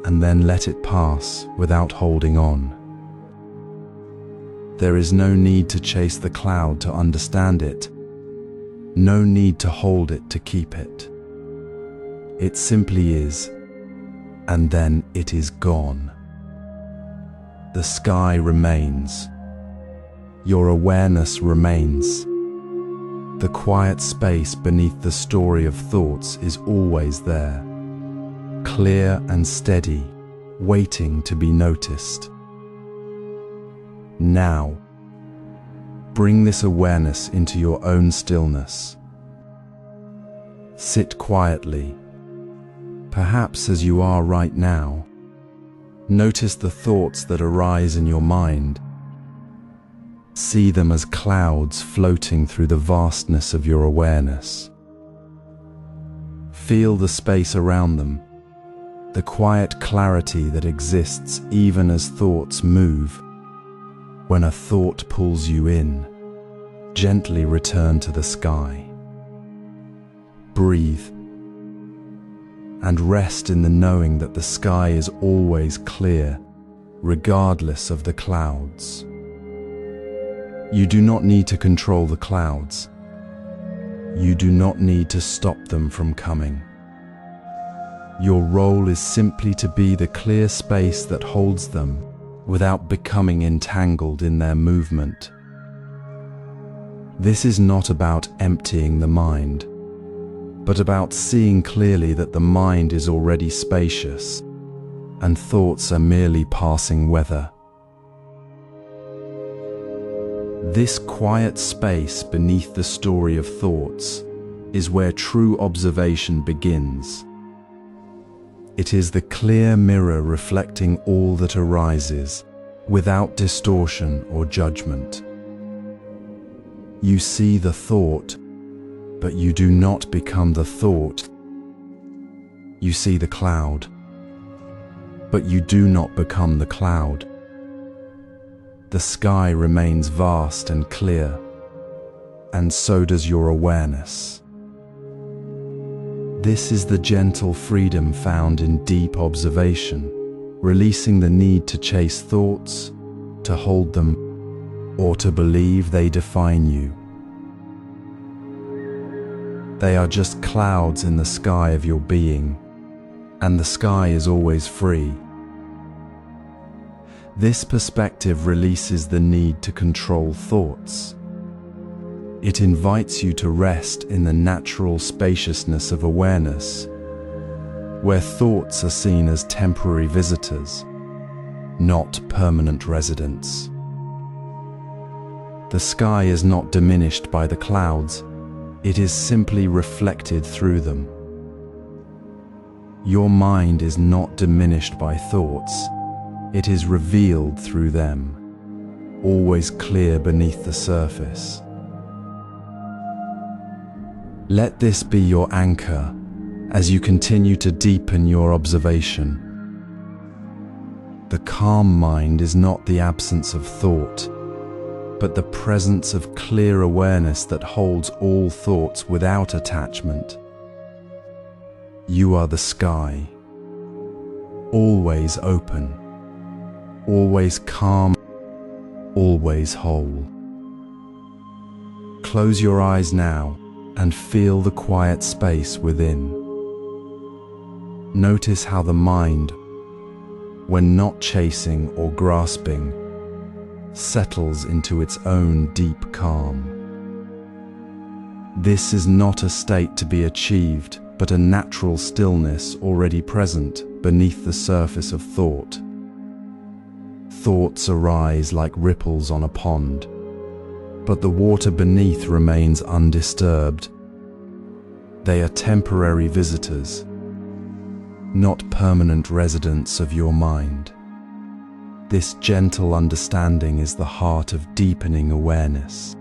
and then let it pass without holding on. There is no need to chase the cloud to understand it, no need to hold it to keep it. It simply is, and then it is gone. The sky remains. Your awareness remains. The quiet space beneath the story of thoughts is always there, clear and steady, waiting to be noticed. Now, bring this awareness into your own stillness. Sit quietly, perhaps as you are right now. Notice the thoughts that arise in your mind. See them as clouds floating through the vastness of your awareness. Feel the space around them, the quiet clarity that exists even as thoughts move. When a thought pulls you in, gently return to the sky. Breathe and rest in the knowing that the sky is always clear, regardless of the clouds. You do not need to control the clouds. You do not need to stop them from coming. Your role is simply to be the clear space that holds them without becoming entangled in their movement. This is not about emptying the mind, but about seeing clearly that the mind is already spacious and thoughts are merely passing weather. This quiet space beneath the story of thoughts is where true observation begins. It is the clear mirror reflecting all that arises, without distortion or judgment. You see the thought, but you do not become the thought. You see the cloud, but you do not become the cloud. The sky remains vast and clear, and so does your awareness. This is the gentle freedom found in deep observation, releasing the need to chase thoughts, to hold them, or to believe they define you. They are just clouds in the sky of your being, and the sky is always free. This perspective releases the need to control thoughts. It invites you to rest in the natural spaciousness of awareness, where thoughts are seen as temporary visitors, not permanent residents. The sky is not diminished by the clouds, it is simply reflected through them. Your mind is not diminished by thoughts, it is revealed through them, always clear beneath the surface. Let this be your anchor as you continue to deepen your observation. The calm mind is not the absence of thought, but the presence of clear awareness that holds all thoughts without attachment. You are the sky, always open, always calm, always whole. Close your eyes now and feel the quiet space within. Notice how the mind, when not chasing or grasping, settles into its own deep calm. This is not a state to be achieved, but a natural stillness already present beneath the surface of thought. Thoughts arise like ripples on a pond, but the water beneath remains undisturbed. They are temporary visitors, not permanent residents of your mind. This gentle understanding is the heart of deepening awareness.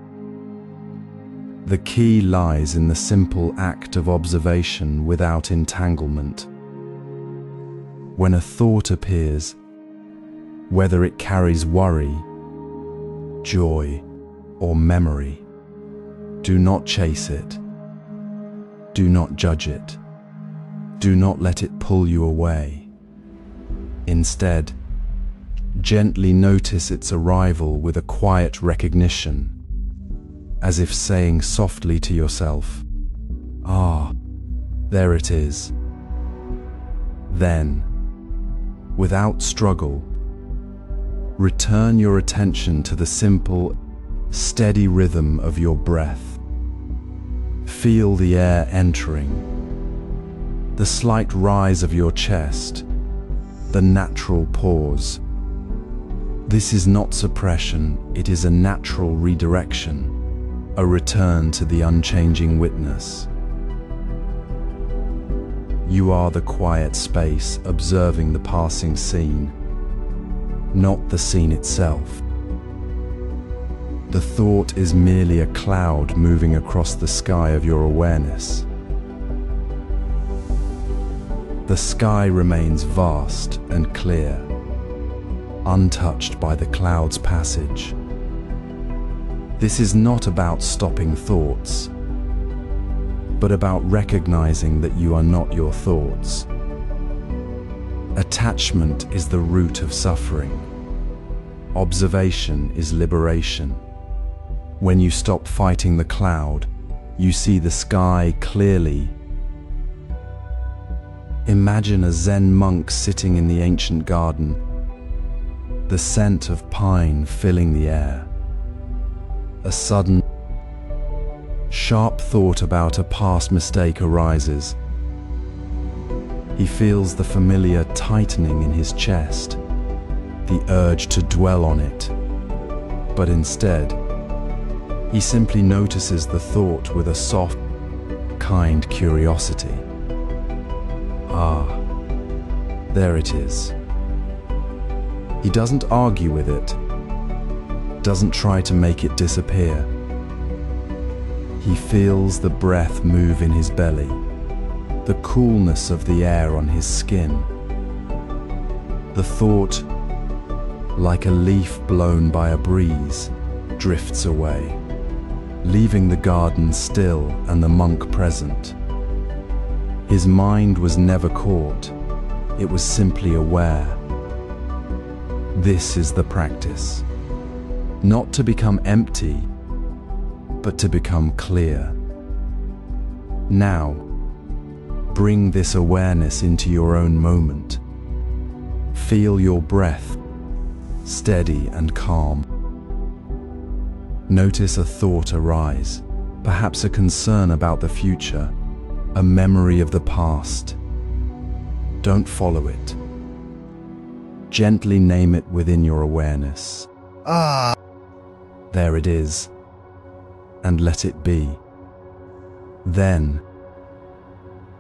The key lies in the simple act of observation without entanglement. When a thought appears, whether it carries worry, joy, or memory, do not chase it. Do not judge it. Do not let it pull you away. Instead, gently notice its arrival with a quiet recognition, as if saying softly to yourself, "Ah, there it is." Then, without struggle, return your attention to the simple, steady rhythm of your breath. Feel the air entering, the slight rise of your chest, the natural pause. This is not suppression, it is a natural redirection, a return to the unchanging witness. You are the quiet space observing the passing scene, not the scene itself. The thought is merely a cloud moving across the sky of your awareness. The sky remains vast and clear, untouched by the cloud's passage. This is not about stopping thoughts, but about recognizing that you are not your thoughts. Attachment is the root of suffering. Observation is liberation. When you stop fighting the cloud, you see the sky clearly. Imagine a Zen monk sitting in the ancient garden, the scent of pine filling the air. A sudden, sharp thought about a past mistake arises. He feels the familiar tightening in his chest, the urge to dwell on it. But instead, he simply notices the thought with a soft, kind curiosity. Ah, there it is. He doesn't argue with it, doesn't try to make it disappear. He feels the breath move in his belly, the coolness of the air on his skin. The thought, like a leaf blown by a breeze, drifts away, leaving the garden still and the monk present. His mind was never caught, it was simply aware. This is the practice. Not to become empty, but to become clear. Now, bring this awareness into your own moment. Feel your breath, steady and calm. Notice a thought arise, perhaps a concern about the future, a memory of the past. Don't follow it. Gently name it within your awareness. Ah, there it is. And let it be. Then,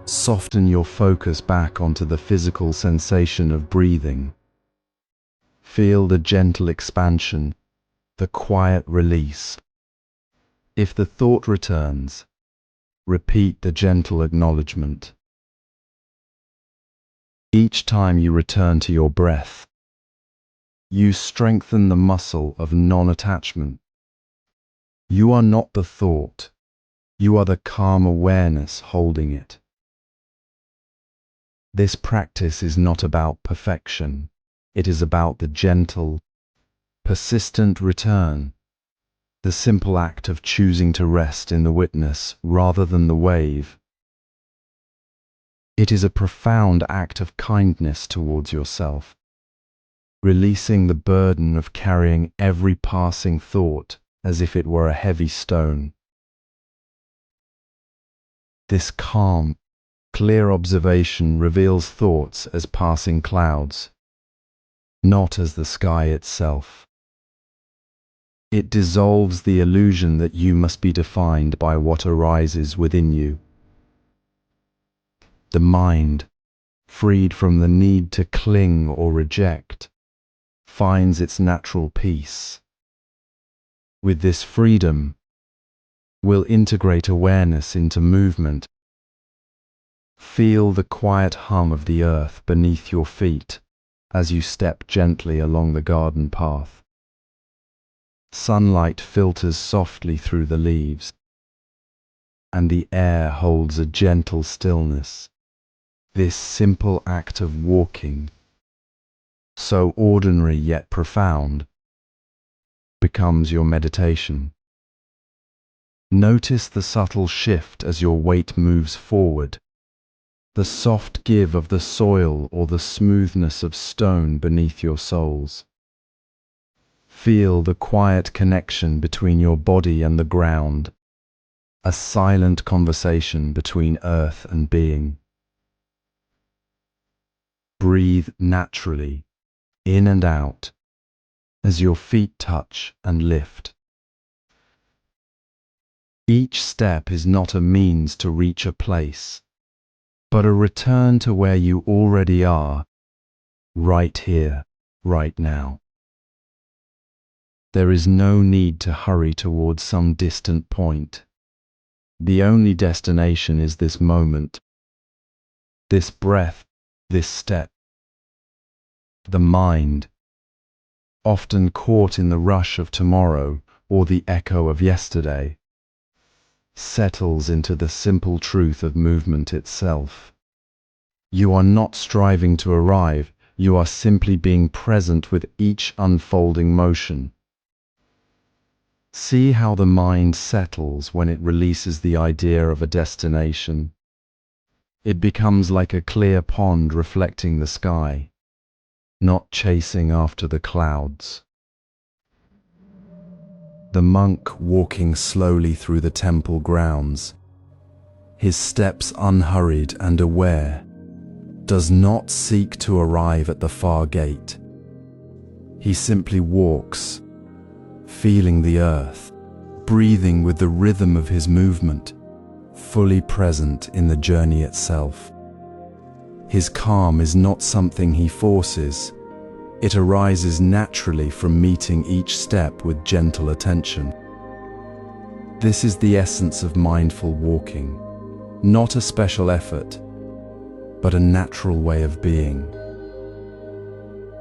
soften your focus back onto the physical sensation of breathing. Feel the gentle expansion, the quiet release. If the thought returns, repeat the gentle acknowledgement. Each time you return to your breath, you strengthen the muscle of non-attachment. You are not the thought, you are the calm awareness holding it. This practice is not about perfection, it is about the gentle, persistent return, the simple act of choosing to rest in the witness rather than the wave. It is a profound act of kindness towards yourself, releasing the burden of carrying every passing thought as if it were a heavy stone. This calm, clear observation reveals thoughts as passing clouds, not as the sky itself. It dissolves the illusion that you must be defined by what arises within you. The mind, freed from the need to cling or reject, finds its natural peace. With this freedom, we'll integrate awareness into movement. Feel the quiet hum of the earth beneath your feet as you step gently along the garden path. Sunlight filters softly through the leaves, and the air holds a gentle stillness. This simple act of walking, so ordinary yet profound, becomes your meditation. Notice the subtle shift as your weight moves forward, the soft give of the soil or the smoothness of stone beneath your soles. Feel the quiet connection between your body and the ground, a silent conversation between earth and being. Breathe naturally, in and out, as your feet touch and lift. Each step is not a means to reach a place, but a return to where you already are, right here, right now. There is no need to hurry towards some distant point. The only destination is this moment, this breath, this step. The mind, often caught in the rush of tomorrow or the echo of yesterday, settles into the simple truth of movement itself. You are not striving to arrive, you are simply being present with each unfolding motion. See how the mind settles when it releases the idea of a destination. It becomes like a clear pond reflecting the sky, not chasing after the clouds. The monk walking slowly through the temple grounds, his steps unhurried and aware, does not seek to arrive at the far gate. He simply walks, feeling the earth, breathing with the rhythm of his movement, fully present in the journey itself. His calm is not something he forces. It arises naturally from meeting each step with gentle attention. This is the essence of mindful walking, not a special effort, but a natural way of being.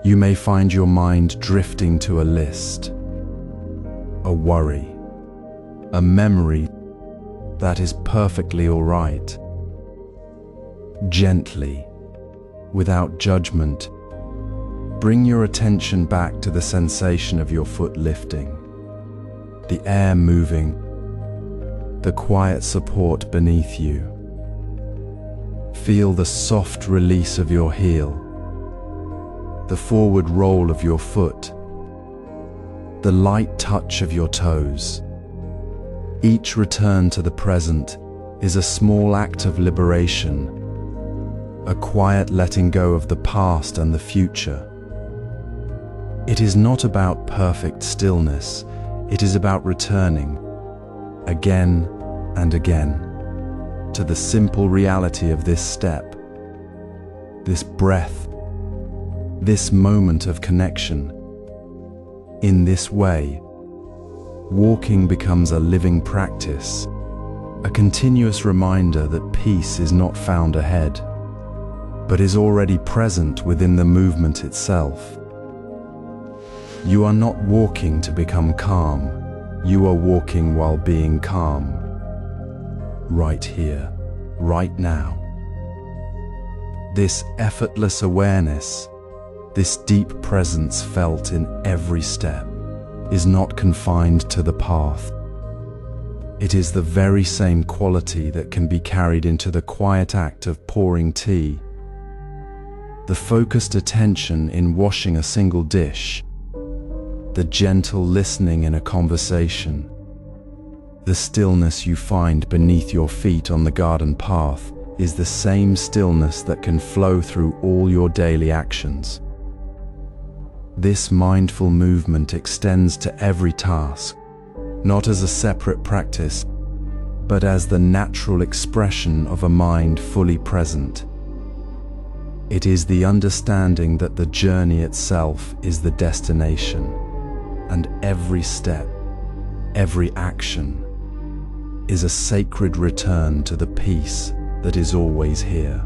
You may find your mind drifting to a list, a worry, a memory. That is perfectly all right. Gently, without judgment, bring your attention back to the sensation of your foot lifting, the air moving, the quiet support beneath you. Feel the soft release of your heel, the forward roll of your foot, the light touch of your toes. Each return to the present is a small act of liberation, a quiet letting go of the past and the future. It is not about perfect stillness, it is about returning, again and again, to the simple reality of this step, this breath, this moment of connection. In this way, walking becomes a living practice, a continuous reminder that peace is not found ahead, but is already present within the movement itself. You are not walking to become calm, you are walking while being calm. Right here, right now. This effortless awareness, this deep presence felt in every step, is not confined to the path. It is the very same quality that can be carried into the quiet act of pouring tea, the focused attention in washing a single dish, the gentle listening in a conversation, the stillness you find beneath your feet on the garden path is the same stillness that can flow through all your daily actions. This mindful movement extends to every task, not as a separate practice, but as the natural expression of a mind fully present. It is the understanding that the journey itself is the destination, and every step, every action, is a sacred return to the peace that is always here.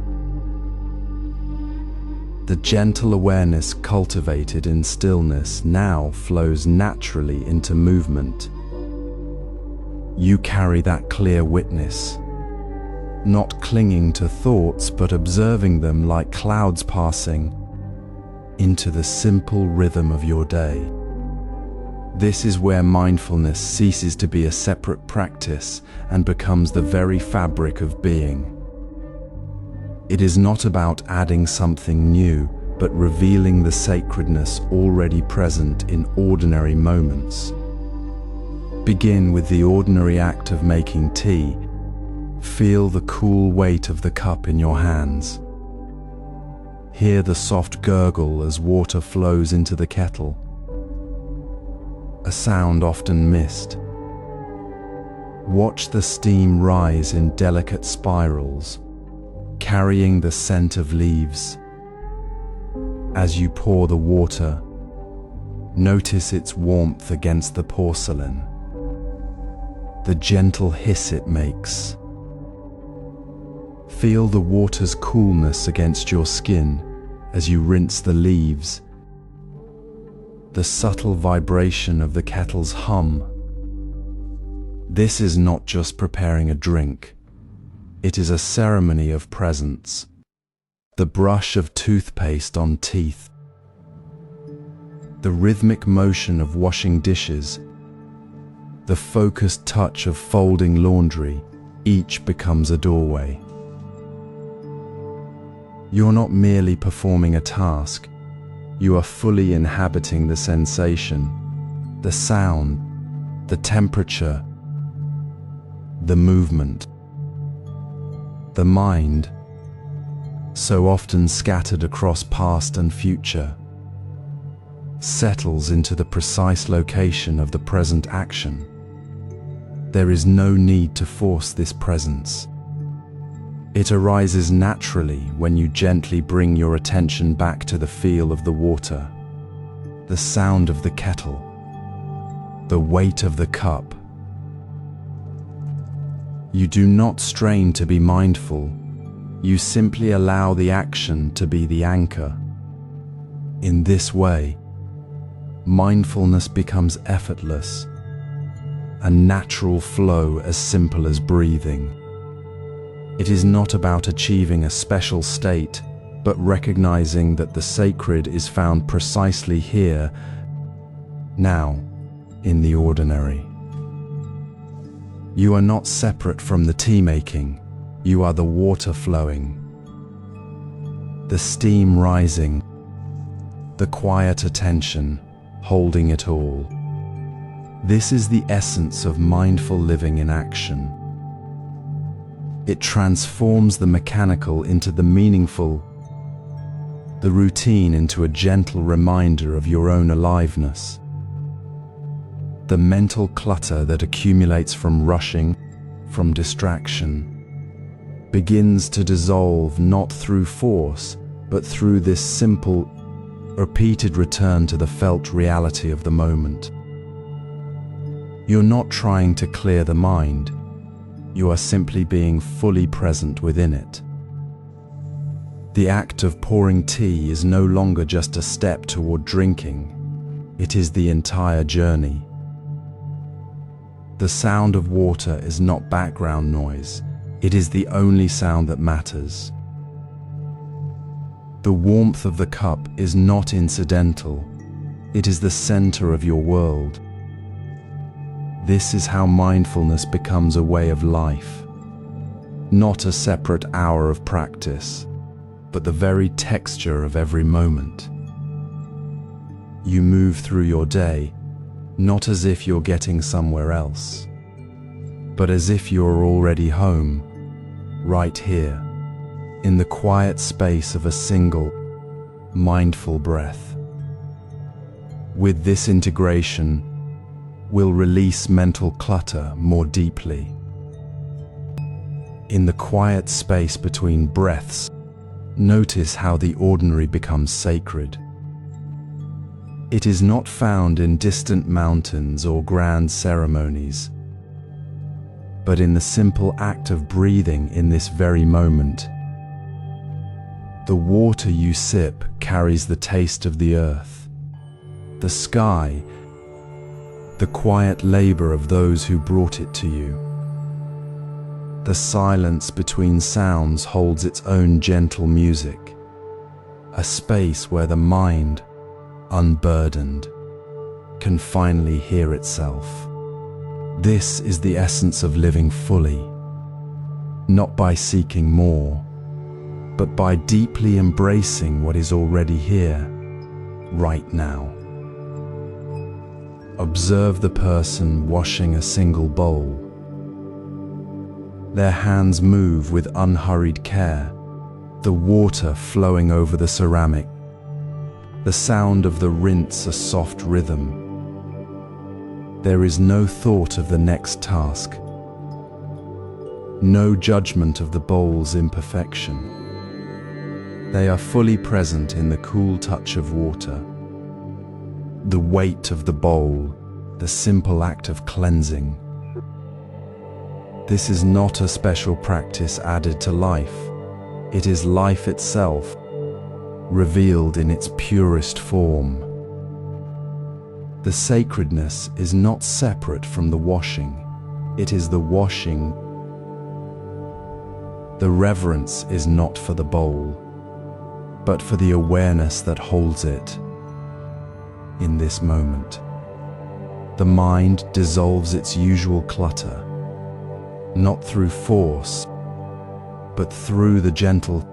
The gentle awareness cultivated in stillness now flows naturally into movement. You carry that clear witness, not clinging to thoughts but observing them like clouds passing into the simple rhythm of your day. This is where mindfulness ceases to be a separate practice and becomes the very fabric of being. It is not about adding something new, but revealing the sacredness already present in ordinary moments. Begin with the ordinary act of making tea. Feel the cool weight of the cup in your hands. Hear the soft gurgle as water flows into the kettle, a sound often missed. Watch the steam rise in delicate spirals, carrying the scent of leaves. As you pour the water, notice its warmth against the porcelain, the gentle hiss it makes. Feel the water's coolness against your skin as you rinse the leaves, the subtle vibration of the kettle's hum. This is not just preparing a drink, it is a ceremony of presence. The brush of toothpaste on teeth, the rhythmic motion of washing dishes, the focused touch of folding laundry, each becomes a doorway. You're not merely performing a task, you are fully inhabiting the sensation, the sound, the temperature, the movement. The mind, so often scattered across past and future, settles into the precise location of the present action. There is no need to force this presence. It arises naturally when you gently bring your attention back to the feel of the water, the sound of the kettle, the weight of the cup. You do not strain to be mindful, you simply allow the action to be the anchor. In this way, mindfulness becomes effortless, a natural flow as simple as breathing. It is not about achieving a special state, but recognizing that the sacred is found precisely here, now, in the ordinary. You are not separate from the tea making, you are the water flowing, the steam rising, the quiet attention holding it all. This is the essence of mindful living in action. It transforms the mechanical into the meaningful, the routine into a gentle reminder of your own aliveness. The mental clutter that accumulates from rushing, from distraction, begins to dissolve not through force, but through this simple, repeated return to the felt reality of the moment. You're not trying to clear the mind, you are simply being fully present within it. The act of pouring tea is no longer just a step toward drinking, it is the entire journey. The sound of water is not background noise, it is the only sound that matters. The warmth of the cup is not incidental, it is the center of your world. This is how mindfulness becomes a way of life, not a separate hour of practice, but the very texture of every moment. You move through your day, not as if you're getting somewhere else, but as if you're already home, right here, in the quiet space of a single, mindful breath. With this integration, we'll release mental clutter more deeply. In the quiet space between breaths, notice how the ordinary becomes sacred. It is not found in distant mountains or grand ceremonies, but in the simple act of breathing in this very moment. The water you sip carries the taste of the earth, the sky, the quiet labor of those who brought it to you. The silence between sounds holds its own gentle music, a space where the mind, unburdened, can finally hear itself. This is the essence of living fully, not by seeking more, but by deeply embracing what is already here, right now. Observe the person washing a single bowl. Their hands move with unhurried care, the water flowing over the ceramic, the sound of the rinse a soft rhythm. There is no thought of the next task, no judgment of the bowl's imperfection. They are fully present in the cool touch of water, the weight of the bowl, the simple act of cleansing. This is not a special practice added to life. It is life itself, revealed in its purest form. The sacredness is not separate from the washing. It is the washing. The reverence is not for the bowl, but for the awareness that holds it. In this moment, the mind dissolves its usual clutter, not through force, but through the gentle,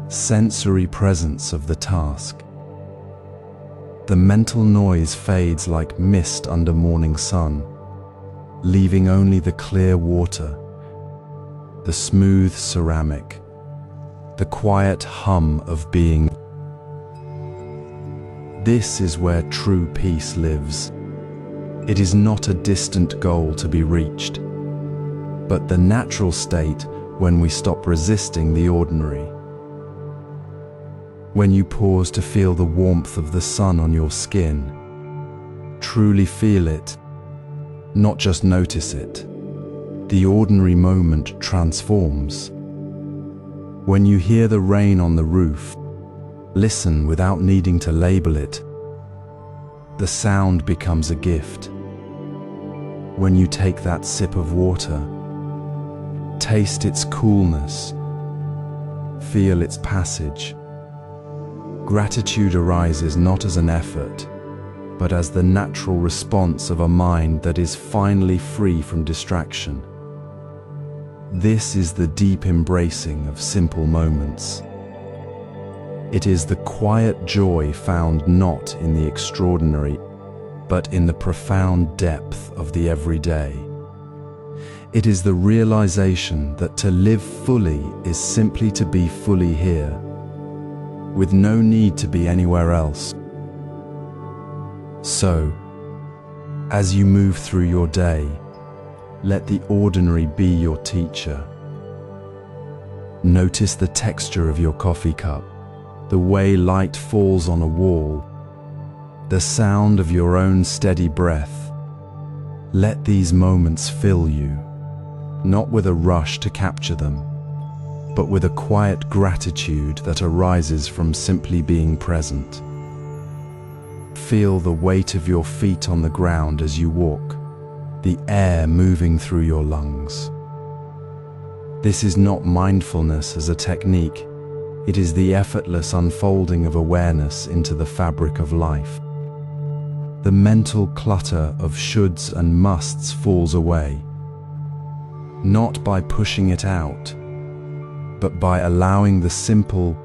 sensory presence of the task. The mental noise fades like mist under morning sun, leaving only the clear water, the smooth ceramic, the quiet hum of being. This is where true peace lives. It is not a distant goal to be reached, but the natural state when we stop resisting the ordinary. When you pause to feel the warmth of the sun on your skin, truly feel it, not just notice it, the ordinary moment transforms. When you hear the rain on the roof, listen without needing to label it. The sound becomes a gift. When you take that sip of water, taste its coolness, feel its passage. Gratitude arises not as an effort, but as the natural response of a mind that is finally free from distraction. This is the deep embracing of simple moments. It is the quiet joy found not in the extraordinary, but in the profound depth of the everyday. It is the realization that to live fully is simply to be fully here, with no need to be anywhere else. So, as you move through your day, let the ordinary be your teacher. Notice the texture of your coffee cup, the way light falls on a wall, the sound of your own steady breath. Let these moments fill you, not with a rush to capture them, but with a quiet gratitude that arises from simply being present. Feel the weight of your feet on the ground as you walk, the air moving through your lungs. This is not mindfulness as a technique. It is the effortless unfolding of awareness into the fabric of life. The mental clutter of shoulds and musts falls away, not by pushing it out, but by allowing the simple,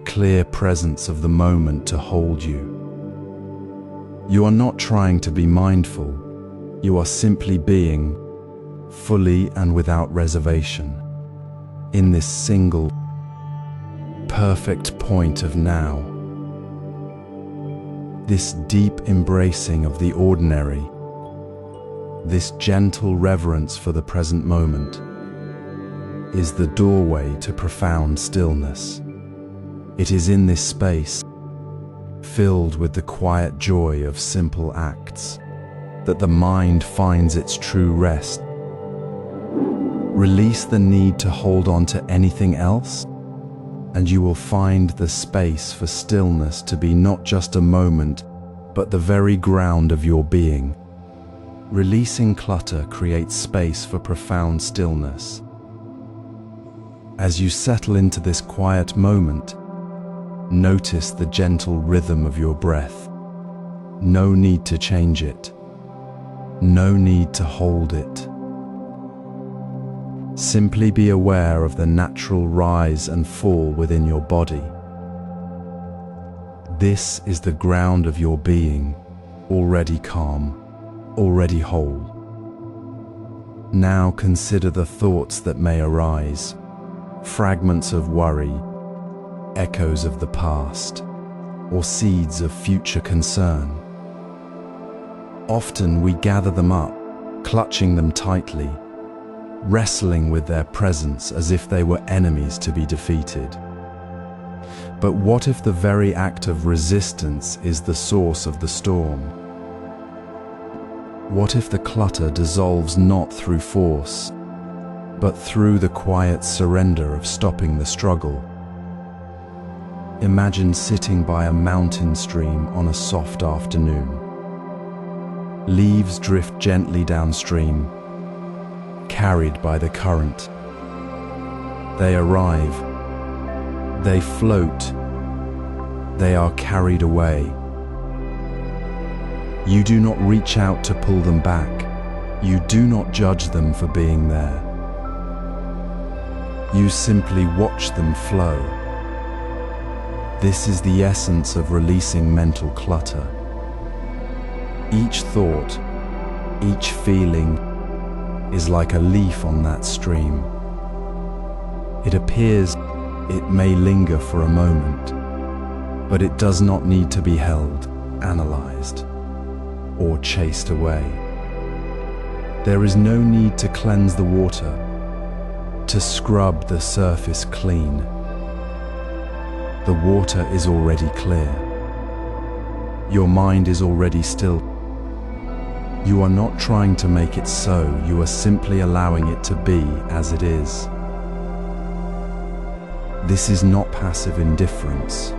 clear presence of the moment to hold you. You are not trying to be mindful. You are simply being, fully and without reservation, in this single, perfect point of now. This deep embracing of the ordinary, this gentle reverence for the present moment, is the doorway to profound stillness. It is in this space, filled with the quiet joy of simple acts, that the mind finds its true rest. Release the need to hold on to anything else, and you will find the space for stillness to be not just a moment, but the very ground of your being. Releasing clutter creates space for profound stillness. As you settle into this quiet moment, notice the gentle rhythm of your breath. No need to change it. No need to hold it. Simply be aware of the natural rise and fall within your body. This is the ground of your being, already calm, already whole. Now consider the thoughts that may arise, fragments of worry, echoes of the past, or seeds of future concern. Often we gather them up, clutching them tightly, wrestling with their presence as if they were enemies to be defeated. But what if the very act of resistance is the source of the storm? What if the clutter dissolves not through force, but through the quiet surrender of stopping the struggle? Imagine sitting by a mountain stream on a soft afternoon. Leaves drift gently downstream, carried by the current. They arrive, they float, they are carried away. You do not reach out to pull them back. You do not judge them for being there. You simply watch them flow. This is the essence of releasing mental clutter. Each thought, each feeling is like a leaf on that stream. It appears, it may linger for a moment, but it does not need to be held, analyzed, or chased away. There is no need to cleanse the water, to scrub the surface clean. The water is already clear. Your mind is already still. You are not trying to make it so, you are simply allowing it to be as it is. This is not passive indifference.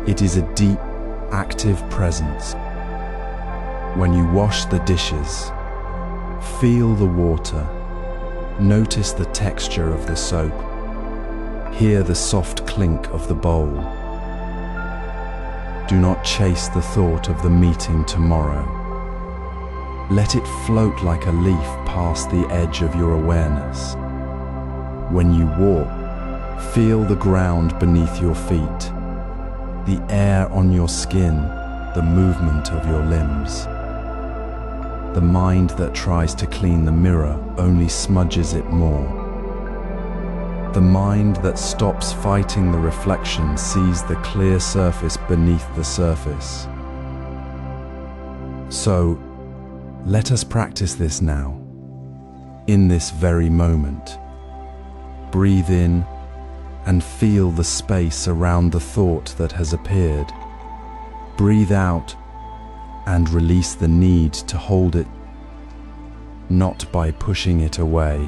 It is a deep, active presence. When you wash the dishes, feel the water, notice the texture of the soap, hear the soft clink of the bowl. Do not chase the thought of the meeting tomorrow. Let it float like a leaf past the edge of your awareness. When you walk, feel the ground beneath your feet, the air on your skin, the movement of your limbs. The mind that tries to clean the mirror only smudges it more. The mind that stops fighting the reflection sees the clear surface beneath the surface. So, let us practice this now, in this very moment. Breathe in and feel the space around the thought that has appeared. Breathe out and release the need to hold it, not by pushing it away,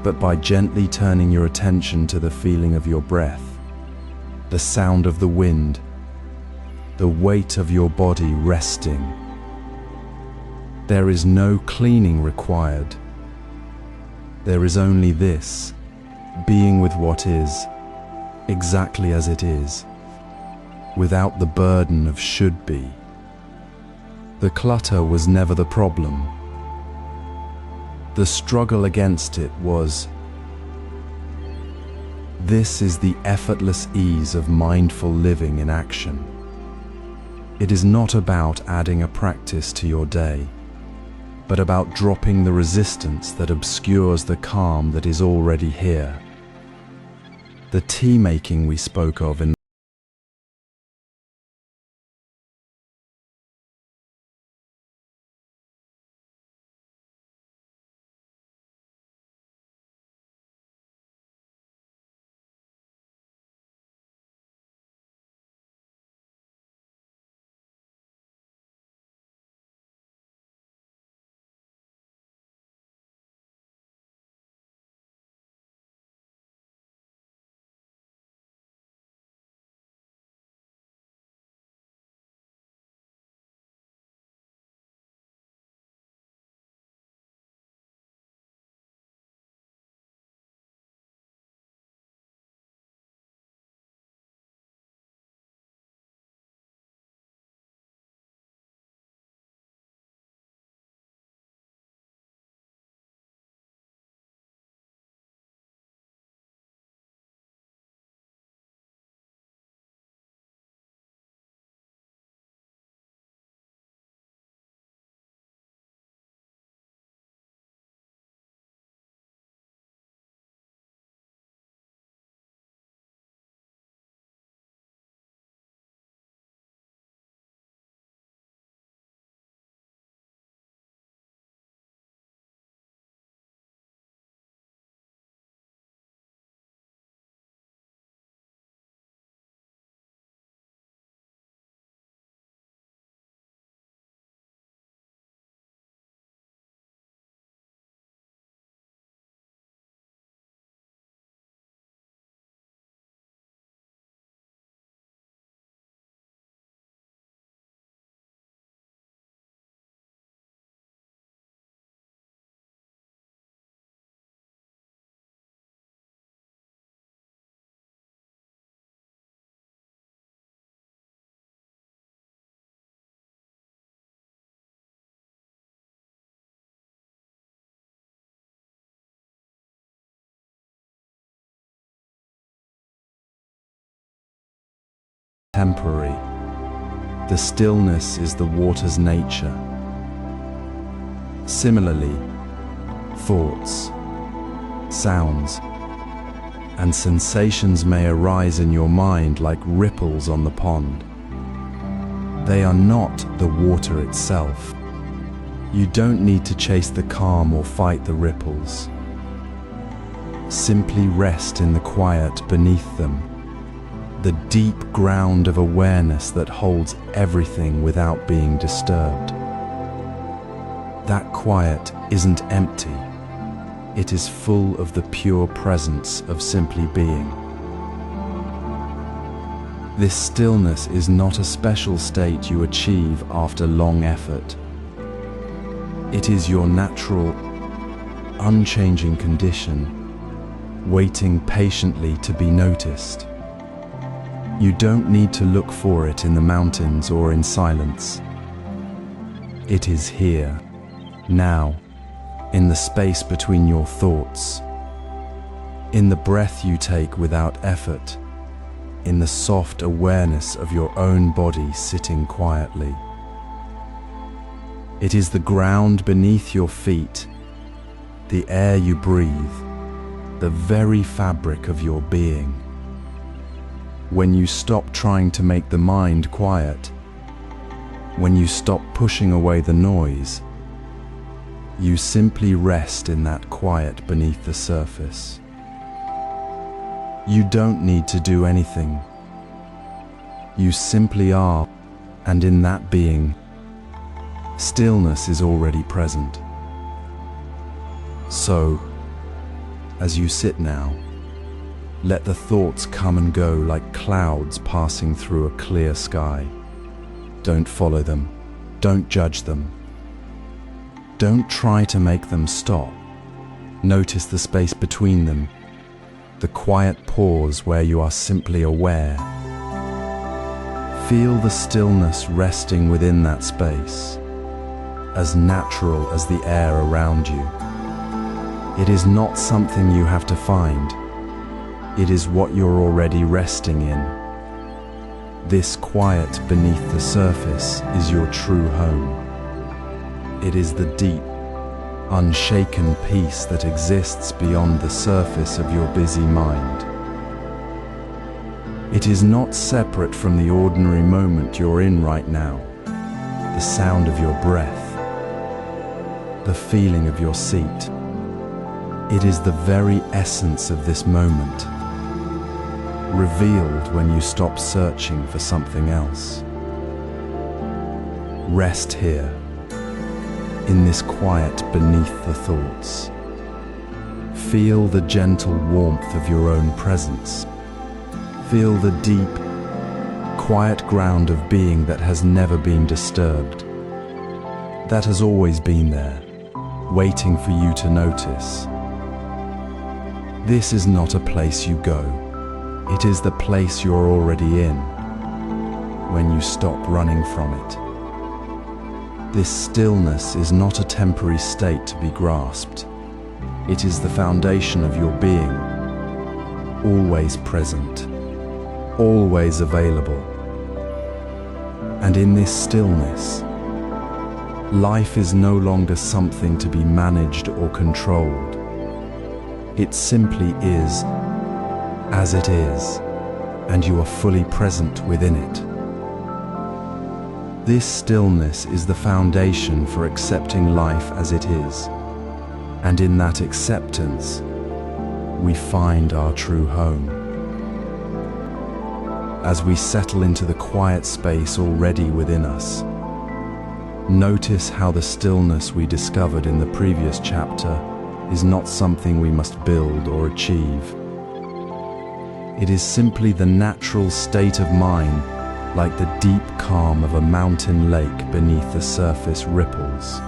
but by gently turning your attention to the feeling of your breath, the sound of the wind, the weight of your body resting. There is no cleaning required. There is only this, being with what is, exactly as it is, without the burden of should be. The clutter was never the problem. The struggle against it was. This is the effortless ease of mindful living in action. It is not about adding a practice to your day, but about dropping the resistance that obscures the calm that is already here. The tea making we spoke of in temporary. The stillness is the water's nature. Similarly, thoughts, sounds, and sensations may arise in your mind like ripples on the pond. They are not the water itself. You don't need to chase the calm or fight the ripples. Simply rest in the quiet beneath them, the deep ground of awareness that holds everything without being disturbed. That quiet isn't empty. It is full of the pure presence of simply being. This stillness is not a special state you achieve after long effort. It is your natural, unchanging condition, waiting patiently to be noticed. You don't need to look for it in the mountains or in silence. It is here, now, in the space between your thoughts, in the breath you take without effort, in the soft awareness of your own body sitting quietly. It is the ground beneath your feet, the air you breathe, the very fabric of your being. When you stop trying to make the mind quiet, when you stop pushing away the noise, you simply rest in that quiet beneath the surface. You don't need to do anything. You simply are, and in that being, stillness is already present. So, as you sit now, let the thoughts come and go like clouds passing through a clear sky. Don't follow them. Don't judge them. Don't try to make them stop. Notice the space between them, the quiet pause where you are simply aware. Feel the stillness resting within that space, as natural as the air around you. It is not something you have to find. It is what you're already resting in. This quiet beneath the surface is your true home. It is the deep, unshaken peace that exists beyond the surface of your busy mind. It is not separate from the ordinary moment you're in right now, the sound of your breath, the feeling of your seat. It is the very essence of this moment, revealed when you stop searching for something else. Rest here, in this quiet beneath the thoughts. Feel the gentle warmth of your own presence. Feel the deep, quiet ground of being that has never been disturbed, that has always been there, waiting for you to notice. This is not a place you go. It is the place you're already in, when you stop running from it. This stillness is not a temporary state to be grasped. It is the foundation of your being, always present, always available. And in this stillness, life is no longer something to be managed or controlled. It simply is as it is, and you are fully present within it. This stillness is the foundation for accepting life as it is, and in that acceptance, we find our true home. As we settle into the quiet space already within us, notice how the stillness we discovered in the previous chapter is not something we must build or achieve. It is simply the natural state of mind, like the deep calm of a mountain lake beneath the surface ripples.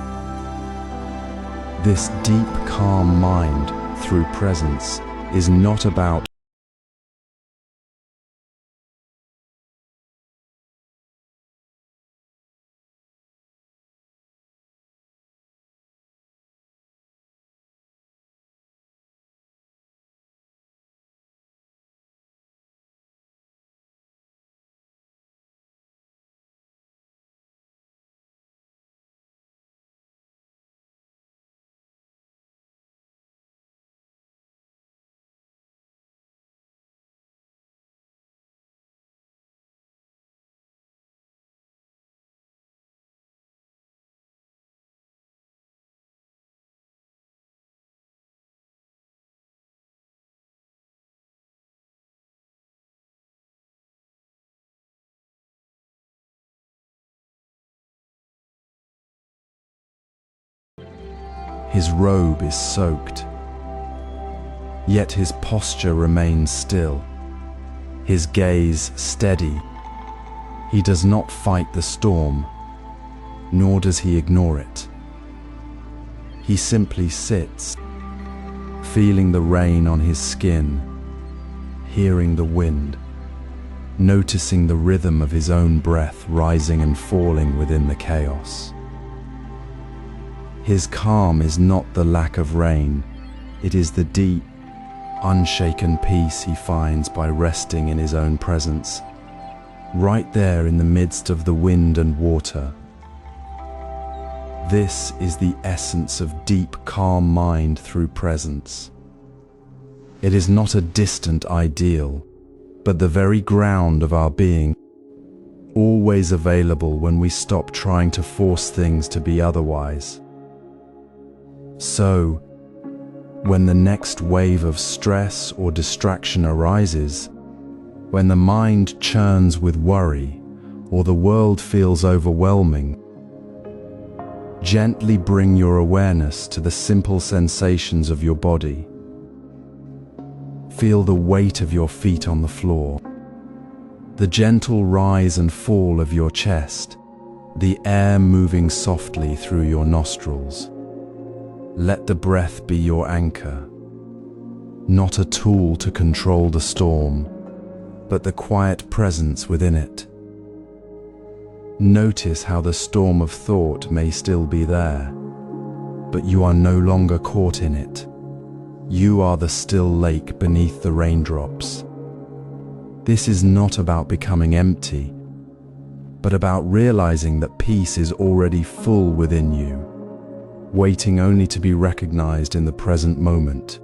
This deep calm mind, through presence, is not about His robe is soaked, yet his posture remains still, his gaze steady. He does not fight the storm, nor does he ignore it. He simply sits, feeling the rain on his skin, hearing the wind, noticing the rhythm of his own breath rising and falling within the chaos. His calm is not the lack of rain, it is the deep, unshaken peace he finds by resting in his own presence, right there in the midst of the wind and water. This is the essence of deep, calm mind through presence. It is not a distant ideal, but the very ground of our being, always available when we stop trying to force things to be otherwise. So, when the next wave of stress or distraction arises, when the mind churns with worry or the world feels overwhelming, gently bring your awareness to the simple sensations of your body. Feel the weight of your feet on the floor, the gentle rise and fall of your chest, the air moving softly through your nostrils. Let the breath be your anchor, not a tool to control the storm, but the quiet presence within it. Notice how the storm of thought may still be there, but you are no longer caught in it. You are the still lake beneath the raindrops. This is not about becoming empty, but about realizing that peace is already full within you, waiting only to be recognized in the present moment.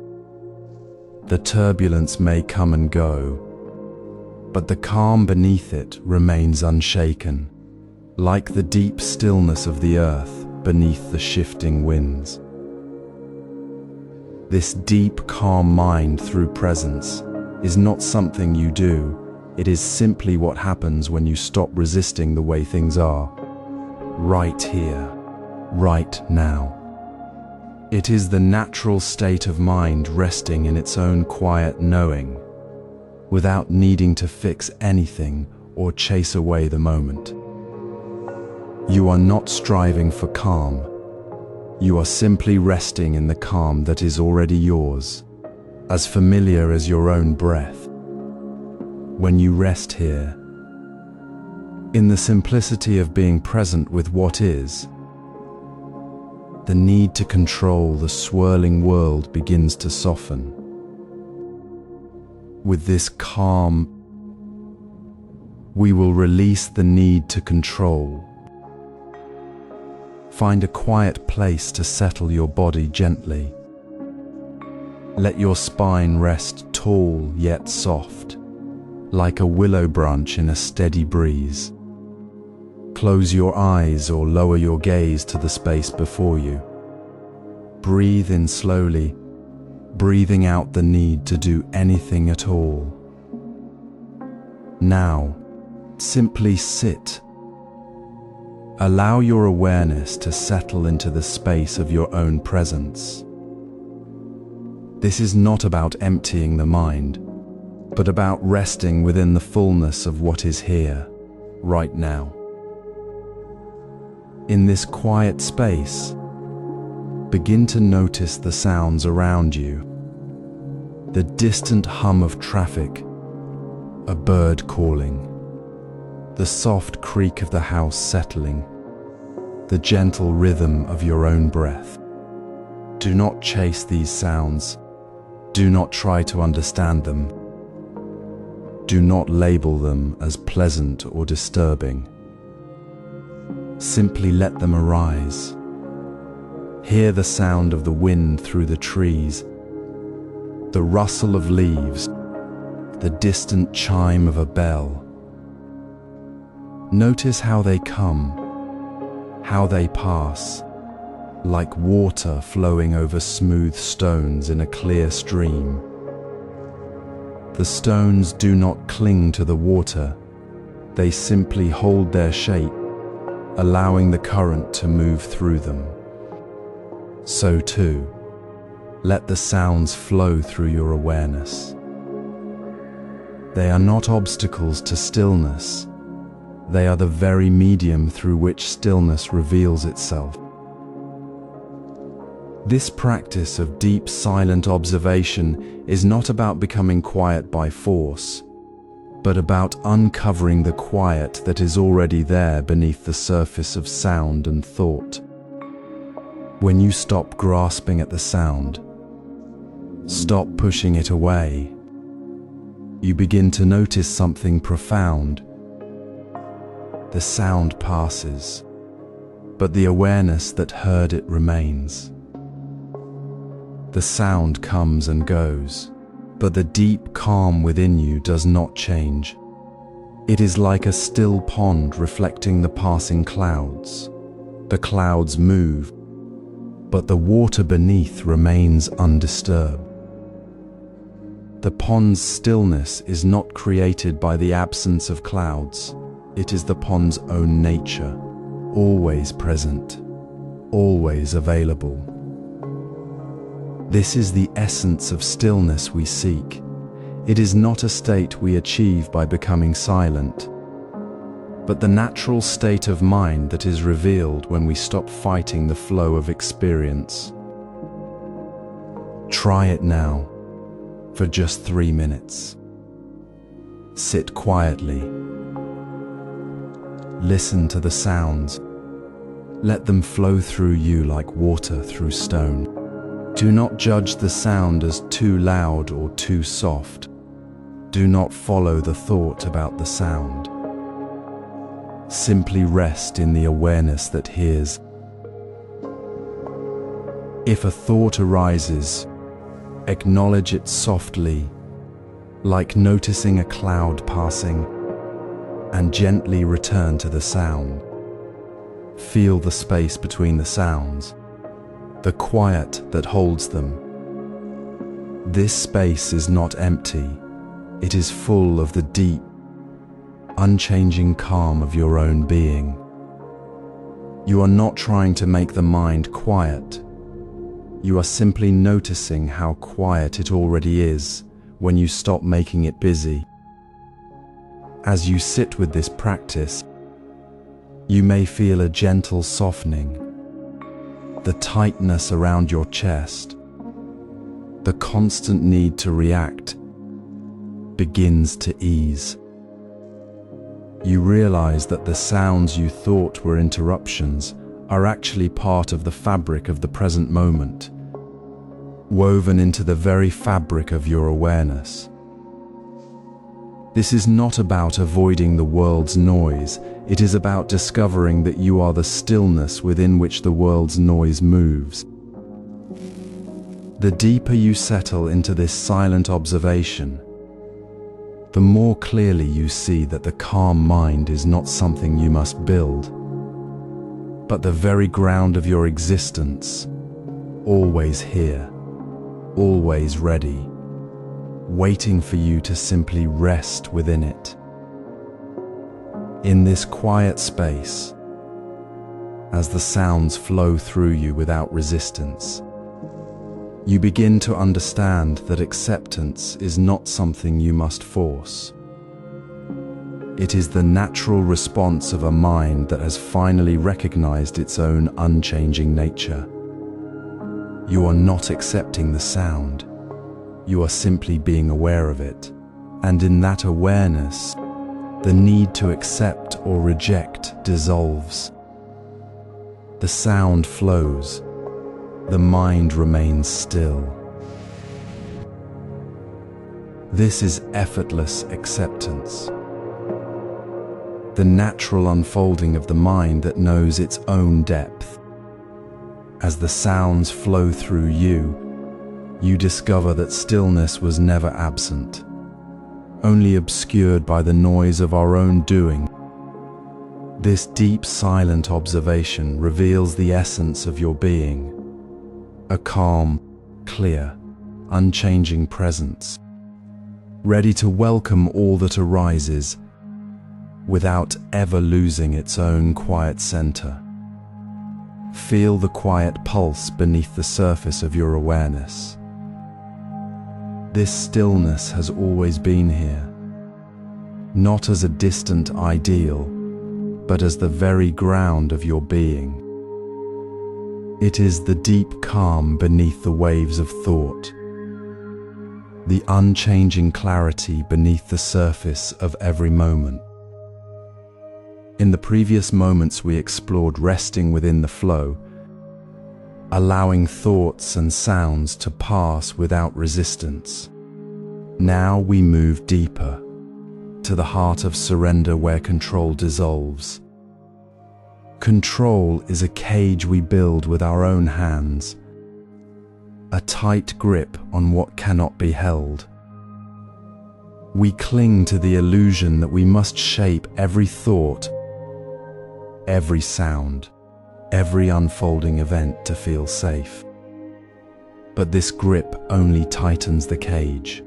The turbulence may come and go, but the calm beneath it remains unshaken, like the deep stillness of the earth beneath the shifting winds. This deep, calm mind through presence is not something you do, it is simply what happens when you stop resisting the way things are, right here, right now. It is the natural state of mind resting in its own quiet knowing, without needing to fix anything or chase away the moment. You are not striving for calm. You are simply resting in the calm that is already yours, as familiar as your own breath. When you rest here, in the simplicity of being present with what is, the need to control the swirling world begins to soften. With this calm, we will release the need to control. Find a quiet place to settle your body gently. Let your spine rest tall yet soft, like a willow branch in a steady breeze. Close your eyes or lower your gaze to the space before you. Breathe in slowly, breathing out the need to do anything at all. Now, simply sit. Allow your awareness to settle into the space of your own presence. This is not about emptying the mind, but about resting within the fullness of what is here, right now. In this quiet space, begin to notice the sounds around you. The distant hum of traffic, a bird calling, the soft creak of the house settling, the gentle rhythm of your own breath. Do not chase these sounds. Do not try to understand them. Do not label them as pleasant or disturbing. Simply let them arise. Hear the sound of the wind through the trees, the rustle of leaves, the distant chime of a bell. Notice how they come, how they pass, like water flowing over smooth stones in a clear stream. The stones do not cling to the water, they simply hold their shape, allowing the current to move through them. So too, let the sounds flow through your awareness. They are not obstacles to stillness. They are the very medium through which stillness reveals itself. This practice of deep, silent observation is not about becoming quiet by force, but about uncovering the quiet that is already there beneath the surface of sound and thought. When you stop grasping at the sound, stop pushing it away, you begin to notice something profound. The sound passes, but the awareness that heard it remains. The sound comes and goes, but the deep calm within you does not change. It is like a still pond reflecting the passing clouds. The clouds move, but the water beneath remains undisturbed. The pond's stillness is not created by the absence of clouds. It is the pond's own nature, always present, always available. This is the essence of stillness we seek. It is not a state we achieve by becoming silent, but the natural state of mind that is revealed when we stop fighting the flow of experience. Try it now, for just 3 minutes. Sit quietly. Listen to the sounds. Let them flow through you like water through stone. Do not judge the sound as too loud or too soft. Do not follow the thought about the sound. Simply rest in the awareness that hears. If a thought arises, acknowledge it softly, like noticing a cloud passing, and gently return to the sound. Feel the space between the sounds, the quiet that holds them. This space is not empty. It is full of the deep, unchanging calm of your own being. You are not trying to make the mind quiet. You are simply noticing how quiet it already is when you stop making it busy. As you sit with this practice, you may feel a gentle softening. The tightness around your chest, the constant need to react, begins to ease. You realize that the sounds you thought were interruptions are actually part of the fabric of the present moment, woven into the very fabric of your awareness. This is not about avoiding the world's noise. It is about discovering that you are the stillness within which the world's noise moves. The deeper you settle into this silent observation, the more clearly you see that the calm mind is not something you must build, but the very ground of your existence, always here, always ready, waiting for you to simply rest within it. In this quiet space, as the sounds flow through you without resistance, you begin to understand that acceptance is not something you must force. It is the natural response of a mind that has finally recognized its own unchanging nature. You are not accepting the sound. You are simply being aware of it. And in that awareness, the need to accept or reject dissolves. The sound flows. The mind remains still. This is effortless acceptance. The natural unfolding of the mind that knows its own depth. As the sounds flow through you, you discover that stillness was never absent, only obscured by the noise of our own doing. This deep, silent observation reveals the essence of your being, a calm, clear, unchanging presence, ready to welcome all that arises without ever losing its own quiet center. Feel the quiet pulse beneath the surface of your awareness. This stillness has always been here, not as a distant ideal, but as the very ground of your being. It is the deep calm beneath the waves of thought, the unchanging clarity beneath the surface of every moment. In the previous moments we explored resting within the flow, allowing thoughts and sounds to pass without resistance. Now we move deeper, to the heart of surrender where control dissolves. Control is a cage we build with our own hands, a tight grip on what cannot be held. We cling to the illusion that we must shape every thought, every sound, every unfolding event to feel safe. But this grip only tightens the cage,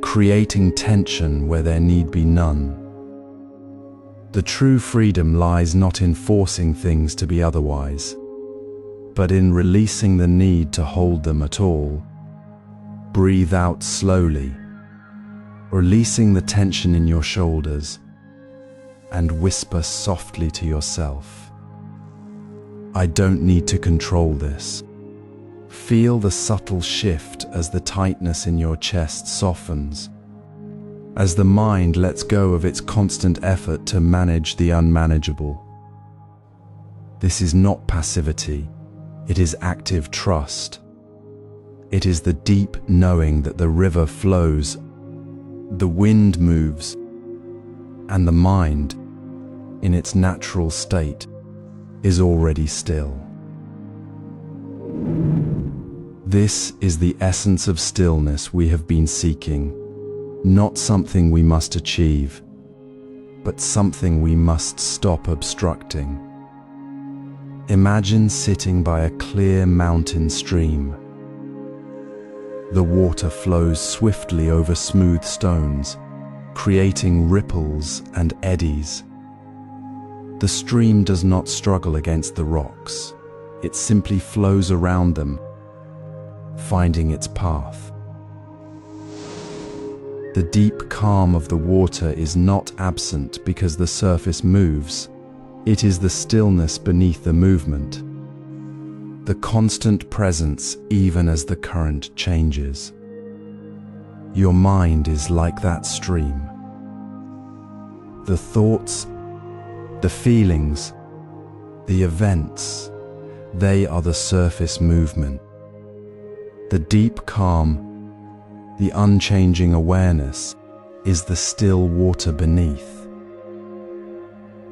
creating tension where there need be none. The true freedom lies not in forcing things to be otherwise, but in releasing the need to hold them at all. Breathe out slowly, releasing the tension in your shoulders, and whisper softly to yourself, I don't need to control this. Feel the subtle shift as the tightness in your chest softens, as the mind lets go of its constant effort to manage the unmanageable. This is not passivity, it is active trust. It is the deep knowing that the river flows, the wind moves, and the mind, in its natural state, is already still. This is the essence of stillness we have been seeking, not something we must achieve, but something we must stop obstructing. Imagine sitting by a clear mountain stream. The water flows swiftly over smooth stones, creating ripples and eddies. The stream does not struggle against the rocks. It simply flows around them, finding its path. The deep calm of the water is not absent because the surface moves. It is the stillness beneath the movement, the constant presence even as the current changes. Your mind is like that stream. The thoughts, the feelings, the events, they are the surface movement. The deep calm, the unchanging awareness, is the still water beneath.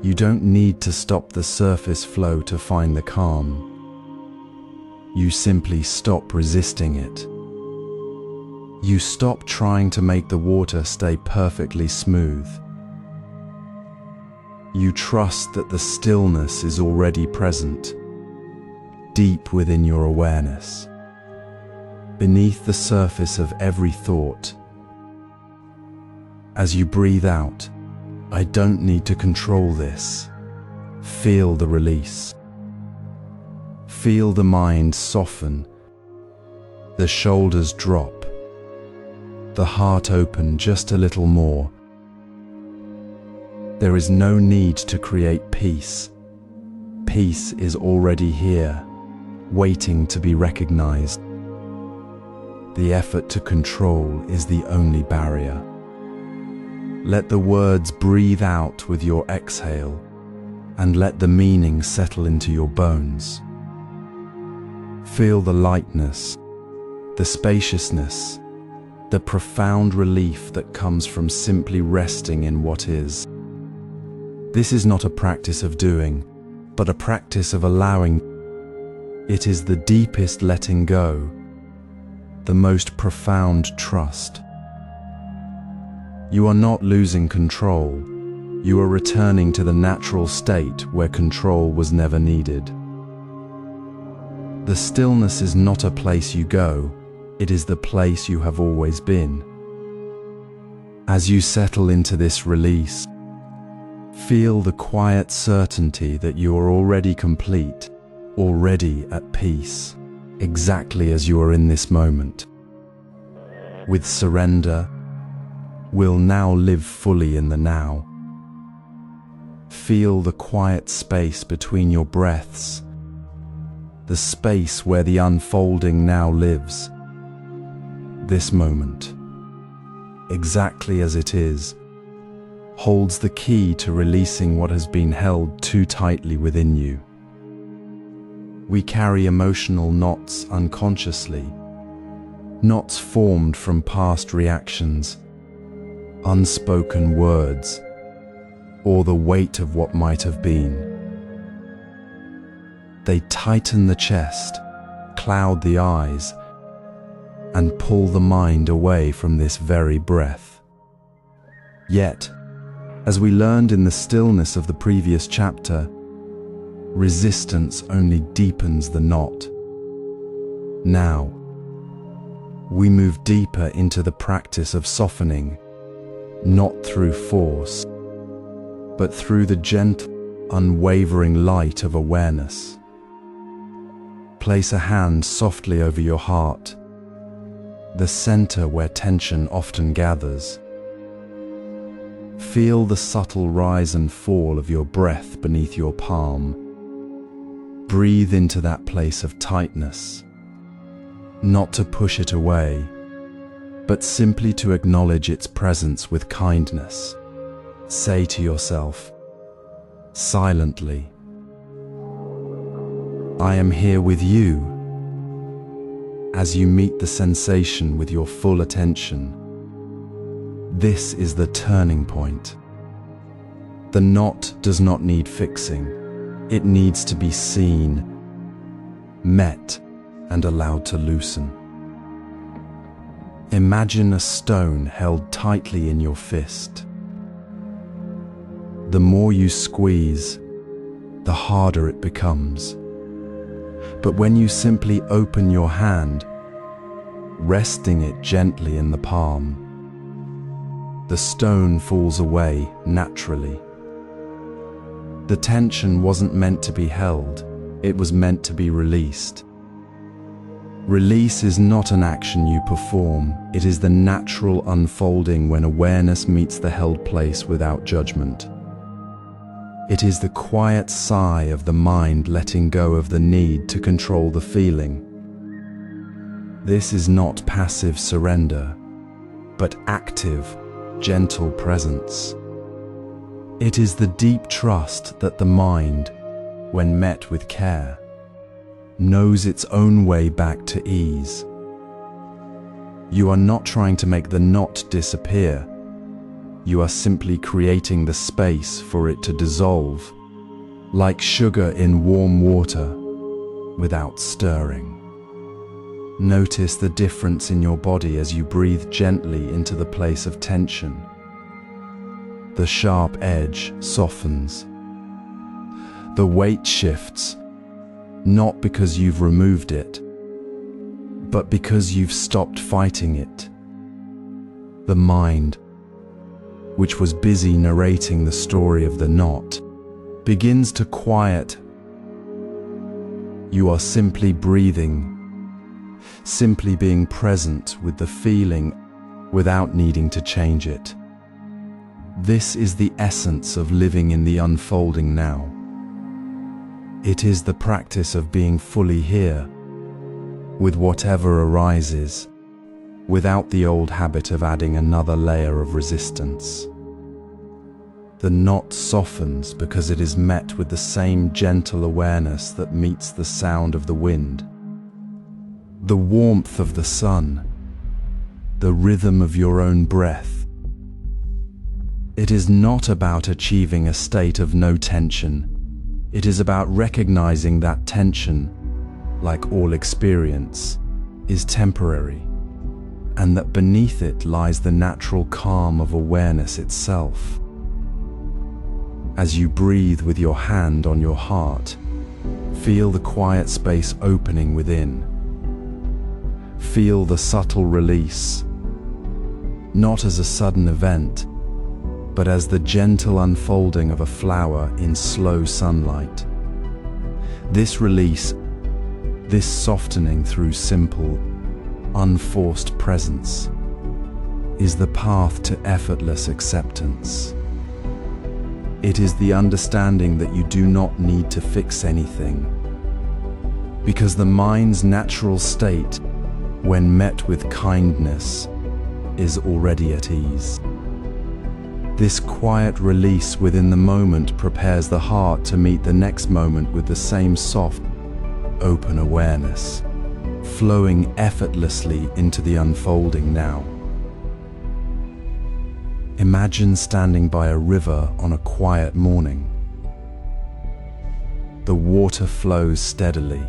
You don't need to stop the surface flow to find the calm. You simply stop resisting it. You stop trying to make the water stay perfectly smooth. You trust that the stillness is already present, deep within your awareness, beneath the surface of every thought. As you breathe out, I don't need to control this. Feel the release. Feel the mind soften, the shoulders drop, the heart open just a little more. There is no need to create peace. Peace is already here, waiting to be recognized. The effort to control is the only barrier. Let the words breathe out with your exhale, and let the meaning settle into your bones. Feel the lightness, the spaciousness, the profound relief that comes from simply resting in what is. This is not a practice of doing, but a practice of allowing. It is the deepest letting go, the most profound trust. You are not losing control. You are returning to the natural state where control was never needed. The stillness is not a place you go, it is the place you have always been. As you settle into this release, feel the quiet certainty that you are already complete, already at peace, exactly as you are in this moment. With surrender, we'll now live fully in the now. Feel the quiet space between your breaths, the space where the unfolding now lives. This moment, exactly as it is, holds the key to releasing what has been held too tightly within you. We carry emotional knots unconsciously, knots formed from past reactions, unspoken words, or the weight of what might have been. They tighten the chest, cloud the eyes, and pull the mind away from this very breath. Yet, as we learned in the stillness of the previous chapter, resistance only deepens the knot. Now, we move deeper into the practice of softening, not through force, but through the gentle, unwavering light of awareness. Place a hand softly over your heart, the center where tension often gathers. Feel the subtle rise and fall of your breath beneath your palm. Breathe into that place of tightness, not to push it away, but simply to acknowledge its presence with kindness. Say to yourself, silently, I am here with you. As you meet the sensation with your full attention, this is the turning point. The knot does not need fixing. It needs to be seen, met, and allowed to loosen. Imagine a stone held tightly in your fist. The more you squeeze, the harder it becomes. But when you simply open your hand, resting it gently in the palm, the stone falls away naturally. The tension wasn't meant to be held, it was meant to be released. Release is not an action you perform, it is the natural unfolding when awareness meets the held place without judgment. It is the quiet sigh of the mind letting go of the need to control the feeling. This is not passive surrender, but active, gentle presence. It is the deep trust that the mind, when met with care, knows its own way back to ease. You are not trying to make the knot disappear. You are simply creating the space for it to dissolve, like sugar in warm water, without stirring. Notice the difference in your body as you breathe gently into the place of tension. The sharp edge softens. The weight shifts, not because you've removed it, but because you've stopped fighting it. The mind, which was busy narrating the story of the knot, begins to quiet. You are simply breathing, simply being present with the feeling without needing to change it. This is the essence of living in the unfolding now. It is the practice of being fully here, with whatever arises, without the old habit of adding another layer of resistance. The knot softens because it is met with the same gentle awareness that meets the sound of the wind, the warmth of the sun, the rhythm of your own breath. It is not about achieving a state of no tension. It is about recognizing that tension, like all experience, is temporary, and that beneath it lies the natural calm of awareness itself. As you breathe with your hand on your heart, feel the quiet space opening within. Feel the subtle release, not as a sudden event, but as the gentle unfolding of a flower in slow sunlight. This release, this softening through simple, unforced presence, is the path to effortless acceptance. It is the understanding that you do not need to fix anything, because the mind's natural state, when met with kindness, is already at ease. This quiet release within the moment prepares the heart to meet the next moment with the same soft, open awareness, flowing effortlessly into the unfolding now. Imagine standing by a river on a quiet morning. The water flows steadily,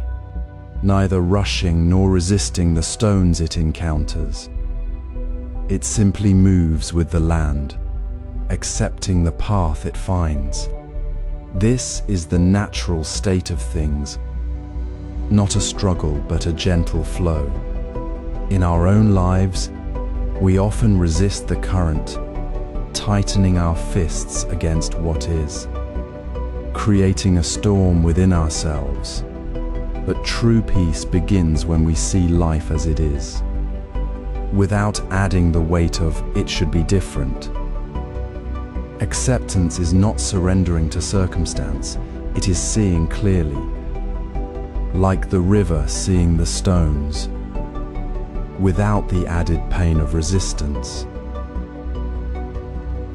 neither rushing nor resisting the stones it encounters. It simply moves with the land, accepting the path it finds. This is the natural state of things, not a struggle but a gentle flow. In our own lives, we often resist the current, tightening our fists against what is, creating a storm within ourselves. But true peace begins when we see life as it is, without adding the weight of "it should be different." Acceptance is not surrendering to circumstance, it is seeing clearly, like the river seeing the stones, without the added pain of resistance.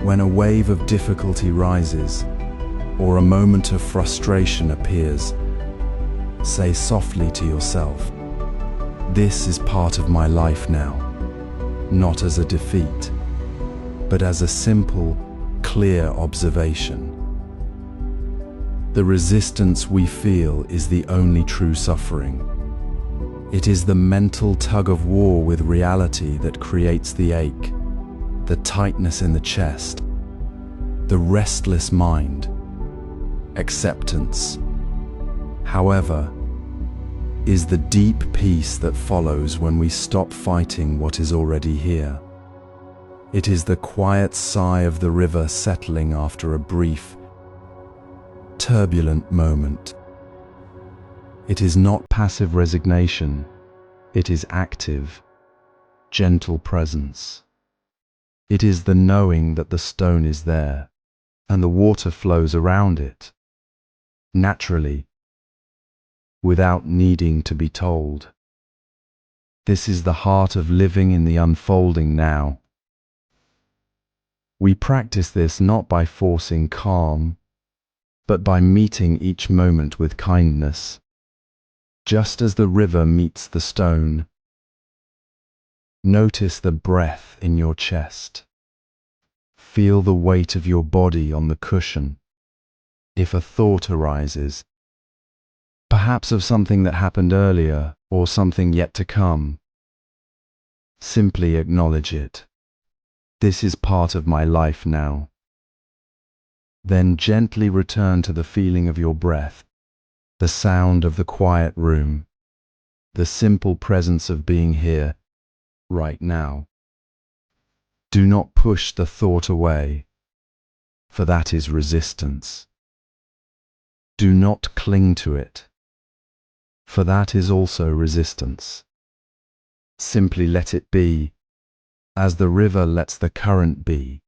When a wave of difficulty rises, or a moment of frustration appears, say softly to yourself, "This is part of my life now," not as a defeat, but as a simple, clear observation. The resistance we feel is the only true suffering. It is the mental tug of war with reality that creates the ache, the tightness in the chest, the restless mind. Acceptance, however, is the deep peace that follows when we stop fighting what is already here. It is the quiet sigh of the river settling after a brief, turbulent moment. It is not passive resignation, it is active, gentle presence. It is the knowing that the stone is there, and the water flows around it, naturally, without needing to be told. This is the heart of living in the unfolding now. We practice this not by forcing calm, but by meeting each moment with kindness, just as the river meets the stone. Notice the breath in your chest. Feel the weight of your body on the cushion. If a thought arises, perhaps of something that happened earlier or something yet to come, simply acknowledge it. This is part of my life now. Then gently return to the feeling of your breath, the sound of the quiet room, the simple presence of being here, right now. Do not push the thought away, for that is resistance. Do not cling to it, for that is also resistance. Simply let it be, as the river lets the current be.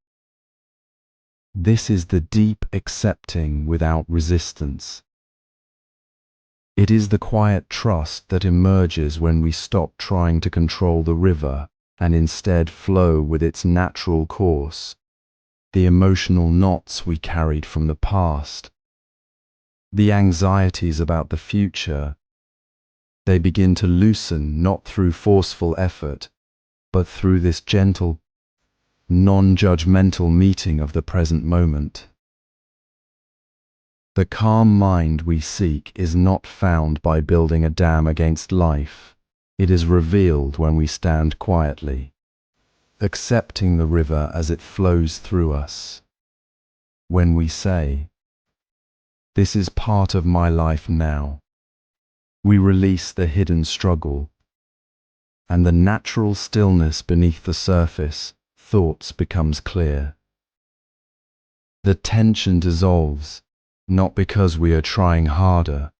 This is the deep accepting without resistance. It is the quiet trust that emerges when we stop trying to control the river and instead flow with its natural course. The emotional knots we carried from the past, the anxieties about the future, they begin to loosen not through forceful effort, but through this gentle, non-judgmental meeting of the present moment. The calm mind we seek is not found by building a dam against life. It is revealed when we stand quietly, accepting the river as it flows through us. When we say, "This is part of my life now," we release the hidden struggle, and the natural stillness beneath the surface thoughts becomes clear. The tension dissolves, not because we are trying harder,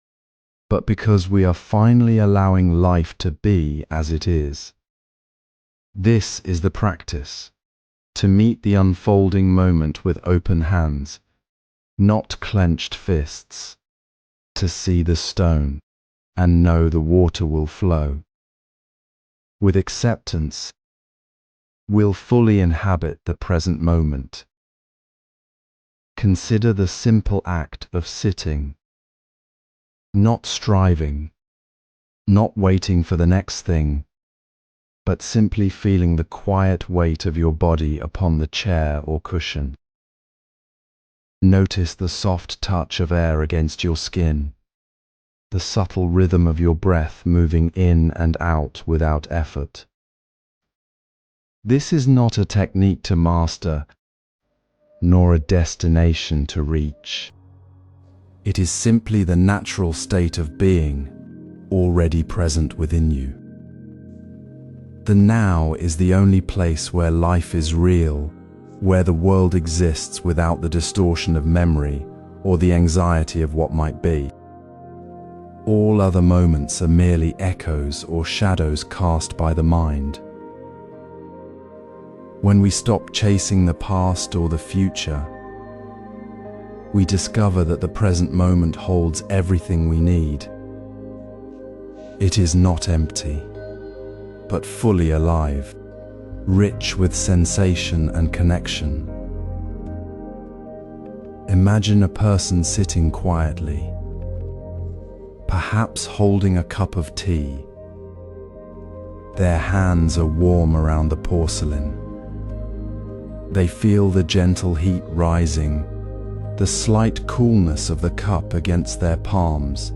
but because we are finally allowing life to be as it is. This is the practice, to meet the unfolding moment with open hands, not clenched fists, to see the stone and know the water will flow. With acceptance, we'll fully inhabit the present moment. Consider the simple act of sitting, not striving, not waiting for the next thing, but simply feeling the quiet weight of your body upon the chair or cushion. Notice the soft touch of air against your skin, the subtle rhythm of your breath moving in and out without effort. This is not a technique to master, nor a destination to reach. It is simply the natural state of being, already present within you. The now is the only place where life is real, where the world exists without the distortion of memory or the anxiety of what might be. All other moments are merely echoes or shadows cast by the mind. When we stop chasing the past or the future, we discover that the present moment holds everything we need. It is not empty, but fully alive, rich with sensation and connection. Imagine a person sitting quietly, perhaps holding a cup of tea. Their hands are warm around the porcelain. They feel the gentle heat rising, the slight coolness of the cup against their palms.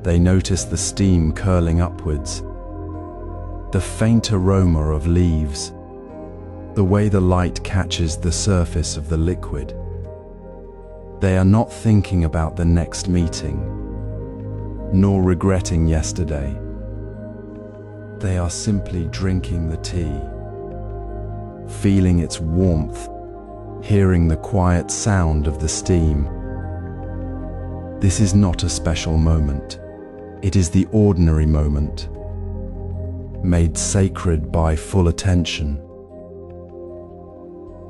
They notice the steam curling upwards, the faint aroma of leaves, the way the light catches the surface of the liquid. They are not thinking about the next meeting, nor regretting yesterday. They are simply drinking the tea, feeling its warmth, hearing the quiet sound of the steam. This is not a special moment. It is the ordinary moment, made sacred by full attention.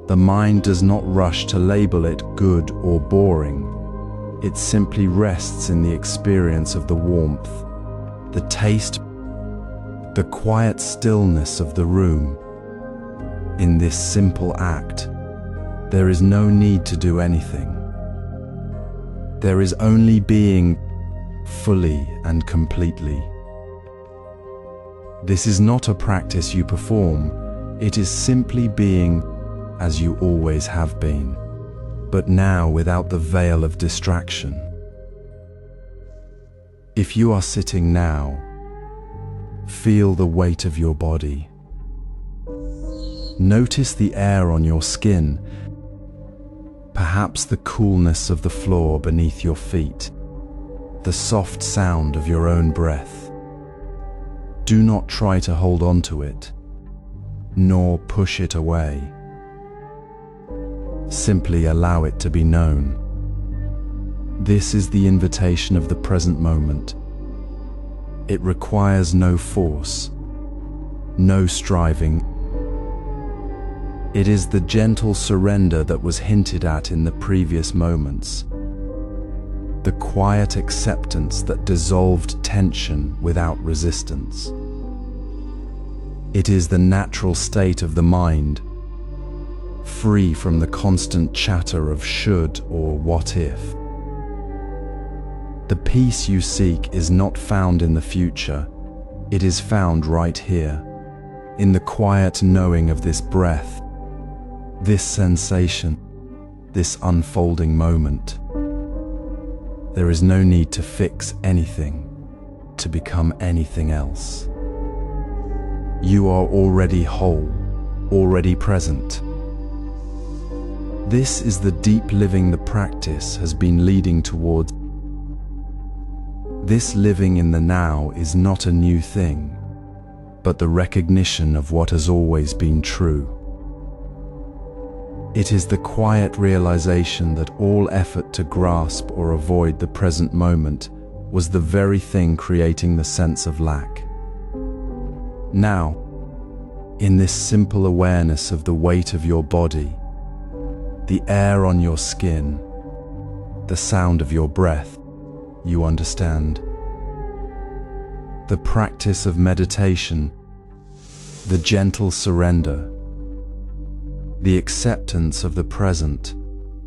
The mind does not rush to label it good or boring. It simply rests in the experience of the warmth, the taste, the quiet stillness of the room. In this simple act, there is no need to do anything. There is only being fully and completely. This is not a practice you perform, it is simply being as you always have been, but now without the veil of distraction. If you are sitting now, feel the weight of your body. Notice the air on your skin, perhaps the coolness of the floor beneath your feet, the soft sound of your own breath. Do not try to hold on to it, nor push it away. Simply allow it to be known. This is the invitation of the present moment. It requires no force, no striving. It is the gentle surrender that was hinted at in the previous moments, the quiet acceptance that dissolved tension without resistance. It is the natural state of the mind, free from the constant chatter of should or what if. The peace you seek is not found in the future, it is found right here, in the quiet knowing of this breath, this sensation, this unfolding moment. There is no need to fix anything, to become anything else. You are already whole, already present. This is the deep living the practice has been leading towards. This living in the now is not a new thing, but the recognition of what has always been true. It is the quiet realization that all effort to grasp or avoid the present moment was the very thing creating the sense of lack. Now, in this simple awareness of the weight of your body, the air on your skin, the sound of your breath, you understand. The practice of meditation, the gentle surrender, the acceptance of the present,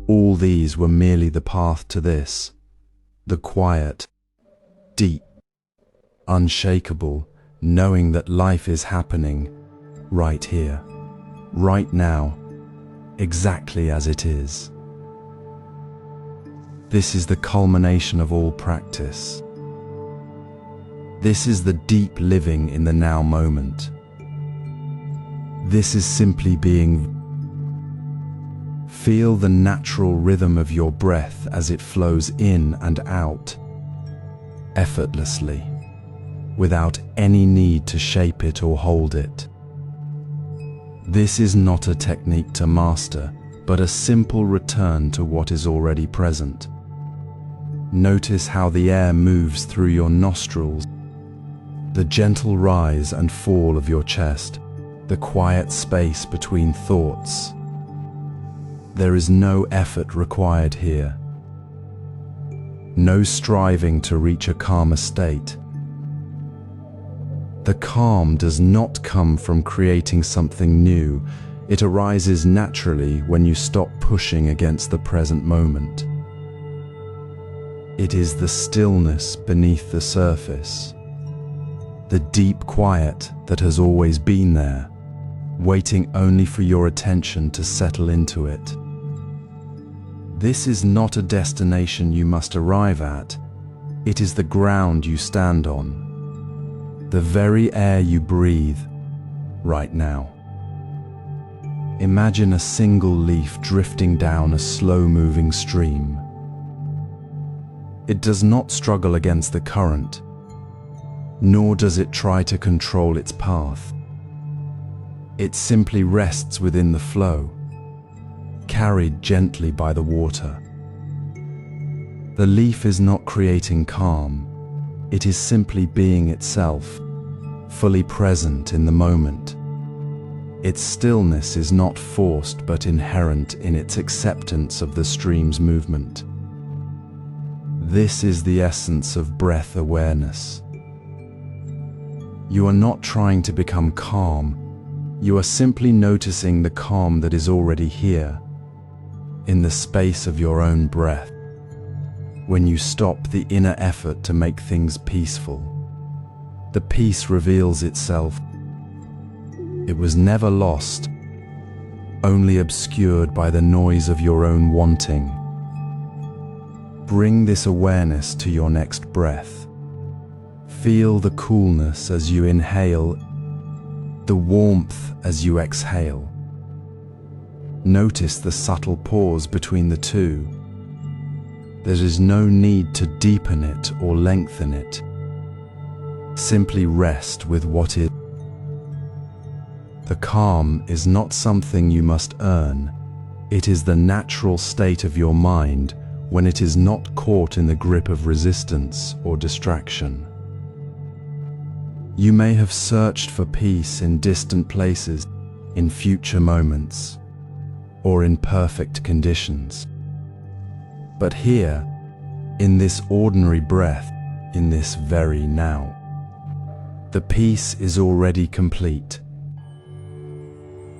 all these were merely the path to this, the quiet, deep, unshakable, knowing that life is happening right here, right now, exactly as it is. This is the culmination of all practice. This is the deep living in the now moment. This is simply being. Feel the natural rhythm of your breath as it flows in and out, effortlessly, without any need to shape it or hold it. This is not a technique to master, but a simple return to what is already present. Notice how the air moves through your nostrils, the gentle rise and fall of your chest, the quiet space between thoughts. There is no effort required here. No striving to reach a calmer state. The calm does not come from creating something new. It arises naturally when you stop pushing against the present moment. It is the stillness beneath the surface, the deep quiet that has always been there, waiting only for your attention to settle into it. This is not a destination you must arrive at. It is the ground you stand on, the very air you breathe right now. Imagine a single leaf drifting down a slow-moving stream. It does not struggle against the current, nor does it try to control its path. It simply rests within the flow, carried gently by the water. The leaf is not creating calm, it is simply being itself, fully present in the moment. Its stillness is not forced but inherent in its acceptance of the stream's movement. This is the essence of breath awareness. You are not trying to become calm, you are simply noticing the calm that is already here, in the space of your own breath. When you stop the inner effort to make things peaceful, the peace reveals itself. It was never lost, only obscured by the noise of your own wanting. Bring this awareness to your next breath. Feel the coolness as you inhale, the warmth as you exhale. Notice the subtle pause between the two. There is no need to deepen it or lengthen it. Simply rest with what is. The calm is not something you must earn. It is the natural state of your mind when it is not caught in the grip of resistance or distraction. You may have searched for peace in distant places, in future moments, or in perfect conditions. But here, in this ordinary breath, in this very now, the peace is already complete.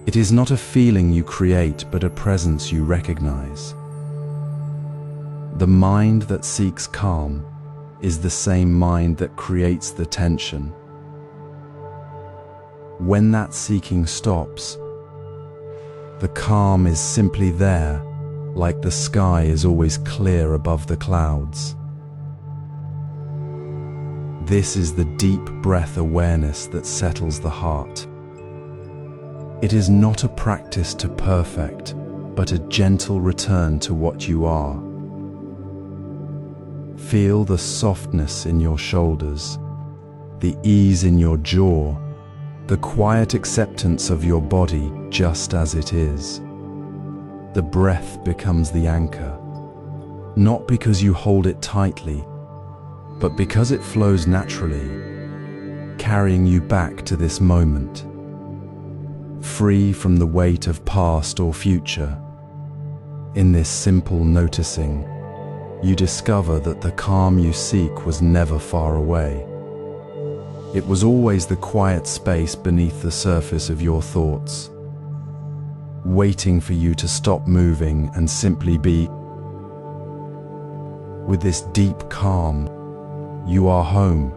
It is not a feeling you create, but a presence you recognize. The mind that seeks calm is the same mind that creates the tension. When that seeking stops, the calm is simply there, like the sky is always clear above the clouds. This is the deep breath awareness that settles the heart. It is not a practice to perfect, but a gentle return to what you are. Feel the softness in your shoulders, the ease in your jaw, the quiet acceptance of your body just as it is. The breath becomes the anchor, not because you hold it tightly, but because it flows naturally, carrying you back to this moment, free from the weight of past or future. In this simple noticing, you discover that the calm you seek was never far away. It was always the quiet space beneath the surface of your thoughts, waiting for you to stop moving and simply be. With this deep calm, you are home.